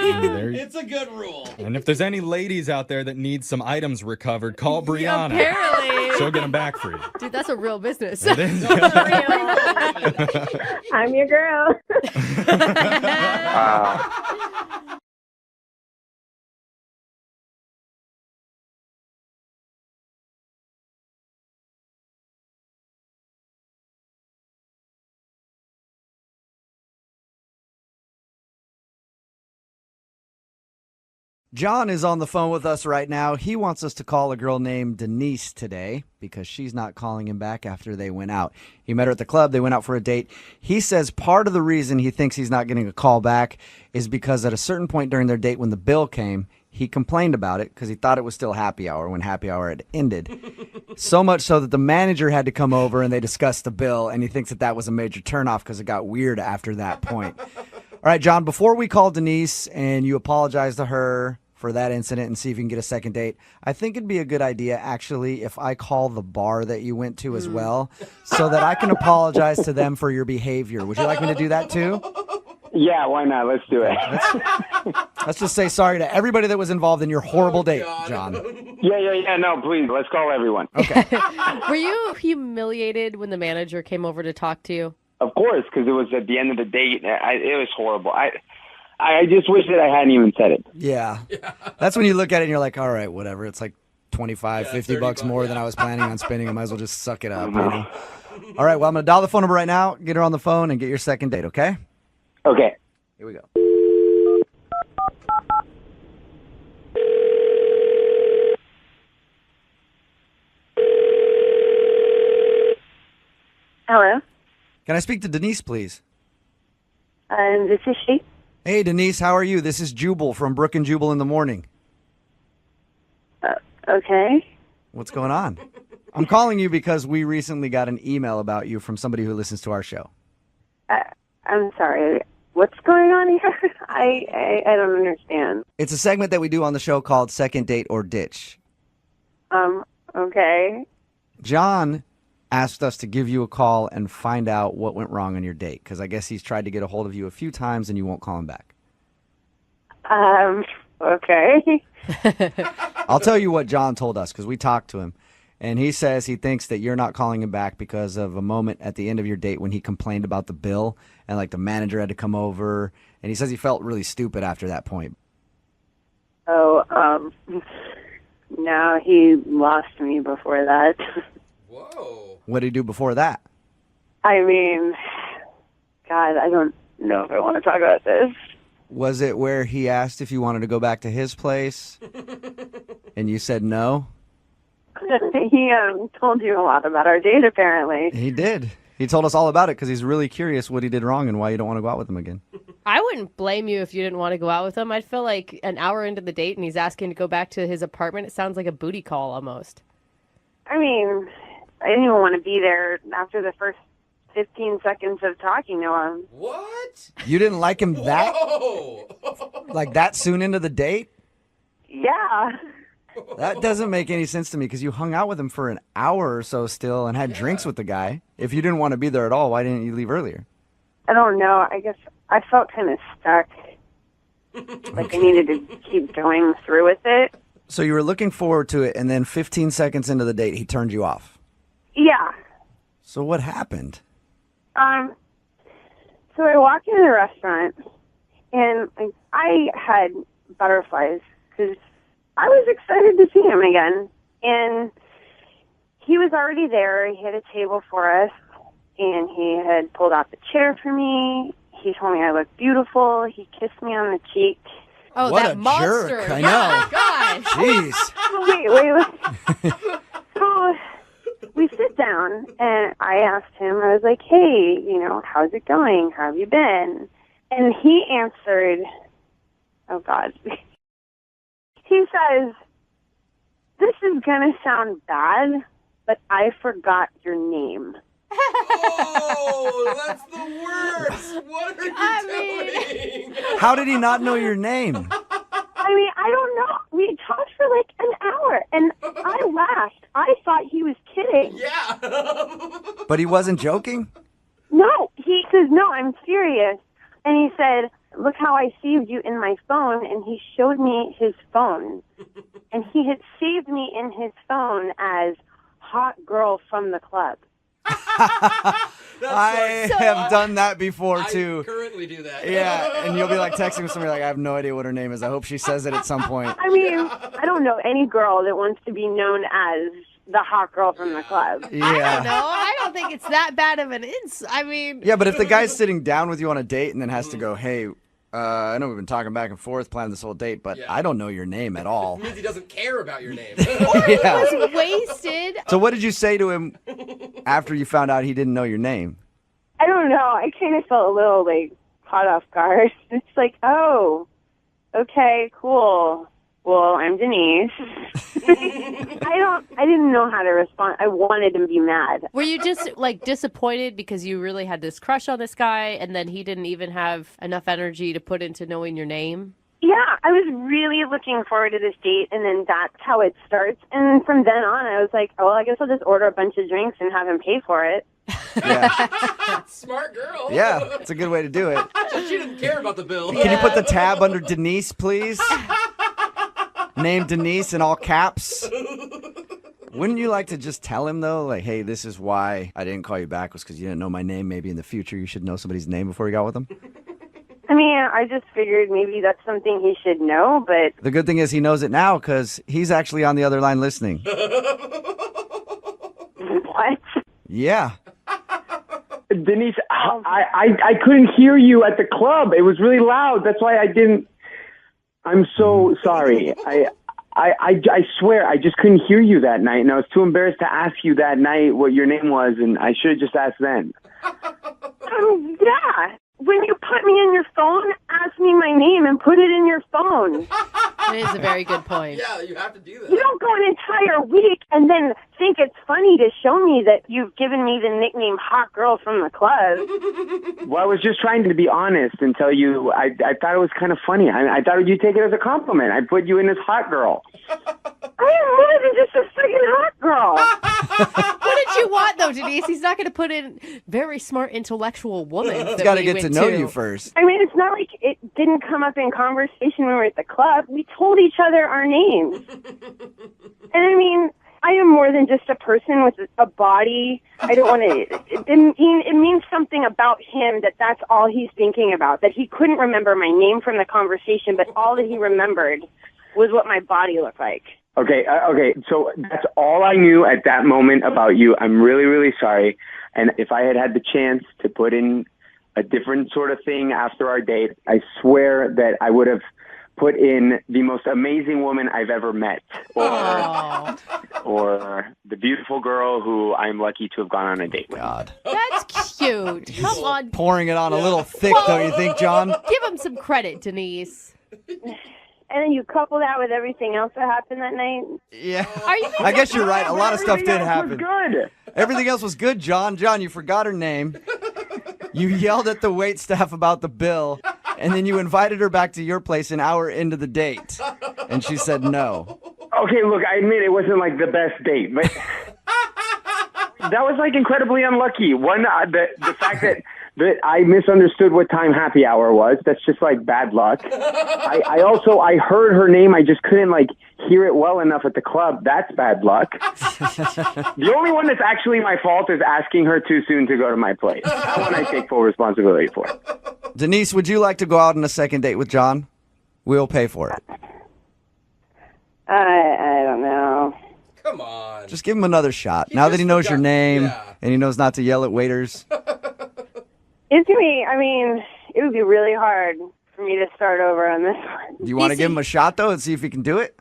Speaker 5: It's a good rule.
Speaker 13: And if there's any ladies out there that need some items recovered, call Brianna.
Speaker 3: apparently.
Speaker 13: She'll get them back for you.
Speaker 3: Dude, that's a real business.
Speaker 13: It is.
Speaker 15: I'm your girl.
Speaker 2: John is on the phone with us right now. He wants us to call a girl named Denise today because she's not calling him back after they went out. He met her at the club. They went out for a date. He says part of the reason he thinks he's not getting a call back is because at a certain point during their date when the bill came, he complained about it because he thought it was still happy hour when happy hour had ended. So much so that the manager had to come over and they discussed the bill, and he thinks that was a major turnoff because it got weird after that point. All right, John, before we call Denise and you apologize to her for that incident and see if you can get a second date, I think it'd be a good idea, actually, if I call the bar that you went to as well so that I can apologize to them for your behavior. Would you like me to do that too?
Speaker 10: Yeah, why not? Let's do it.
Speaker 2: Let's just say sorry to everybody that was involved in your horrible date, John.
Speaker 10: Yeah. No, please. Let's call everyone.
Speaker 2: Okay.
Speaker 3: Were you humiliated when the manager came over to talk to you?
Speaker 10: Of course, because it was at the end of the date. It was horrible. I just wish that I hadn't even said it.
Speaker 2: Yeah. That's when you look at it and you're like, all right, whatever. It's like 25, 50 bucks more than I was planning on spending. I might as well just suck it up. You know? All right, well, I'm going to dial the phone number right now, get her on the phone, and get your second date, okay?
Speaker 10: Okay.
Speaker 2: Here we go.
Speaker 16: Hello.
Speaker 2: Can I speak to Denise, please?
Speaker 16: This is she.
Speaker 2: Hey, Denise, how are you? This is Jubal from Brooke and Jubal in the Morning.
Speaker 16: Okay.
Speaker 2: What's going on? I'm calling you because we recently got an email about you from somebody who listens to our show.
Speaker 16: I'm sorry. What's going on here? I don't understand.
Speaker 2: It's a segment that we do on the show called Second Date or Ditch.
Speaker 16: Okay.
Speaker 2: John asked us to give you a call and find out what went wrong on your date, because I guess he's tried to get a hold of you a few times and you won't call him back.
Speaker 16: Okay.
Speaker 2: I'll tell you what John told us, because we talked to him, and he says he thinks that you're not calling him back because of a moment at the end of your date when he complained about the bill and like the manager had to come over, and he says he felt really stupid after that point.
Speaker 16: Oh, no, he lost me before that.
Speaker 5: Whoa.
Speaker 2: What did he do before that?
Speaker 16: I mean, God, I don't know if I want to talk about this.
Speaker 2: Was it where he asked if you wanted to go back to his place and you said no?
Speaker 16: He told you a lot about our date, apparently.
Speaker 2: He did. He told us all about it because he's really curious what he did wrong and why you don't want to go out with him again.
Speaker 3: I wouldn't blame you if you didn't want to go out with him. I'd feel like an hour into the date and he's asking to go back to his apartment. It sounds like a booty call almost.
Speaker 16: I mean, I didn't even want to be there after the first 15 seconds of talking to him.
Speaker 5: What?
Speaker 2: You didn't like him that?
Speaker 5: Whoa.
Speaker 2: Like that soon into the date?
Speaker 16: Yeah.
Speaker 2: That doesn't make any sense to me because you hung out with him for an hour or so still and had drinks with the guy. If you didn't want to be there at all, why didn't you leave earlier?
Speaker 16: I don't know. I guess I felt kind of stuck. Like I needed to keep going through with it.
Speaker 2: So you were looking forward to it, and then 15 seconds into the date, he turned you off.
Speaker 16: Yeah.
Speaker 2: So what happened?
Speaker 16: So I walked into the restaurant, and I had butterflies because I was excited to see him again. And he was already there. He had a table for us, and he had pulled out the chair for me. He told me I looked beautiful. He kissed me on the cheek.
Speaker 3: Oh,
Speaker 2: What
Speaker 3: that
Speaker 2: a
Speaker 3: monster.
Speaker 2: jerk. I
Speaker 3: Oh,
Speaker 2: know.
Speaker 3: my gosh.
Speaker 16: Wait. So we sit down, and I asked him, I was like, hey, how's it going? How have you been? And he answered, oh, God. He says, this is going to sound bad, but I forgot your name.
Speaker 5: Oh, that's the worst. What are you doing?
Speaker 2: How did he not know your name?
Speaker 16: I don't know. We talked for like an hour, and I laughed. I thought he was kidding.
Speaker 5: Yeah.
Speaker 2: But he wasn't joking?
Speaker 16: No, he says, no, I'm serious. And he said, look how I saved you in my phone. And he showed me his phone. And he had saved me in his phone as hot girl from the club.
Speaker 2: I have done that before, too.
Speaker 5: I currently do that.
Speaker 2: Yeah, and you'll be like texting somebody like, I have no idea what her name is. I hope she says it at some point.
Speaker 16: I don't know any girl that wants to be known as the hot girl from the club.
Speaker 3: I don't
Speaker 2: Yeah.
Speaker 3: know. I don't think it's that bad of an
Speaker 2: Yeah, but if the guy's sitting down with you on a date and then has to go, hey, I know we've been talking back and forth, planning this whole date, but I don't know your name at all.
Speaker 5: It means he doesn't care about your name.
Speaker 2: Yeah.
Speaker 3: He was wasted.
Speaker 2: So what did you say to him after you found out he didn't know your name?
Speaker 16: I don't know. I kind of felt a little like caught off guard. It's like, oh, okay, cool. Well, I'm Denise. I didn't know how to respond. I wanted him to be mad.
Speaker 3: Were you just like disappointed because you really had this crush on this guy and then he didn't even have enough energy to put into knowing your name?
Speaker 16: Yeah, I was really looking forward to this date, and then that's how it starts. And from then on, I was like, oh, well, I guess I'll just order a bunch of drinks and have him pay for it.
Speaker 5: Smart girl.
Speaker 2: Yeah, it's a good way to do it.
Speaker 5: She didn't care about the bill.
Speaker 2: Can you put the tab under Denise, please? Name Denise in all caps. Wouldn't you like to just tell him, though, like, hey, this is why I didn't call you back was because you didn't know my name. Maybe in the future you should know somebody's name before you got with them?
Speaker 16: I just figured maybe that's something he should know, but...
Speaker 2: The good thing is he knows it now because he's actually on the other line listening.
Speaker 16: What?
Speaker 2: Yeah.
Speaker 10: Denise, I couldn't hear you at the club. It was really loud. That's why I didn't. I'm so sorry. I swear I just couldn't hear you that night, and I was too embarrassed to ask you that night what your name was, and I should have just asked then.
Speaker 16: Yeah. When you put me in your phone, ask me my name and put it in your phone.
Speaker 3: That is a very good point.
Speaker 5: Yeah, you have to do that.
Speaker 16: You don't go an entire week and then think it's funny to show me that you've given me the nickname Hot Girl from the club.
Speaker 10: Well, I was just trying to be honest and tell you I thought it was kind of funny. I thought you'd take it as a compliment. I put you in as Hot Girl.
Speaker 16: I am more than just a freaking hot girl.
Speaker 3: What did you want, though, Denise? He's not going to put in very smart, intellectual woman.
Speaker 2: He's got to get to know you first.
Speaker 16: It's not like it didn't come up in conversation when we were at the club. We told each other our names. And I am more than just a person with a body. I don't want to... It means something about him that's all he's thinking about, that he couldn't remember my name from the conversation, but all that he remembered was what my body looked like.
Speaker 10: Okay, so that's all I knew at that moment about you. I'm really, really sorry. And if I had had the chance to put in a different sort of thing after our date, I swear that I would have put in the most amazing woman I've ever met. Or the beautiful girl who I'm lucky to have gone on a date with.
Speaker 2: God.
Speaker 3: That's cute. Come on.
Speaker 2: Pouring it on a little thick, don't you think, John?
Speaker 3: Give him some credit, Denise.
Speaker 16: And then you couple that with everything else that happened that night.
Speaker 2: Yeah.
Speaker 3: Are you
Speaker 2: I guess you're right. A lot of stuff did
Speaker 10: Everything else
Speaker 2: happen.
Speaker 10: was good.
Speaker 2: Everything else was good, John. John, you forgot her name. You yelled at the wait staff about the bill, and then you invited her back to your place an hour into the date, and she said no.
Speaker 10: Okay, look, I admit it wasn't like the best date, but that was like incredibly unlucky. One, the fact that I misunderstood what time happy hour was, that's just like bad luck. I heard her name, I just couldn't like hear it well enough at the club. That's bad luck. The only one that's actually my fault is asking her too soon to go to my place. That one I take full responsibility for.
Speaker 2: Denise, would you like to go out on a second date with John? We'll pay for it.
Speaker 16: I don't know.
Speaker 5: Come on.
Speaker 2: Just give him another shot. Now that he knows your name and he knows not to yell at waiters.
Speaker 16: It's me. It would be really hard for me to start over on this one.
Speaker 2: Do you want to give him a shot, though, and see if he can do it?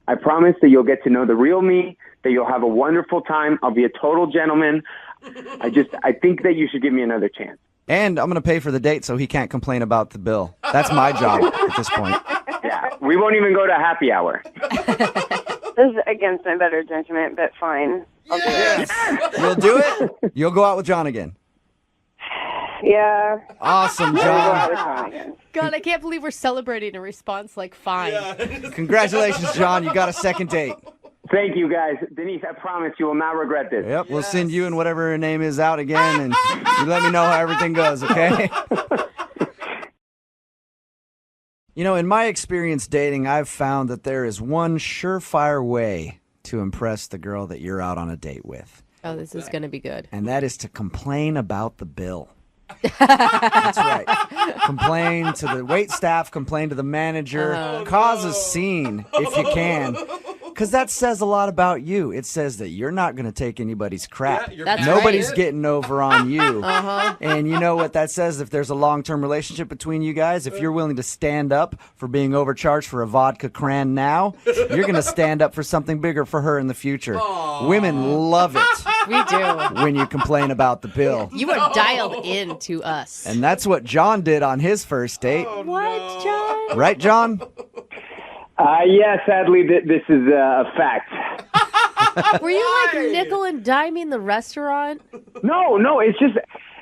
Speaker 10: I promise that you'll get to know the real me, that you'll have a wonderful time. I'll be a total gentleman. I think that you should give me another chance.
Speaker 2: And I'm going to pay for the date so he can't complain about the bill. That's my job at this point.
Speaker 10: Yeah, we won't even go to happy hour.
Speaker 16: This is against my better judgment, but fine. I'll do it.
Speaker 2: You'll do it? You'll go out with John again.
Speaker 16: Yeah.
Speaker 2: Awesome, John.
Speaker 3: God, I can't believe we're celebrating a response like fine.
Speaker 2: Congratulations, John. You got a second date.
Speaker 10: Thank you, guys. Denise, I promise you will not regret this.
Speaker 2: Yep, we'll send you and whatever her name is out again, and you let me know how everything goes, okay? You know, in my experience dating, I've found that there is one surefire way to impress the girl that you're out on a date with.
Speaker 3: Oh, this is going to be good.
Speaker 2: And that is to complain about the bill. That's right. Complain to the wait staff, complain to the manager, cause a scene if you can. Because that says a lot about you. It says that you're not going to take anybody's crap. Nobody's getting over on you. And you know what that says? If there's a long-term relationship between you guys, if you're willing to stand up for being overcharged for a vodka cran now, you're going to stand up for something bigger for her in the future. Women love it.
Speaker 3: We do.
Speaker 2: When you complain about the bill.
Speaker 3: You are dialed in to us.
Speaker 2: And that's what John did on his first date.
Speaker 3: What, John?
Speaker 2: Right, John?
Speaker 10: Yeah, sadly, this is a fact.
Speaker 3: Were you like nickel and diming the restaurant?
Speaker 10: No, it's just,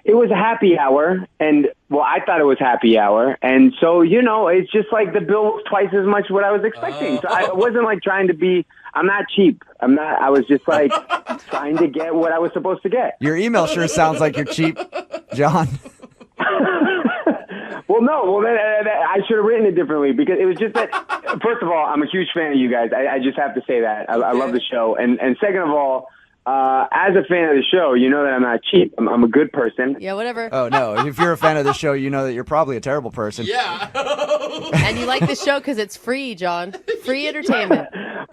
Speaker 10: it was a happy hour, and, well, I thought it was happy hour, and so, you know, it's just like the bill was twice as much what I was expecting. So I wasn't like trying to be, I'm not cheap. I was just like trying to get what I was supposed to get.
Speaker 2: Your email sure sounds like you're cheap, John.
Speaker 10: Well, then, I should have written it differently because it was just that, first of all, I'm a huge fan of you guys. I just have to say that. I love the show. And second of all, as a fan of the show, you know that I'm not cheap. I'm a good person.
Speaker 3: Yeah, whatever.
Speaker 2: Oh, no. If you're a fan of the show, you know that you're probably a terrible person.
Speaker 5: Yeah.
Speaker 3: And you like the show because it's free, John. Free entertainment.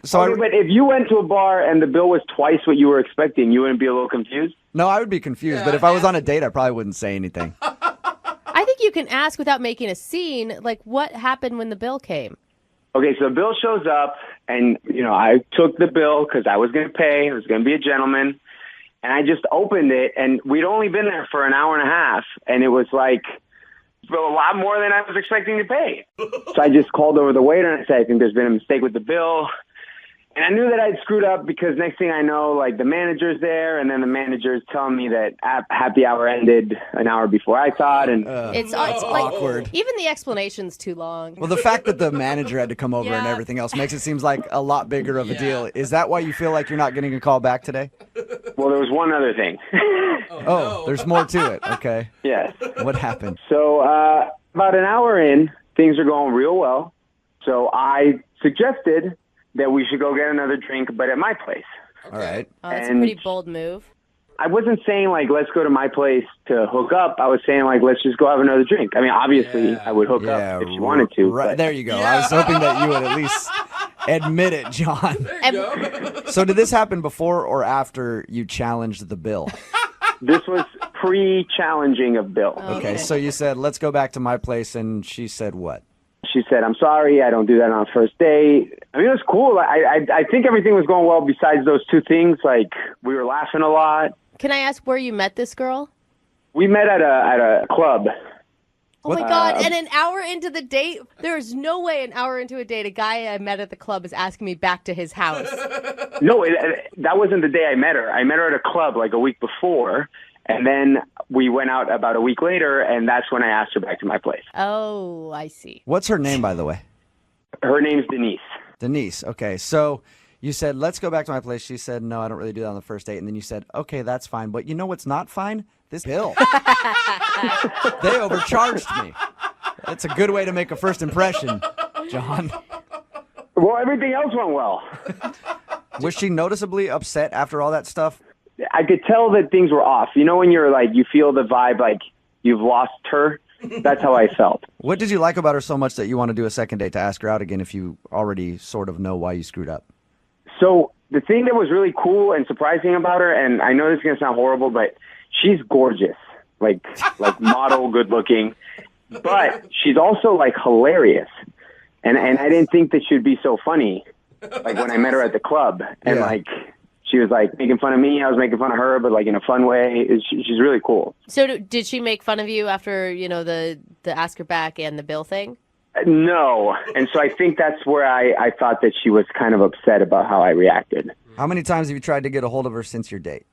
Speaker 10: So okay, but if you went to a bar and the bill was twice what you were expecting, you wouldn't be a little confused?
Speaker 2: No, I would be confused. But if I was on a date, I probably wouldn't say anything.
Speaker 3: I think you can ask without making a scene, like what happened when the bill came.
Speaker 10: Okay, so the bill shows up, and, you know, I took the bill because I was going to pay. I was going to be a gentleman. And I just opened it, and we'd only been there for an hour and a half, and it was like a lot more than I was expecting to pay. So I just called over the waiter and I said, I think there's been a mistake with the bill. And I knew that I'd screwed up because next thing I know, like, the manager's there, and then the manager's telling me that happy hour ended an hour before I thought. And
Speaker 3: it's
Speaker 2: awkward.
Speaker 3: Like, even the explanation's too long.
Speaker 2: Well, the fact that the manager had to come over and everything else makes it seem like a lot bigger of a deal. Is that why you feel like you're not getting a call back today?
Speaker 10: Well, there was one other thing.
Speaker 2: Oh, there's more to it. Okay.
Speaker 10: Yes.
Speaker 2: What happened?
Speaker 10: So about an hour in, things are going real well. So I suggested that we should go get another drink, but at my place.
Speaker 2: All right.
Speaker 3: Oh, that's a pretty bold move.
Speaker 10: I wasn't saying, like, let's go to my place to hook up. I was saying, like, let's just go have another drink. I mean, obviously, I would hook up if you wanted to.
Speaker 2: Right.
Speaker 10: But...
Speaker 2: There you go. I was hoping that you would at least admit it, John. So did this happen before or after you challenged the bill?
Speaker 10: This was pre-challenging of Bill.
Speaker 2: Okay, so you said, let's go back to my place, and she said what?
Speaker 10: She said, I'm sorry, I don't do that on a first date. I mean, it was cool. I think everything was going well besides those two things. Like, we were laughing a lot.
Speaker 3: Can I ask where you met this girl?
Speaker 10: We met at a club.
Speaker 3: Oh, my God. And an hour into the date, there is no way an hour into a date, a guy I met at the club is asking me back to his house.
Speaker 10: No, that wasn't the day I met her. I met her at a club like a week before. And then we went out about a week later, and that's when I asked her back to my place.
Speaker 3: Oh, I see.
Speaker 2: What's her name, by the way?
Speaker 10: Her name's Denise.
Speaker 2: Denise. Okay, so you said, let's go back to my place. She said, no, I don't really do that on the first date. And then you said, okay, that's fine. But you know what's not fine? This bill. They overcharged me. That's a good way to make a first impression, John.
Speaker 10: Well, everything else went well.
Speaker 2: Was she noticeably upset after all that stuff?
Speaker 10: I could tell that things were off. You know when you're like, you feel the vibe like you've lost her? That's how I felt.
Speaker 2: What did you like about her so much that you want to do a second date to ask her out again if you already sort of know why you screwed up?
Speaker 10: So the thing that was really cool and surprising about her, and I know this is going to sound horrible, but she's gorgeous, like model, good looking. but she's also like hilarious. And I didn't think that she'd be so funny, like when I met her at the club. And like, she was like making fun of me. I was making fun of her, but like in a fun way. She's really cool.
Speaker 3: So did she make fun of you after, the ask her back and the bill thing?
Speaker 10: No. And so I think that's where I thought that she was kind of upset about how I reacted.
Speaker 2: How many times have you tried to get a hold of her since your date?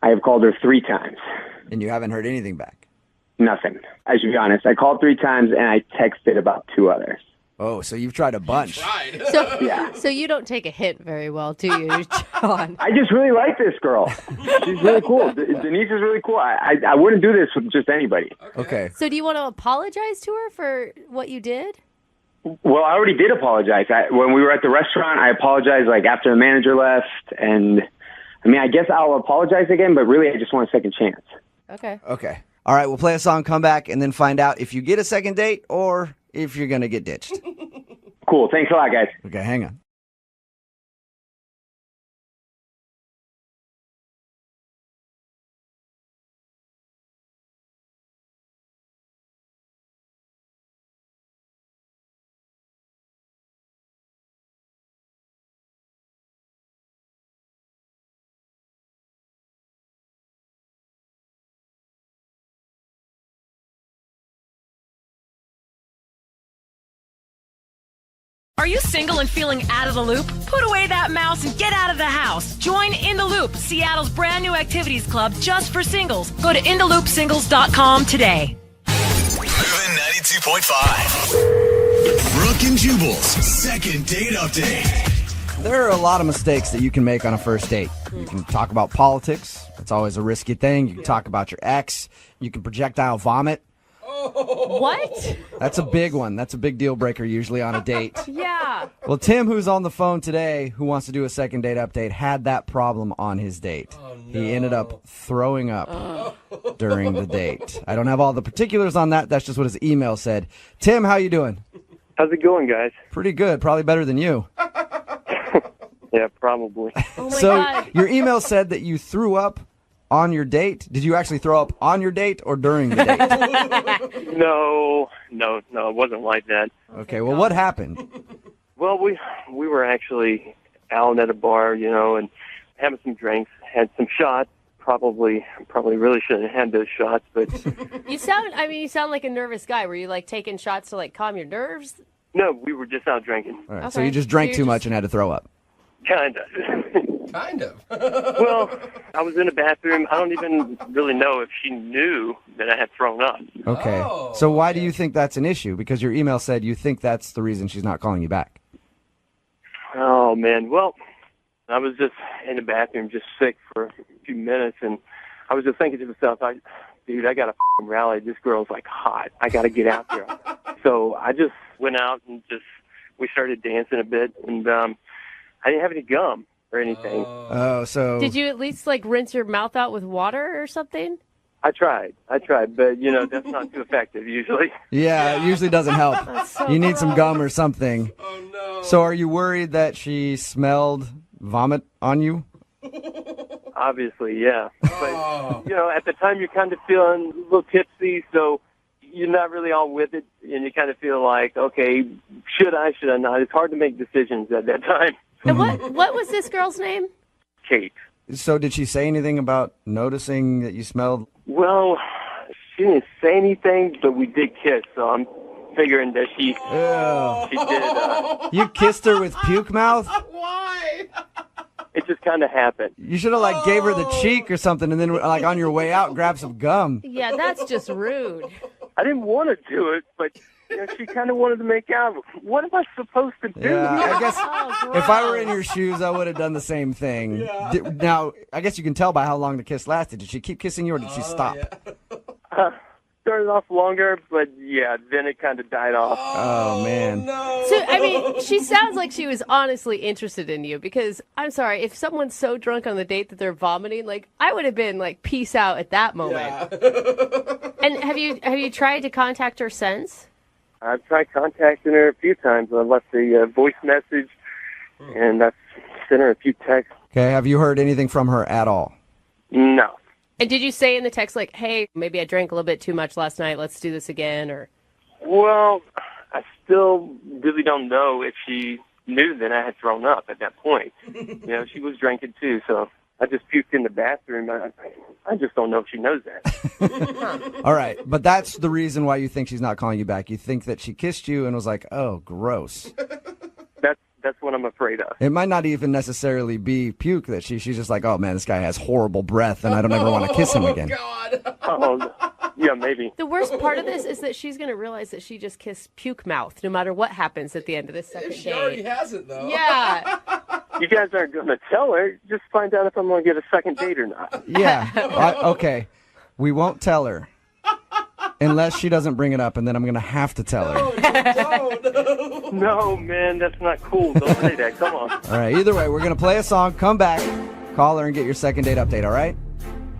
Speaker 10: I have called her 3 times.
Speaker 2: And you haven't heard anything back?
Speaker 10: Nothing. I should be honest. I called 3 times and I texted about 2 others.
Speaker 2: Oh, so you've tried a bunch.
Speaker 3: So you don't take a hint very well, do you, John?
Speaker 10: I just really like this girl. She's really cool. Denise is really cool. I wouldn't do this with just anybody.
Speaker 2: Okay.
Speaker 3: So do you want to apologize to her for what you did?
Speaker 10: Well, I already did apologize. When we were at the restaurant, I apologized like after the manager left. And I mean, I guess I'll apologize again, but really I just want a second chance.
Speaker 3: Okay.
Speaker 2: Okay. All right, we'll play a song, come back, and then find out if you get a second date or if you're going to get ditched.
Speaker 10: Cool. Thanks a lot, guys.
Speaker 2: Okay, hang on.
Speaker 17: Are you single and feeling out of the loop? Put away that mouse and get out of the house. Join In the Loop, Seattle's brand new activities club just for singles. Go to intheloopsingles.com today.
Speaker 1: Moving 92.5. Brooke and Jubal's second date update.
Speaker 2: There are a lot of mistakes that you can make on a first date. You can talk about politics. It's always a risky thing. You can talk about your ex. You can projectile vomit.
Speaker 3: What?
Speaker 2: That's a big one. That's a big deal breaker usually on a date.
Speaker 3: Yeah.
Speaker 2: Well, Tim, who's on the phone today, who wants to do a second date update, had that problem on his date. He ended up throwing up during the date. I don't have all the particulars on that. That's just what his email said. Tim, how you doing?
Speaker 18: How's it going, guys?
Speaker 2: Pretty good. Probably better than you.
Speaker 18: Yeah, probably.
Speaker 3: Oh my
Speaker 2: So
Speaker 3: God.
Speaker 2: your email said that you threw up on your date. Did you actually throw up on your date or during the date?
Speaker 18: No, it wasn't like that.
Speaker 2: Okay, well, what happened?
Speaker 18: Well, we were actually out at a bar, and having some drinks, had some shots. Probably really shouldn't have had those shots, but
Speaker 3: You sound like a nervous guy. Were you like taking shots to like calm your nerves?
Speaker 18: no, we were just out drinking.
Speaker 2: All right, so
Speaker 3: Okay.
Speaker 2: you just drank
Speaker 3: So
Speaker 2: too
Speaker 3: you're
Speaker 2: much and had to throw up.
Speaker 18: Kind of.
Speaker 5: Kind of.
Speaker 18: Well, I was in the bathroom. I don't even really know if she knew that I had thrown up.
Speaker 2: Okay. So why do you think that's an issue? Because your email said you think that's the reason she's not calling you back.
Speaker 18: Oh, man. Well, I was just in the bathroom, just sick for a few minutes, and I was just thinking to myself, dude, I got to rally. This girl's like hot. I got to get out there. So I just went out and we started dancing a bit, and I didn't have any gum or anything.
Speaker 2: Oh, so
Speaker 3: Did you at least like rinse your mouth out with water or something?
Speaker 18: I tried, but that's not too effective usually.
Speaker 2: Yeah, it usually doesn't help.
Speaker 3: That's so
Speaker 2: You need some
Speaker 3: gross.
Speaker 2: gum or something. Oh no. So are you worried that she smelled vomit on you?
Speaker 18: Obviously, yeah. But at the time you're kind of feeling a little tipsy, so you're not really all with it, and you kind of feel like, okay, should I not? It's hard to make decisions at that time.
Speaker 3: And what was this girl's name?
Speaker 18: Kate.
Speaker 2: So did she say anything about noticing that you smelled?
Speaker 18: Well, she didn't say anything, but we did kiss, so I'm figuring that she did.
Speaker 2: You kissed her with puke mouth?
Speaker 5: Why?
Speaker 18: It just kind of happened.
Speaker 2: You should have like gave her the cheek or something, and then like on your way out, grab some gum.
Speaker 3: Yeah, that's just rude.
Speaker 18: I didn't want to do it, but she kind of wanted to make out. What am I supposed to do?
Speaker 2: Yeah, I guess
Speaker 3: Oh,
Speaker 2: if I were in your shoes, I would have done the same thing. Now, I guess you can tell by how long the kiss lasted. Did she keep kissing you, or did she stop?
Speaker 18: Started off longer, but yeah, then it kind of died off.
Speaker 2: Oh man.
Speaker 3: So, I mean, she sounds like she was honestly interested in you because, I'm sorry, if someone's so drunk on the date that they're vomiting, like, I would have been like, peace out at that moment. And have you tried to contact her since?
Speaker 18: I've tried contacting her a few times. I left a voice message, and I've sent her a few texts.
Speaker 2: Okay, have you heard anything from her at all?
Speaker 18: No.
Speaker 3: And did you say in the text, like, hey, maybe I drank a little bit too much last night, let's do this again, or?
Speaker 18: Well, I still really don't know if she knew that I had thrown up at that point. She was drinking too, so I just puked in the bathroom. I just don't know if she knows that.
Speaker 2: All right, but that's the reason why you think she's not calling you back. You think that she kissed you and was like, oh, gross.
Speaker 18: That's what I'm afraid of.
Speaker 2: It might not even necessarily be puke that she's just like, oh, man, this guy has horrible breath, and I don't ever want to kiss him again.
Speaker 18: Oh, yeah, maybe.
Speaker 3: The worst part of this is that she's going to realize that she just kissed puke mouth no matter what happens at the end of this second date.
Speaker 5: She already has it, though.
Speaker 3: Yeah.
Speaker 18: You guys aren't going to tell her. Just find out if I'm going to get a second date or not.
Speaker 2: Yeah. Okay. We won't tell her. Unless she doesn't bring it up, and then I'm going to have to tell her.
Speaker 18: No, man, that's not cool. Don't say that. Come on.
Speaker 2: All right, either way, we're going to play a song, come back, call her, and get your second date update, all right?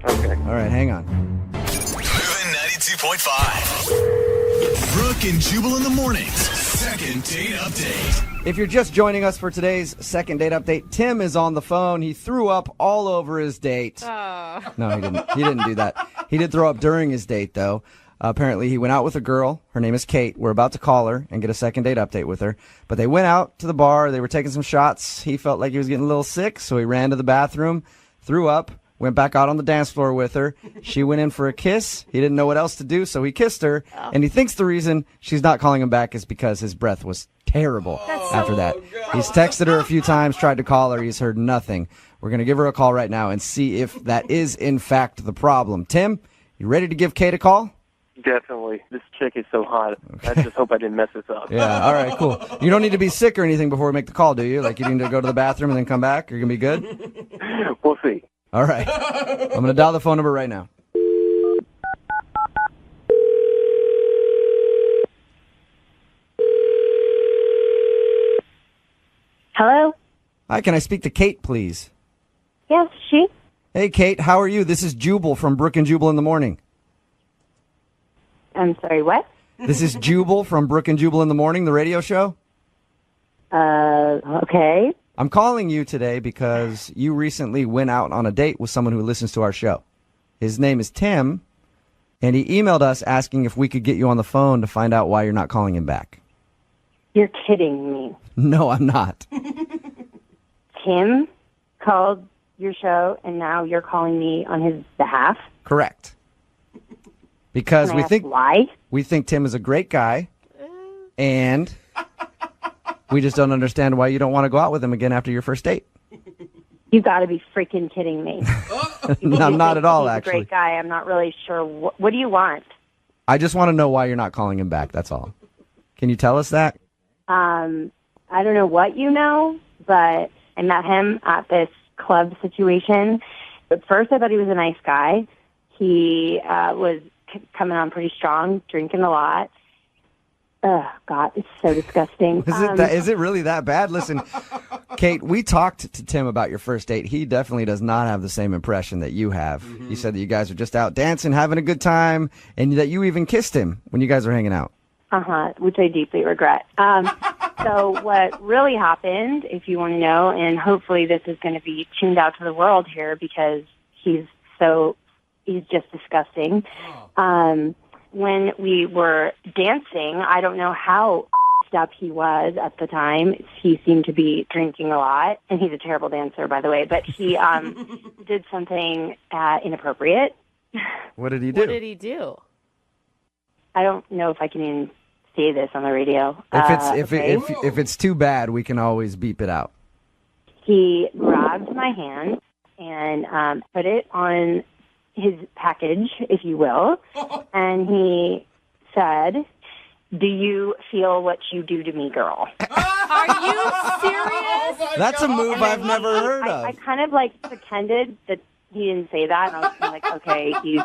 Speaker 18: Okay.
Speaker 2: All right, hang on.
Speaker 1: Moving 92.5. Brooke and Jubal in the mornings. Second date update.
Speaker 2: If you're just joining us for today's second date update, Tim is on the phone. He threw up all over his date.
Speaker 3: Oh.
Speaker 2: No, he didn't. He didn't do that. He did throw up during his date, though. Apparently, he went out with a girl. Her name is Kate. We're about to call her and get a second date update with her. But they went out to the bar. They were taking some shots. He felt like he was getting a little sick, so he ran to the bathroom, threw up, went back out on the dance floor with her. She went in for a kiss. He didn't know what else to do, so he kissed her. And he thinks the reason she's not calling him back is because his breath was terrible after that. He's texted her a few times, tried to call her. He's heard nothing. We're going to give her a call right now and see if that is, in fact, the problem. Tim, you ready to give Kate a call?
Speaker 18: Definitely. This chick is so hot. I just hope I didn't mess this up.
Speaker 2: Yeah, all right, cool. You don't need to be sick or anything before we make the call, do you? Like you need to go to the bathroom and then come back? You're going to be good?
Speaker 18: We'll see.
Speaker 2: All right. I'm going to dial the phone number right now.
Speaker 16: Hello?
Speaker 2: Hi, can I speak to Kate, please?
Speaker 16: Yes, she?
Speaker 2: Hey, Kate, how are you? This is Jubal from Brooke and Jubal in the morning.
Speaker 16: I'm sorry, what?
Speaker 2: This is Jubal from Brooke and Jubal in the morning, the radio show.
Speaker 16: Okay.
Speaker 2: I'm calling you today because you recently went out on a date with someone who listens to our show. His name is Tim, and he emailed us asking if we could get you on the phone to find out why you're not calling him back.
Speaker 16: You're kidding me.
Speaker 2: No, I'm not.
Speaker 16: Tim called your show, and now you're calling me on his behalf?
Speaker 2: Correct. Because
Speaker 16: Can I ask why?
Speaker 2: We think Tim is a great guy, and we just don't understand why you don't want to go out with him again after your first date.
Speaker 16: You got to be freaking kidding me.
Speaker 2: No, I'm not at all,
Speaker 16: He's
Speaker 2: actually.
Speaker 16: a great guy. I'm not really sure. What do you want?
Speaker 2: I just want to know why you're not calling him back, that's all. Can you tell us that?
Speaker 16: I don't know what you know, but I met him at this club situation. At first, I thought he was a nice guy. He was coming on pretty strong, drinking a lot. Oh, God, it's so disgusting.
Speaker 2: Is it really that bad? Listen, Kate, we talked to Tim about your first date. He definitely does not have the same impression that you have. He said that you guys are just out dancing, having a good time, and that you even kissed him when you guys were hanging out.
Speaker 16: Which I deeply regret. So what really happened, if you want to know, and hopefully this is going to be tuned out to the world here because he's just disgusting. When we were dancing, I don't know how up he was at the time. He seemed to be drinking a lot, and he's a terrible dancer, by the way, but he did something inappropriate.
Speaker 2: What did he do?
Speaker 3: What did he do?
Speaker 16: I don't know if I can even say this on the radio.
Speaker 2: If it's too bad, we can always beep it out.
Speaker 16: He grabbed my hand and put it on his package, if you will, and he said, "Do you feel what you do to me, girl?"
Speaker 3: Are you serious?
Speaker 2: That's a move I've never heard of.
Speaker 16: I kind of pretended that he didn't say that, and I was kind of like, okay, he's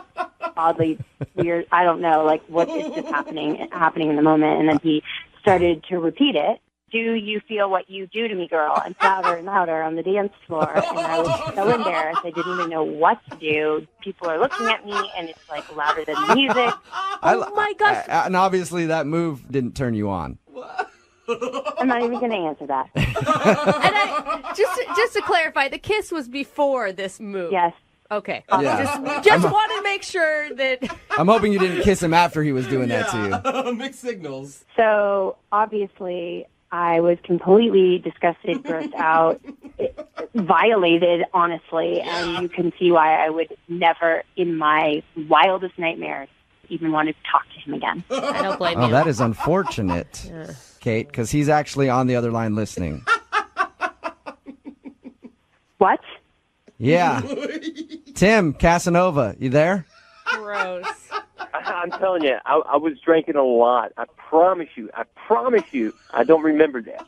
Speaker 16: oddly weird. I don't know, what is just happening in the moment. And then he started to repeat it. "Do you feel what you do to me, girl?" And louder on the dance floor. And I was so embarrassed. I didn't even know what to do. People are looking at me, and it's louder than the music.
Speaker 3: Oh my gosh.
Speaker 2: And obviously that move didn't turn you on.
Speaker 16: I'm not even going to answer that.
Speaker 3: And just to clarify, the kiss was before this move.
Speaker 16: Yes.
Speaker 3: Okay.
Speaker 19: Yeah.
Speaker 3: Just want to make sure that.
Speaker 19: I'm hoping you didn't kiss him after he was doing that to you.
Speaker 5: Mixed signals.
Speaker 15: So obviously, I was completely disgusted, grossed out, violated, honestly, and you can see why I would never, in my wildest nightmares, even want to talk to him again.
Speaker 3: I don't blame
Speaker 2: Oh,
Speaker 3: you.
Speaker 2: that is unfortunate, Kate, because he's actually on the other line listening.
Speaker 15: What?
Speaker 2: Yeah. Tim, Casanova, you there?
Speaker 3: Gross.
Speaker 18: I'm telling you, I was drinking a lot. I promise you, I don't remember that.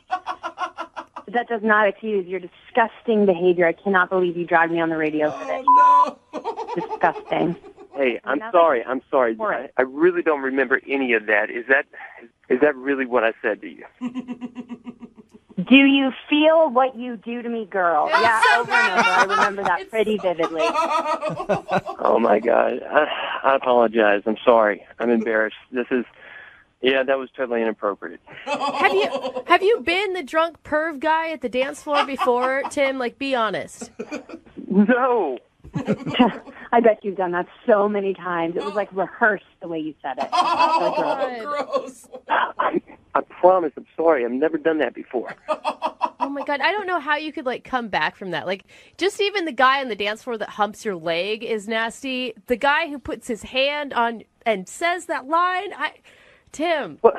Speaker 15: That does not excuse your disgusting behavior. I cannot believe you dragged me on the radio for this. Disgusting.
Speaker 18: Hey, I'm sorry. I really don't remember any of that. Is that really what I said to you?
Speaker 15: Do you feel what you do to me, girl? Yeah, over and over. I remember that pretty vividly.
Speaker 18: Oh, my God. I apologize. I'm sorry. I'm embarrassed. That was totally inappropriate.
Speaker 3: Have you been the drunk perv guy at the dance floor before, Tim? Like, be honest.
Speaker 18: No.
Speaker 15: I bet you've done that so many times. It was like rehearsed the way you said it.
Speaker 5: Gross.
Speaker 18: I promise. I'm sorry. I've never done that before.
Speaker 3: Oh my God, I don't know how you could like come back from that. Like, just even the guy on the dance floor that humps your leg is nasty. The guy who puts his hand on and says that line, Tim.
Speaker 18: Well,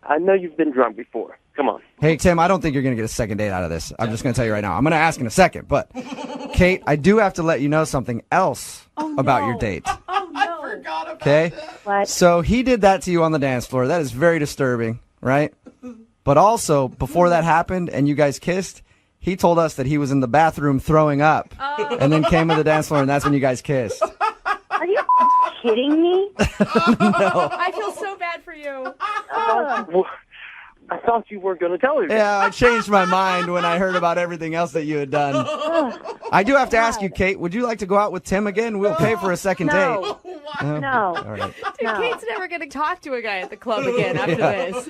Speaker 18: I know you've been drunk before. Come on.
Speaker 2: Hey, Tim, I don't think you're going to get a second date out of this. I'm just going to tell you right now. I'm going to ask in a second, but Kate, I do have to let you know something else about your date.
Speaker 3: Oh, no.
Speaker 5: I forgot about
Speaker 2: Okay?
Speaker 15: What?
Speaker 2: So he did that to you on the dance floor. That is very disturbing, right? But also, before that happened and you guys kissed, he told us that he was in the bathroom throwing up and then came to the dance floor, and that's when you guys kissed.
Speaker 15: Are you kidding me?
Speaker 2: No.
Speaker 3: I feel so bad for you.
Speaker 18: I thought you weren't going to tell me.
Speaker 2: Yeah, I changed my mind when I heard about everything else that you had done. I do have to ask you, Kate, would you like to go out with Tim again? We'll pay for a second date.
Speaker 15: No.
Speaker 2: All right.
Speaker 3: Dude, Kate's never going to talk to a guy at the club again after this.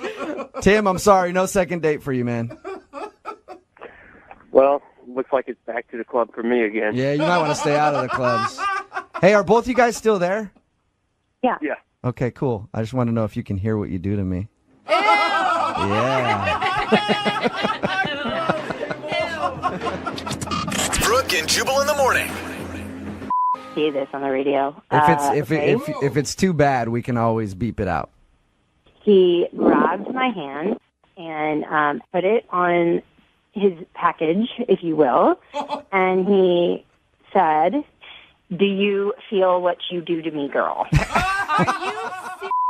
Speaker 2: Tim, I'm sorry. No second date for you, man.
Speaker 18: Well, looks like it's back to the club for me again.
Speaker 2: Yeah, you might want to stay out of the clubs. Hey, are both you guys still there?
Speaker 15: Yeah.
Speaker 18: Yeah.
Speaker 2: Okay, cool. I just want to know if you can hear what you do to me. Yeah.
Speaker 1: Brooke and Jubal in the morning.
Speaker 15: See this on the radio.
Speaker 2: If it's too bad, we can always beep it out.
Speaker 15: He grabbed my hand and put it on his package, if you will, and he said, "Do you feel what you do to me, girl?"
Speaker 3: Are you serious?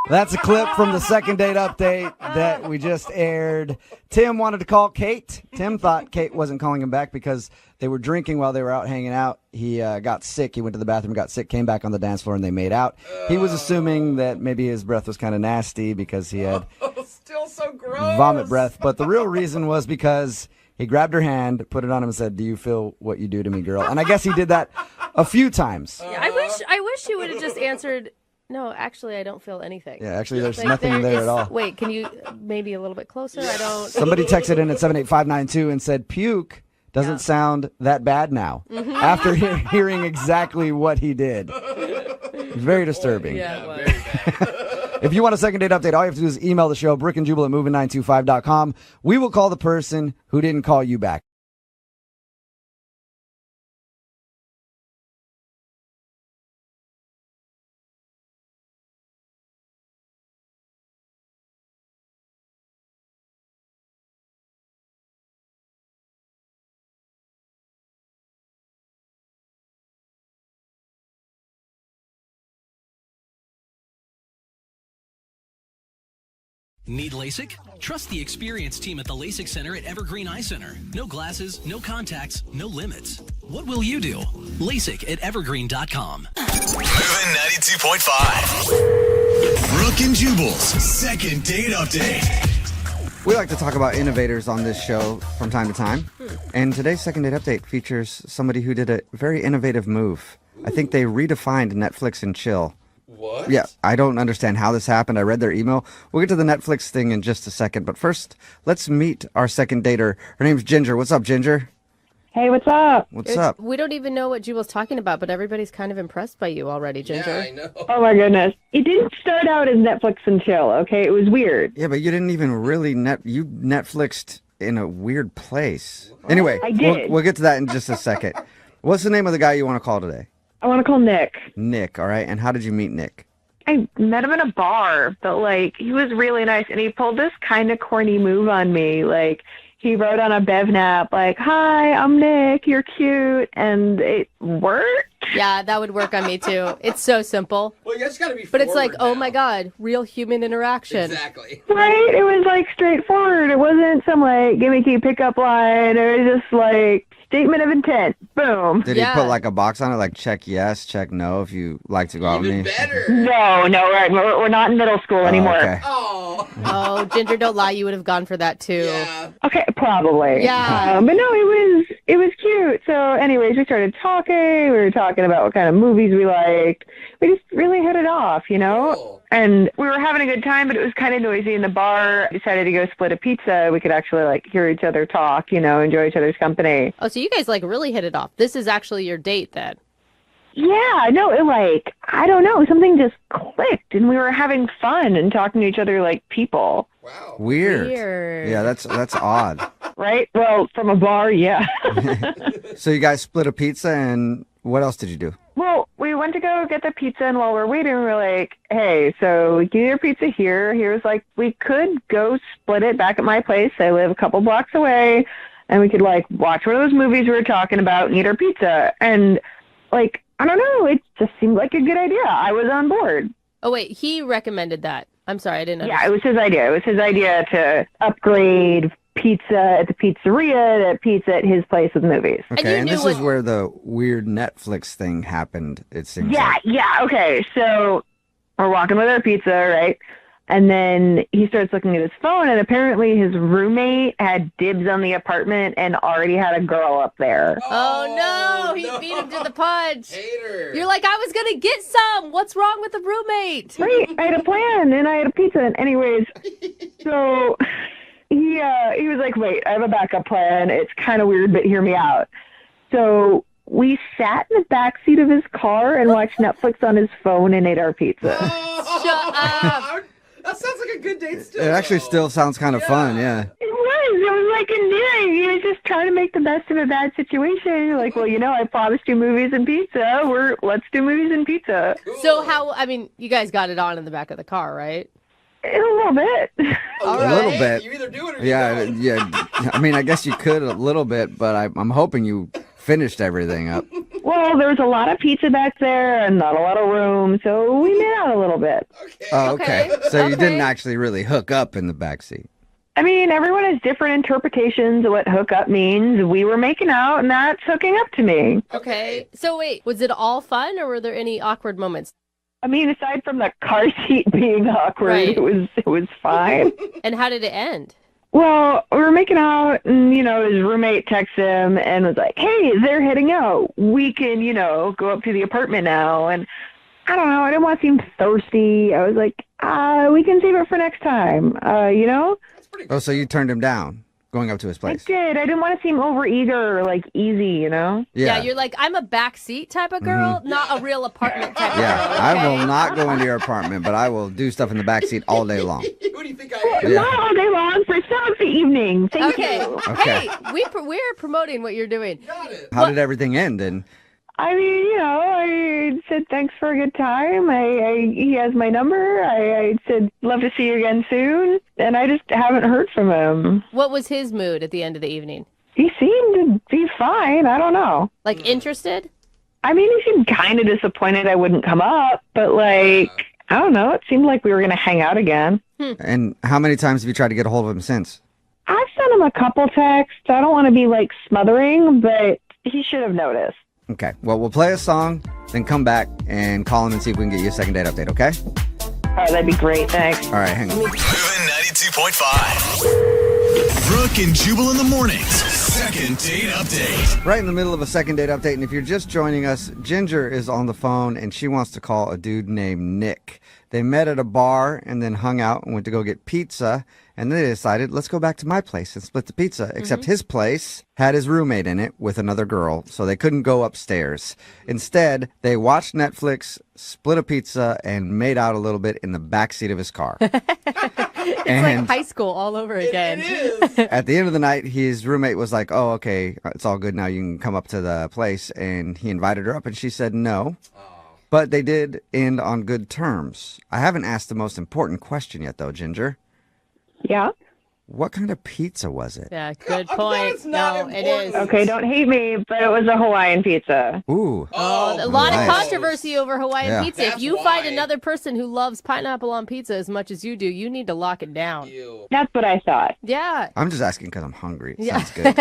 Speaker 2: That's a clip from the second date update that we just aired. Tim wanted to call Kate. Tim thought Kate wasn't calling him back because they were drinking while they were out hanging out. He got sick. He went to the bathroom, got sick, came back on the dance floor, and they made out. He was assuming that maybe his breath was kind of nasty because he had
Speaker 5: Still so gross.
Speaker 2: vomit breath. But the real reason was because he grabbed her hand, put it on him, and said, "Do you feel what you do to me, girl?" And I guess he did that a few times.
Speaker 3: Yeah, I wish you would have just answered, "No, actually, I don't feel anything."
Speaker 2: Yeah, actually, there's nothing there at all.
Speaker 3: Wait, can you maybe a little bit closer? I don't.
Speaker 2: Somebody texted in at 78592 and said, "Puke doesn't sound that bad now."
Speaker 3: Mhm.
Speaker 2: After hearing exactly what he did. It's very disturbing.
Speaker 3: Yeah, it was.
Speaker 2: If you want a second date update, all you have to do is email the show, brookandjubal at moving925.com. We will call the person who didn't call you back.
Speaker 20: Need LASIK? Trust the experienced team at the LASIK Center at Evergreen Eye Center. No glasses, no contacts, no limits. What will you do? LASIK at evergreen.com.
Speaker 1: Moving 92.5. Brooke and Jubal's second date update.
Speaker 2: We like to talk about innovators on this show from time to time. And today's second date update features somebody who did a very innovative move. I think they redefined Netflix and chill.
Speaker 5: What?
Speaker 2: Yeah, I don't understand how this happened. I read their email. We'll get to the Netflix thing in just a second. But first, let's meet our second dater. Her name's Ginger. What's up, Ginger?
Speaker 21: Hey, what's up?
Speaker 2: What's up?
Speaker 3: We don't even know what Jubal's talking about, but everybody's kind of impressed by you already, Ginger.
Speaker 5: Yeah, I know.
Speaker 21: Oh my goodness. It didn't start out as Netflix and chill, okay? It was weird.
Speaker 2: Yeah, but you didn't even really you Netflixed in a weird place. Anyway,
Speaker 21: I did.
Speaker 2: We'll get to that in just a second. What's the name of the guy you want to call today?
Speaker 21: I want to call Nick.
Speaker 2: Nick, all right. And how did you meet Nick?
Speaker 21: I met him in a bar, but like he was really nice and he pulled this kind of corny move on me. Like he wrote on a BevNap like, "Hi, I'm Nick, you're cute," and it worked.
Speaker 3: Yeah, that would work on me too. It's so simple.
Speaker 5: Well, you guys got to be
Speaker 3: But it's like,
Speaker 5: forward
Speaker 3: oh
Speaker 5: now.
Speaker 3: my God, real human interaction.
Speaker 5: Exactly.
Speaker 21: Right? It was like straightforward. It wasn't some like gimmicky pickup line. It was just like statement of intent. Boom.
Speaker 2: Did he put like a box on it, like check yes, check no if you like to go out with me?
Speaker 21: No, we're not in middle school anymore.
Speaker 2: Okay.
Speaker 3: Oh, Ginger, don't lie. You would have gone for that too.
Speaker 21: Okay, probably.
Speaker 3: Yeah.
Speaker 21: But no, it was cute. So anyways, we started talking. We were talking about what kind of movies we liked. We just really hit it off, you know?
Speaker 5: Cool.
Speaker 21: And we were having a good time, but it was kind of noisy in the bar. I decided to go split a pizza. We could actually like hear each other talk, you know, enjoy each other's company.
Speaker 3: Oh, so you guys like really hit it off. This is actually your date then.
Speaker 21: Yeah, no, it like, I don't know, something just clicked and we were having fun and talking to each other like people.
Speaker 2: Weird. Yeah, that's odd.
Speaker 21: Right? Well, from a bar, yeah.
Speaker 2: So you guys split a pizza, and what else did you do?
Speaker 21: Well, we went to go get the pizza, and while we're waiting, we were like, hey, so we get your pizza here. He was like, we could go split it back at my place. I live a couple blocks away, and we could, like, watch one of those movies we were talking about and eat our pizza. And, like, I don't know, it just seemed like a good idea. I was on board.
Speaker 3: Oh, wait, he recommended that. I'm sorry, I didn't
Speaker 21: Yeah, it was his idea. It was his idea to upgrade pizza at the pizzeria to pizza at his place with movies.
Speaker 2: Okay, and this is where the weird Netflix thing happened, it seems
Speaker 21: Yeah,
Speaker 2: like.
Speaker 21: yeah, okay. So we're walking with our pizza, right? And then he starts looking at his phone, and apparently his roommate had dibs on the apartment and already had a girl up there.
Speaker 3: Oh, no, he beat him to the punch.
Speaker 5: Hater.
Speaker 3: You're like, I was going to get some. What's wrong with the roommate?
Speaker 21: Right, I had a plan, and I had a pizza. And anyways, so he was like, wait, I have a backup plan. It's kind of weird, but hear me out. So we sat in the backseat of his car and watched Netflix on his phone and ate our pizza.
Speaker 3: Shut up.
Speaker 5: That sounds like a good date still.
Speaker 2: It actually still sounds kind of fun, yeah.
Speaker 21: It was like endearing. He was just trying to make the best of a bad situation. Like, well, you know, I promised you movies and pizza. Let's do movies and pizza.
Speaker 3: So you guys got it on in the back of the car, right?
Speaker 21: A little bit.
Speaker 2: A little bit.
Speaker 5: You either do it or
Speaker 2: Yeah, yeah. I mean, I guess you could a little bit, but I'm hoping you finished everything up.
Speaker 21: Well, there was a lot of pizza back there and not a lot of room, so we made out a little bit.
Speaker 2: Oh, okay. So you didn't actually really hook up in the backseat.
Speaker 21: I mean, everyone has different interpretations of what hook up means. We were making out, and that's hooking up to me.
Speaker 3: Okay. So wait, was it all fun, or were there any awkward moments?
Speaker 21: I mean, aside from the car seat being awkward,
Speaker 3: Right.
Speaker 21: it was fine.
Speaker 3: And how did it end?
Speaker 21: Well, we were making out, and, you know, his roommate texted him and was like, hey, they're heading out. We can, you know, go up to the apartment now. And I don't know, I didn't want to seem thirsty. I was like, we can save it for next time, you know?
Speaker 2: Oh, so you turned him down going up to his place?
Speaker 21: I did. I didn't want to seem overeager or, like, easy, you know?
Speaker 2: Yeah.
Speaker 3: You're like, I'm a backseat type of girl, not a real apartment type of
Speaker 2: Yeah,
Speaker 3: girl.
Speaker 2: I will not go into your apartment, but I will do stuff in the backseat all day long.
Speaker 5: Who do you think I am?
Speaker 2: Yeah.
Speaker 21: Not all day long, for some of the evening. Thank
Speaker 3: Okay.
Speaker 21: you.
Speaker 2: Okay.
Speaker 3: Hey, we're promoting what you're doing.
Speaker 2: How did everything end? And
Speaker 21: I mean, you know, I said thanks for a good time. He has my number. I said love to see you again soon, and I just haven't heard from him.
Speaker 3: What was his mood at the end of the evening?
Speaker 21: He seemed to be fine. I don't know.
Speaker 3: Like interested?
Speaker 21: I mean, he seemed kind of disappointed I wouldn't come up, but like, I don't know. It seemed like we were going to hang out again.
Speaker 2: and how many times have you tried to get a hold of him since?
Speaker 21: I've sent him a couple texts. I don't want to be like smothering, but he should have noticed.
Speaker 2: Okay, well, we'll play a song, then come back and call him and see if we can get you a second date update, okay?
Speaker 21: Oh, that'd be great. Thanks.
Speaker 2: All right, hang on.
Speaker 1: Moving 92.5. Brooke and Jubal in the mornings. Second date update.
Speaker 2: Right in the middle of a second date update, and if you're just joining us, Ginger is on the phone, and she wants to call a dude named Nick. They met at a bar and then hung out and went to go get pizza. And then they decided, let's go back to my place and split the pizza. Except his place had his roommate in it with another girl, so they couldn't go upstairs. Instead, they watched Netflix, split a pizza, and made out a little bit in the backseat of his car.
Speaker 3: It's like high school all over again. It is.
Speaker 2: At the end of the night, his roommate was like, oh, okay, it's all good now. You can come up to the place. And he invited her up, and she said no. But they did end on good terms. I haven't asked the most important question yet, though, Ginger.
Speaker 21: Yeah?
Speaker 2: What kind of pizza was it?
Speaker 3: Yeah, good point. No, it is.
Speaker 21: Okay, don't hate me, but it was a Hawaiian pizza.
Speaker 2: Ooh.
Speaker 3: A lot
Speaker 2: nice.
Speaker 3: of controversy over Hawaiian
Speaker 2: Yeah.
Speaker 3: pizza. If you find another person who loves pineapple on pizza as much as you do, you need to lock it down.
Speaker 21: That's what I thought.
Speaker 3: Yeah.
Speaker 2: I'm just asking because I'm hungry. It
Speaker 3: Yeah.
Speaker 2: sounds good.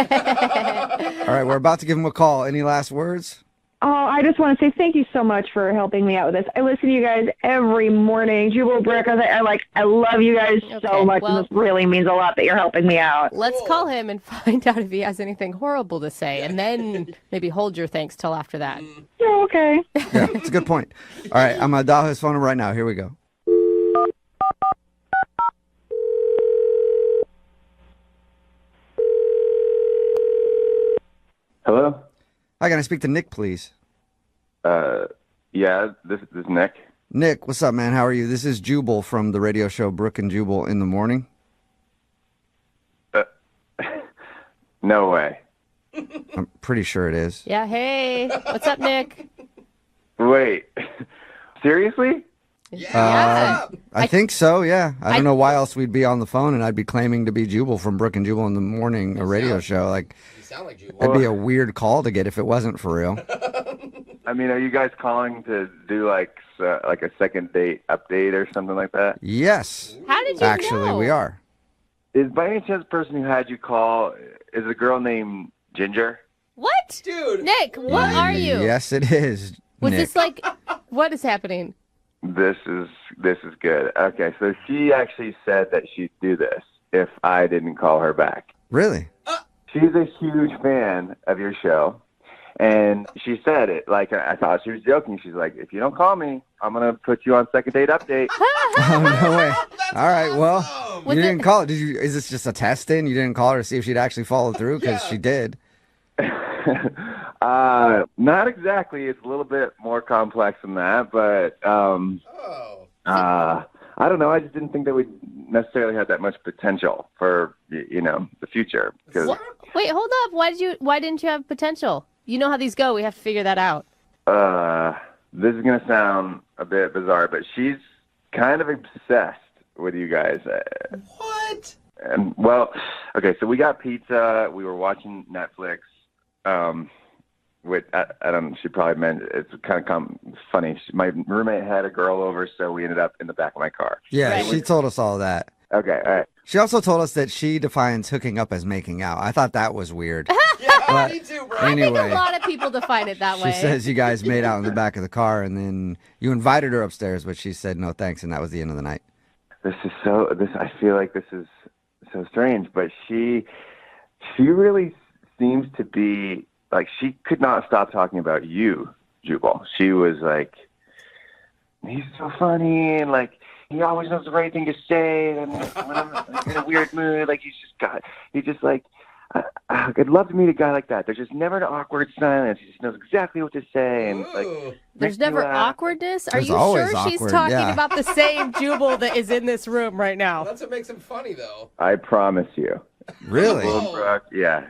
Speaker 2: All right, we're about to give him a call. Any last words?
Speaker 21: Oh, I just want to say thank you so much for helping me out with this. I listen to you guys every morning. Jubal, Brooke, I love you guys so much, and this really means a lot that you're helping me out.
Speaker 3: Let's call him and find out if he has anything horrible to say, and then maybe hold your thanks till after that.
Speaker 21: Yeah, okay.
Speaker 2: Yeah, it's a good point. All right, I'm going to dial his phone number right now. Here we go.
Speaker 9: Hello?
Speaker 2: Hi, can I speak to Nick, please?
Speaker 9: Yeah, this is Nick.
Speaker 2: Nick, what's up, man? How are you? This is Jubal from the radio show Brooke and Jubal in the Morning.
Speaker 9: No way.
Speaker 2: I'm pretty sure it is.
Speaker 3: Yeah, hey. What's up, Nick?
Speaker 9: Wait. Seriously?
Speaker 2: I think so, yeah. I don't know why else we'd be on the phone and I'd be claiming to be Jubal from Brooke and Jubal in the Morning, a radio show. Like,
Speaker 5: You sound like Jubal.
Speaker 2: that'd be a weird call to get if it wasn't for real.
Speaker 9: I mean, are you guys calling to do like a second date update or something like that?
Speaker 2: Yes.
Speaker 3: How did you
Speaker 2: Actually,
Speaker 3: know?
Speaker 2: we are.
Speaker 9: Is by any chance the person who had you call is a girl named Ginger?
Speaker 3: What?
Speaker 5: Dude.
Speaker 3: Nick, what are you?
Speaker 2: Yes, it is.
Speaker 3: Was
Speaker 2: Nick.
Speaker 3: this like, what is happening?
Speaker 9: This is good. Okay, so she actually said that she'd do this if I didn't call her back.
Speaker 2: Really?
Speaker 9: She's a huge fan of your show, and she said it like I thought she was joking. She's like, if you don't call me, I'm gonna put you on second date update.
Speaker 2: Oh, no way. All right, well, you didn't call it. Did you? Is this just a test in? You didn't call her to see if she'd actually follow through? Because she did.
Speaker 9: Not exactly. It's a little bit more complex than that, but I don't know. I just didn't think that we necessarily had that much potential for the future. Because
Speaker 3: Wait, hold up. Why didn't you have potential? You know how these go. We have to figure that out.
Speaker 9: this is gonna sound a bit bizarre, but she's kind of obsessed with you guys.
Speaker 5: What?
Speaker 9: And well, okay, so we got pizza. We were watching Netflix. With I don't. She probably meant it's kind of funny. My roommate had a girl over, so we ended up in the back of my car.
Speaker 2: Yeah, she told us all that.
Speaker 9: Okay, all right.
Speaker 2: She also told us that she defines hooking up as making out. I thought that was weird.
Speaker 3: Yeah,
Speaker 2: me too,
Speaker 3: bro.
Speaker 2: Anyway,
Speaker 3: I think a lot of people define it that way.
Speaker 2: She says you guys made out in the back of the car, and then you invited her upstairs, but she said no thanks, and that was the end of the night.
Speaker 9: I feel like this is so strange, but she really seems to be like she could not stop talking about you, Jubal. She was like, he's so funny, and like he always knows the right thing to say, and when I'm in a weird mood, like I'd love to meet a guy like that. There's just never an awkward silence. He just knows exactly what to say, and like
Speaker 3: there's never awkwardness. Are
Speaker 9: There's
Speaker 3: you
Speaker 9: always
Speaker 3: sure she's
Speaker 9: awkward,
Speaker 3: talking
Speaker 9: yeah.
Speaker 3: about the same Jubal that is in this room right now?
Speaker 5: That's what makes him funny, though.
Speaker 9: I promise you.
Speaker 2: Really?
Speaker 9: Jubal, Brooke, yeah.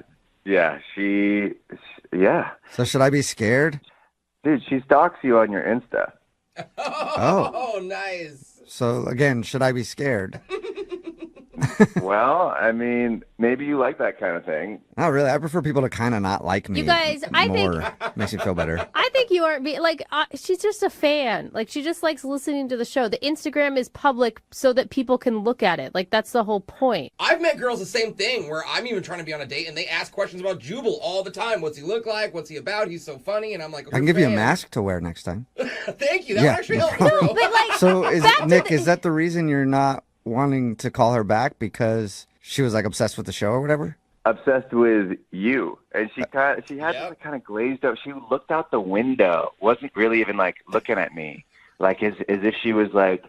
Speaker 2: So should I be scared?
Speaker 9: Dude, she stalks you on your Insta.
Speaker 2: Oh,
Speaker 5: nice.
Speaker 2: So again, should I be scared?
Speaker 9: Well, I mean, maybe you like that kind of thing.
Speaker 2: Not really. I prefer people to kind of not like me.
Speaker 3: You guys, I think-
Speaker 2: more. Makes me feel better.
Speaker 3: I think you aren't she's just a fan. Like, she just likes listening to the show. The Instagram is public so that people can look at it. Like, that's the whole point.
Speaker 5: I've met girls the same thing where I'm even trying to be on a date and they ask questions about Jubal all the time. What's he look like? What's he about? He's so funny. And I'm like,
Speaker 2: I can give you a mask to wear next time.
Speaker 5: Thank you. That would actually help, bro.
Speaker 3: No, but like,
Speaker 2: So is that the reason you're not wanting to call her back, because she was like obsessed with the show or whatever?
Speaker 9: Obsessed with you, and she had this kind of glazed up. She looked out the window, wasn't really even like looking at me, like as if she was like,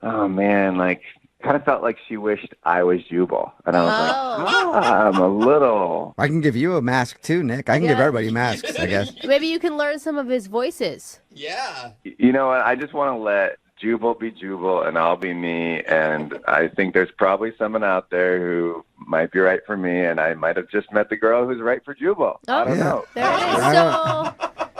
Speaker 9: oh man, like kind of felt like she wished I was Jubal, and I was like, I'm a little.
Speaker 2: I can give you a mask too, Nick. I can give everybody masks, I guess.
Speaker 3: Maybe you can learn some of his voices.
Speaker 5: Yeah.
Speaker 9: You know what? I just want to let Jubal be Jubal, and I'll be me. And I think there's probably someone out there who might be right for me, and I might have just met the girl who's right for Jubal. I don't know.
Speaker 3: There it is. So,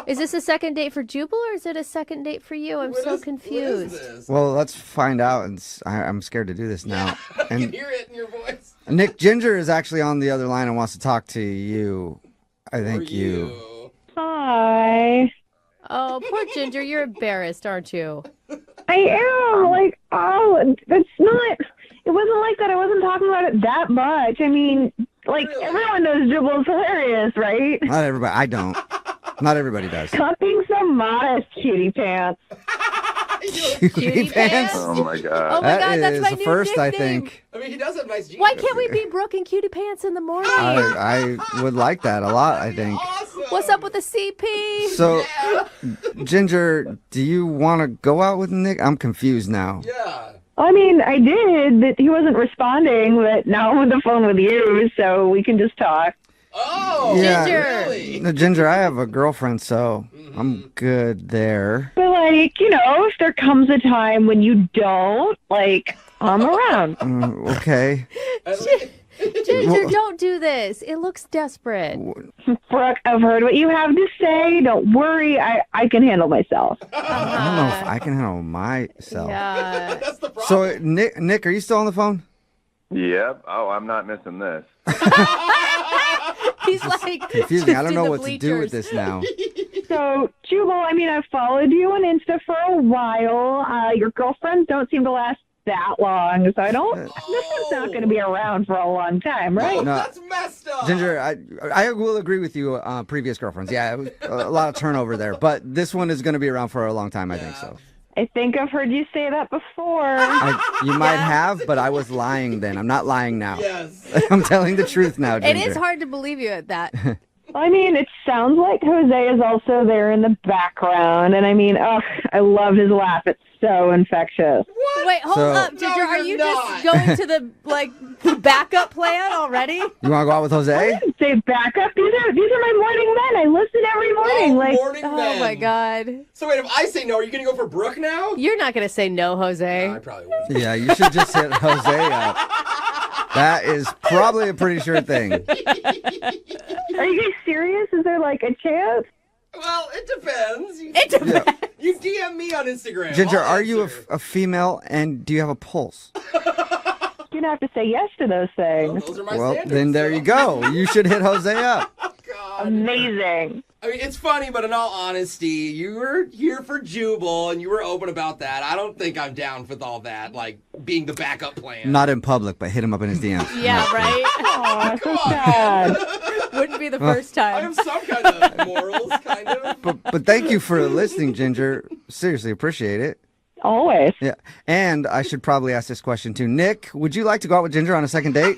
Speaker 3: is this a second date for Jubal, or is it a second date for you? I'm so confused.
Speaker 2: Well, let's find out. And I'm scared to do this now.
Speaker 5: I
Speaker 2: And
Speaker 5: can hear it in your voice.
Speaker 2: Nick, Ginger is actually on the other line and wants to talk to you. I think you.
Speaker 21: Hi.
Speaker 3: Oh, poor Ginger, you're embarrassed, aren't you?
Speaker 21: I am. Like, oh, it's not. It wasn't like that. I wasn't talking about it that much. I mean, like, everyone knows Jubal's hilarious, right?
Speaker 2: Not everybody. I don't. Not everybody does.
Speaker 21: Stop being so modest, cutie pants.
Speaker 2: Cutie pants?
Speaker 9: Oh my god.
Speaker 3: Oh my God, that's
Speaker 2: is
Speaker 3: my
Speaker 2: the
Speaker 3: new
Speaker 2: first, I
Speaker 3: nickname.
Speaker 2: think.
Speaker 5: I mean, he does have nice jeans.
Speaker 3: Why can't we be Brooke and Cutie Pants in the morning?
Speaker 2: I would like that a lot, I think.
Speaker 3: What's up with the CP?
Speaker 2: So, Ginger, do you want to go out with Nick? I'm confused now.
Speaker 5: Yeah.
Speaker 21: I mean, I did, but he wasn't responding, but now I'm on the phone with you, so we can just talk.
Speaker 5: Oh,
Speaker 2: Yeah.
Speaker 5: really?
Speaker 2: No, Ginger, I have a girlfriend, so I'm good there.
Speaker 21: But, like, you know, if there comes a time when you don't, like, I'm around.
Speaker 2: Okay.
Speaker 3: Ginger, don't do this. It looks desperate.
Speaker 21: Brooke, I've heard what you have to say. Don't worry. I can handle myself.
Speaker 2: I don't know if I can handle myself.
Speaker 3: Yeah.
Speaker 5: That's the problem.
Speaker 2: So, Nick, are you still on the phone?
Speaker 9: Yep. Oh, I'm not missing this.
Speaker 3: He's like
Speaker 2: Confusing. I
Speaker 3: just
Speaker 2: don't
Speaker 3: in
Speaker 2: know
Speaker 3: the
Speaker 2: what to do with
Speaker 3: bleachers.
Speaker 2: this now.
Speaker 21: So, Jubal, I mean, I've followed you on Insta for a while. Your girlfriends don't seem to last that long, so I don't. This is not going to be around for a long time, right?
Speaker 2: No.
Speaker 5: That's messed up.
Speaker 2: Ginger, I will agree with you. Previous girlfriends, yeah, it was a lot of turnover there, but this one is going to be around for a long time. I think so.
Speaker 21: I think I've heard you say that before.
Speaker 2: You might have, but I was lying then. I'm not lying now.
Speaker 5: Yes.
Speaker 2: I'm telling the truth now,
Speaker 3: It
Speaker 2: Ginger.
Speaker 3: is hard to believe you at that.
Speaker 21: I mean, it sounds like Jose is also there in the background, and I mean, I love his laugh. It's so infectious.
Speaker 3: Wait, hold
Speaker 2: So-
Speaker 3: up, Ginger.
Speaker 5: No,
Speaker 3: Are
Speaker 5: you're
Speaker 3: you
Speaker 5: not.
Speaker 3: just going to the backup plan already?
Speaker 2: You want to go out with
Speaker 21: I
Speaker 2: Jose?
Speaker 21: didn't say backup. These are my morning men. I listen every morning. Like,
Speaker 5: morning
Speaker 3: Oh
Speaker 5: men.
Speaker 3: my God.
Speaker 5: So wait, if I say no, are you going to go for Brooke now?
Speaker 3: You're not going to say no, Jose.
Speaker 5: I probably would.
Speaker 2: Yeah, you should just hit Jose up. That is probably a pretty sure thing.
Speaker 21: are you guys serious? Is there like a chance?
Speaker 5: Well, it depends.
Speaker 3: It depends.
Speaker 5: You DM me on Instagram.
Speaker 2: Ginger,
Speaker 5: I'll
Speaker 2: are you
Speaker 5: answer.
Speaker 2: a female and do you have a pulse?
Speaker 21: You're gonna have to say yes to those things.
Speaker 5: Those are my
Speaker 2: Well,
Speaker 5: standards.
Speaker 2: then there
Speaker 5: so-
Speaker 2: you go. You should hit Jose up.
Speaker 5: God.
Speaker 21: Amazing.
Speaker 5: I mean, it's funny, but in all honesty, you were here for Jubal, and you were open about that. I don't think I'm down with all that, like being the backup plan.
Speaker 2: Not in public, but hit him up in his DMs.
Speaker 3: Yeah, right?
Speaker 21: Aw, so
Speaker 5: on,
Speaker 21: sad.
Speaker 3: Wouldn't be the first
Speaker 5: I
Speaker 3: time.
Speaker 5: have some kind of morals, kind of.
Speaker 2: But thank you for listening, Ginger. Seriously, appreciate it.
Speaker 21: Always.
Speaker 2: Yeah. And I should probably ask this question too. Nick, would you like to go out with Ginger on a second date?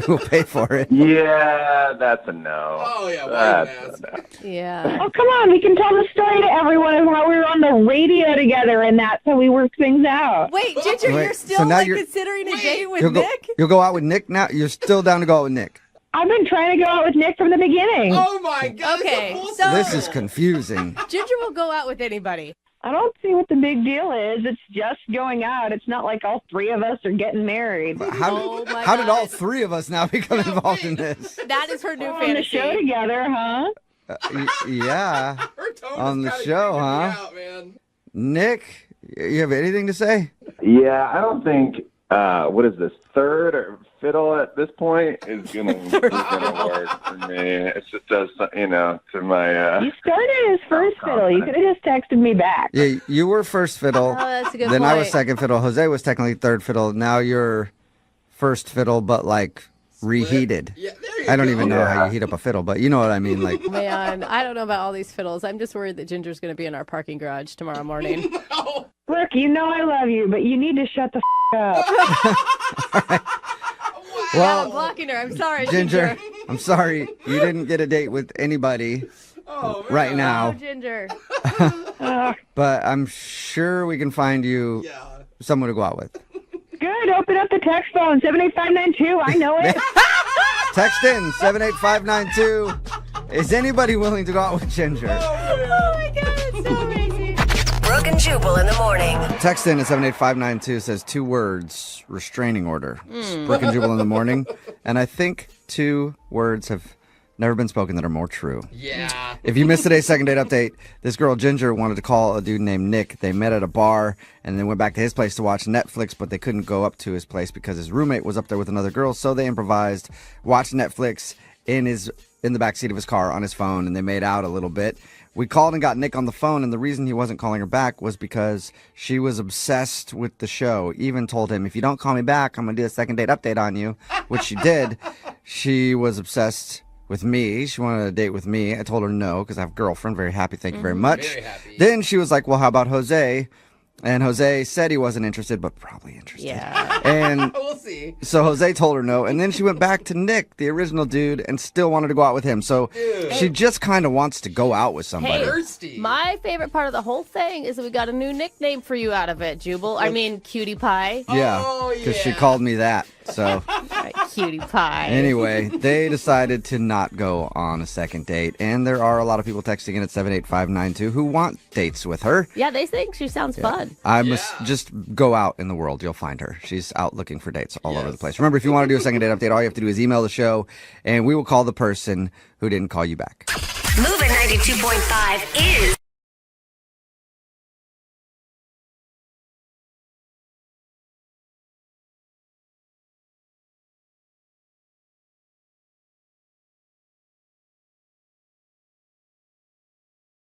Speaker 2: We'll pay for it.
Speaker 9: Yeah, that's a no.
Speaker 5: Oh, yeah,
Speaker 9: That's a no.
Speaker 3: Yeah.
Speaker 21: Oh, come on. We can tell the story to everyone of how we were on the radio together and that's how we worked things out.
Speaker 3: Wait, Ginger,
Speaker 2: Wait,
Speaker 3: you're
Speaker 2: so
Speaker 3: still
Speaker 2: now
Speaker 3: like
Speaker 2: you're-
Speaker 3: considering a date with
Speaker 2: You'll go,
Speaker 3: Nick?
Speaker 2: you'll go out with Nick now? You're still down to go out with Nick?
Speaker 21: I've been trying to go out with Nick from the beginning.
Speaker 5: Oh my God!
Speaker 3: Okay,
Speaker 5: it's a full
Speaker 3: so-
Speaker 2: This is confusing.
Speaker 3: Ginger will go out with anybody.
Speaker 21: I don't see what the big deal is. It's just going out. It's not like all three of us are getting married.
Speaker 2: How,
Speaker 3: Oh my
Speaker 2: how did all
Speaker 3: God.
Speaker 2: three of us now become involved in this?
Speaker 3: That is her new
Speaker 21: We're on the
Speaker 3: fantasy.
Speaker 21: show together, huh?
Speaker 2: Yeah.
Speaker 5: Her tone
Speaker 2: On
Speaker 5: is
Speaker 2: the
Speaker 5: kinda
Speaker 2: show,
Speaker 5: creeping me
Speaker 2: huh?
Speaker 5: out, man.
Speaker 2: Nick, you have anything to say?
Speaker 9: Yeah, I don't think what is this, third or fiddle at this point is gonna work for me. It just does, to my.
Speaker 21: You started as first fiddle. You could have just texted me back.
Speaker 2: Yeah, you were first fiddle.
Speaker 3: Oh, that's a good
Speaker 2: Then
Speaker 3: point.
Speaker 2: I was second fiddle. Jose was technically third fiddle. Now you're first fiddle, but like reheated.
Speaker 5: Yeah, there you
Speaker 2: I don't
Speaker 5: go.
Speaker 2: even know how you heat up a fiddle, but you know what I mean. Like,
Speaker 3: Man, I don't know about all these fiddles. I'm just worried that Ginger's going to be in our parking garage tomorrow morning.
Speaker 21: Brooke, you know I love you, but you need to shut the up.
Speaker 2: well,
Speaker 3: I'm blocking her. I'm sorry,
Speaker 2: Ginger, I'm sorry you didn't get a date with anybody right
Speaker 3: Oh,
Speaker 2: now,
Speaker 3: Ginger.
Speaker 2: but I'm sure we can find you someone to go out with?
Speaker 21: Good. Open up the text phone, 78592. I know it.
Speaker 2: Text in 78592. Is anybody willing to go out with Ginger?
Speaker 12: Oh my God, it's so amazing.
Speaker 7: Brooke and Jubal in the morning.
Speaker 2: Text in at 78592 says 2 words, restraining order. It's Brooke and Jubal in the morning. And I think 2 words have never been spoken that are more true.
Speaker 5: Yeah.
Speaker 2: If you missed today's second date update, this girl Ginger wanted to call a dude named Nick. They met at a bar and then went back to his place to watch Netflix, but they couldn't go up to his place because his roommate was up there with another girl. So they improvised, watched Netflix in the backseat of his car on his phone, and they made out a little bit. We called and got Nick on the phone, and the reason he wasn't calling her back was because she was obsessed with the show. Even told him, if you don't call me back, I'm going to do a second date update on you, which she did. She was obsessed with me. She wanted a date with me. I told her no because I have a girlfriend. Very happy. Thank you very much.
Speaker 5: Very happy.
Speaker 2: Then she was like, well, how about Jose? And Jose said he wasn't interested, but probably interested.
Speaker 3: Yeah.
Speaker 2: And
Speaker 5: We'll see.
Speaker 2: so Jose told her no. And then she went back to Nick, the original dude, and still wanted to go out with him. So she just kind of wants to go out with somebody.
Speaker 5: Thirsty.
Speaker 3: My favorite part of the whole thing is that we got a new nickname for you out of it, Jubal. I mean, Cutie Pie.
Speaker 2: Yeah,
Speaker 5: Oh,
Speaker 2: because she
Speaker 5: yeah.
Speaker 2: called me that. So
Speaker 3: Right, Cutie Pie.
Speaker 2: anyway, they decided to not go on a second date. And there are a lot of people texting in at 78592 who want dates with her.
Speaker 3: Yeah, they think she sounds fun.
Speaker 2: I must just go out in the world. You'll find her. She's out looking for dates all over the place. Remember, if you want to do a second date update, all you have to do is email the show, and we will call the person who didn't call you back.
Speaker 7: Moving 92.5 is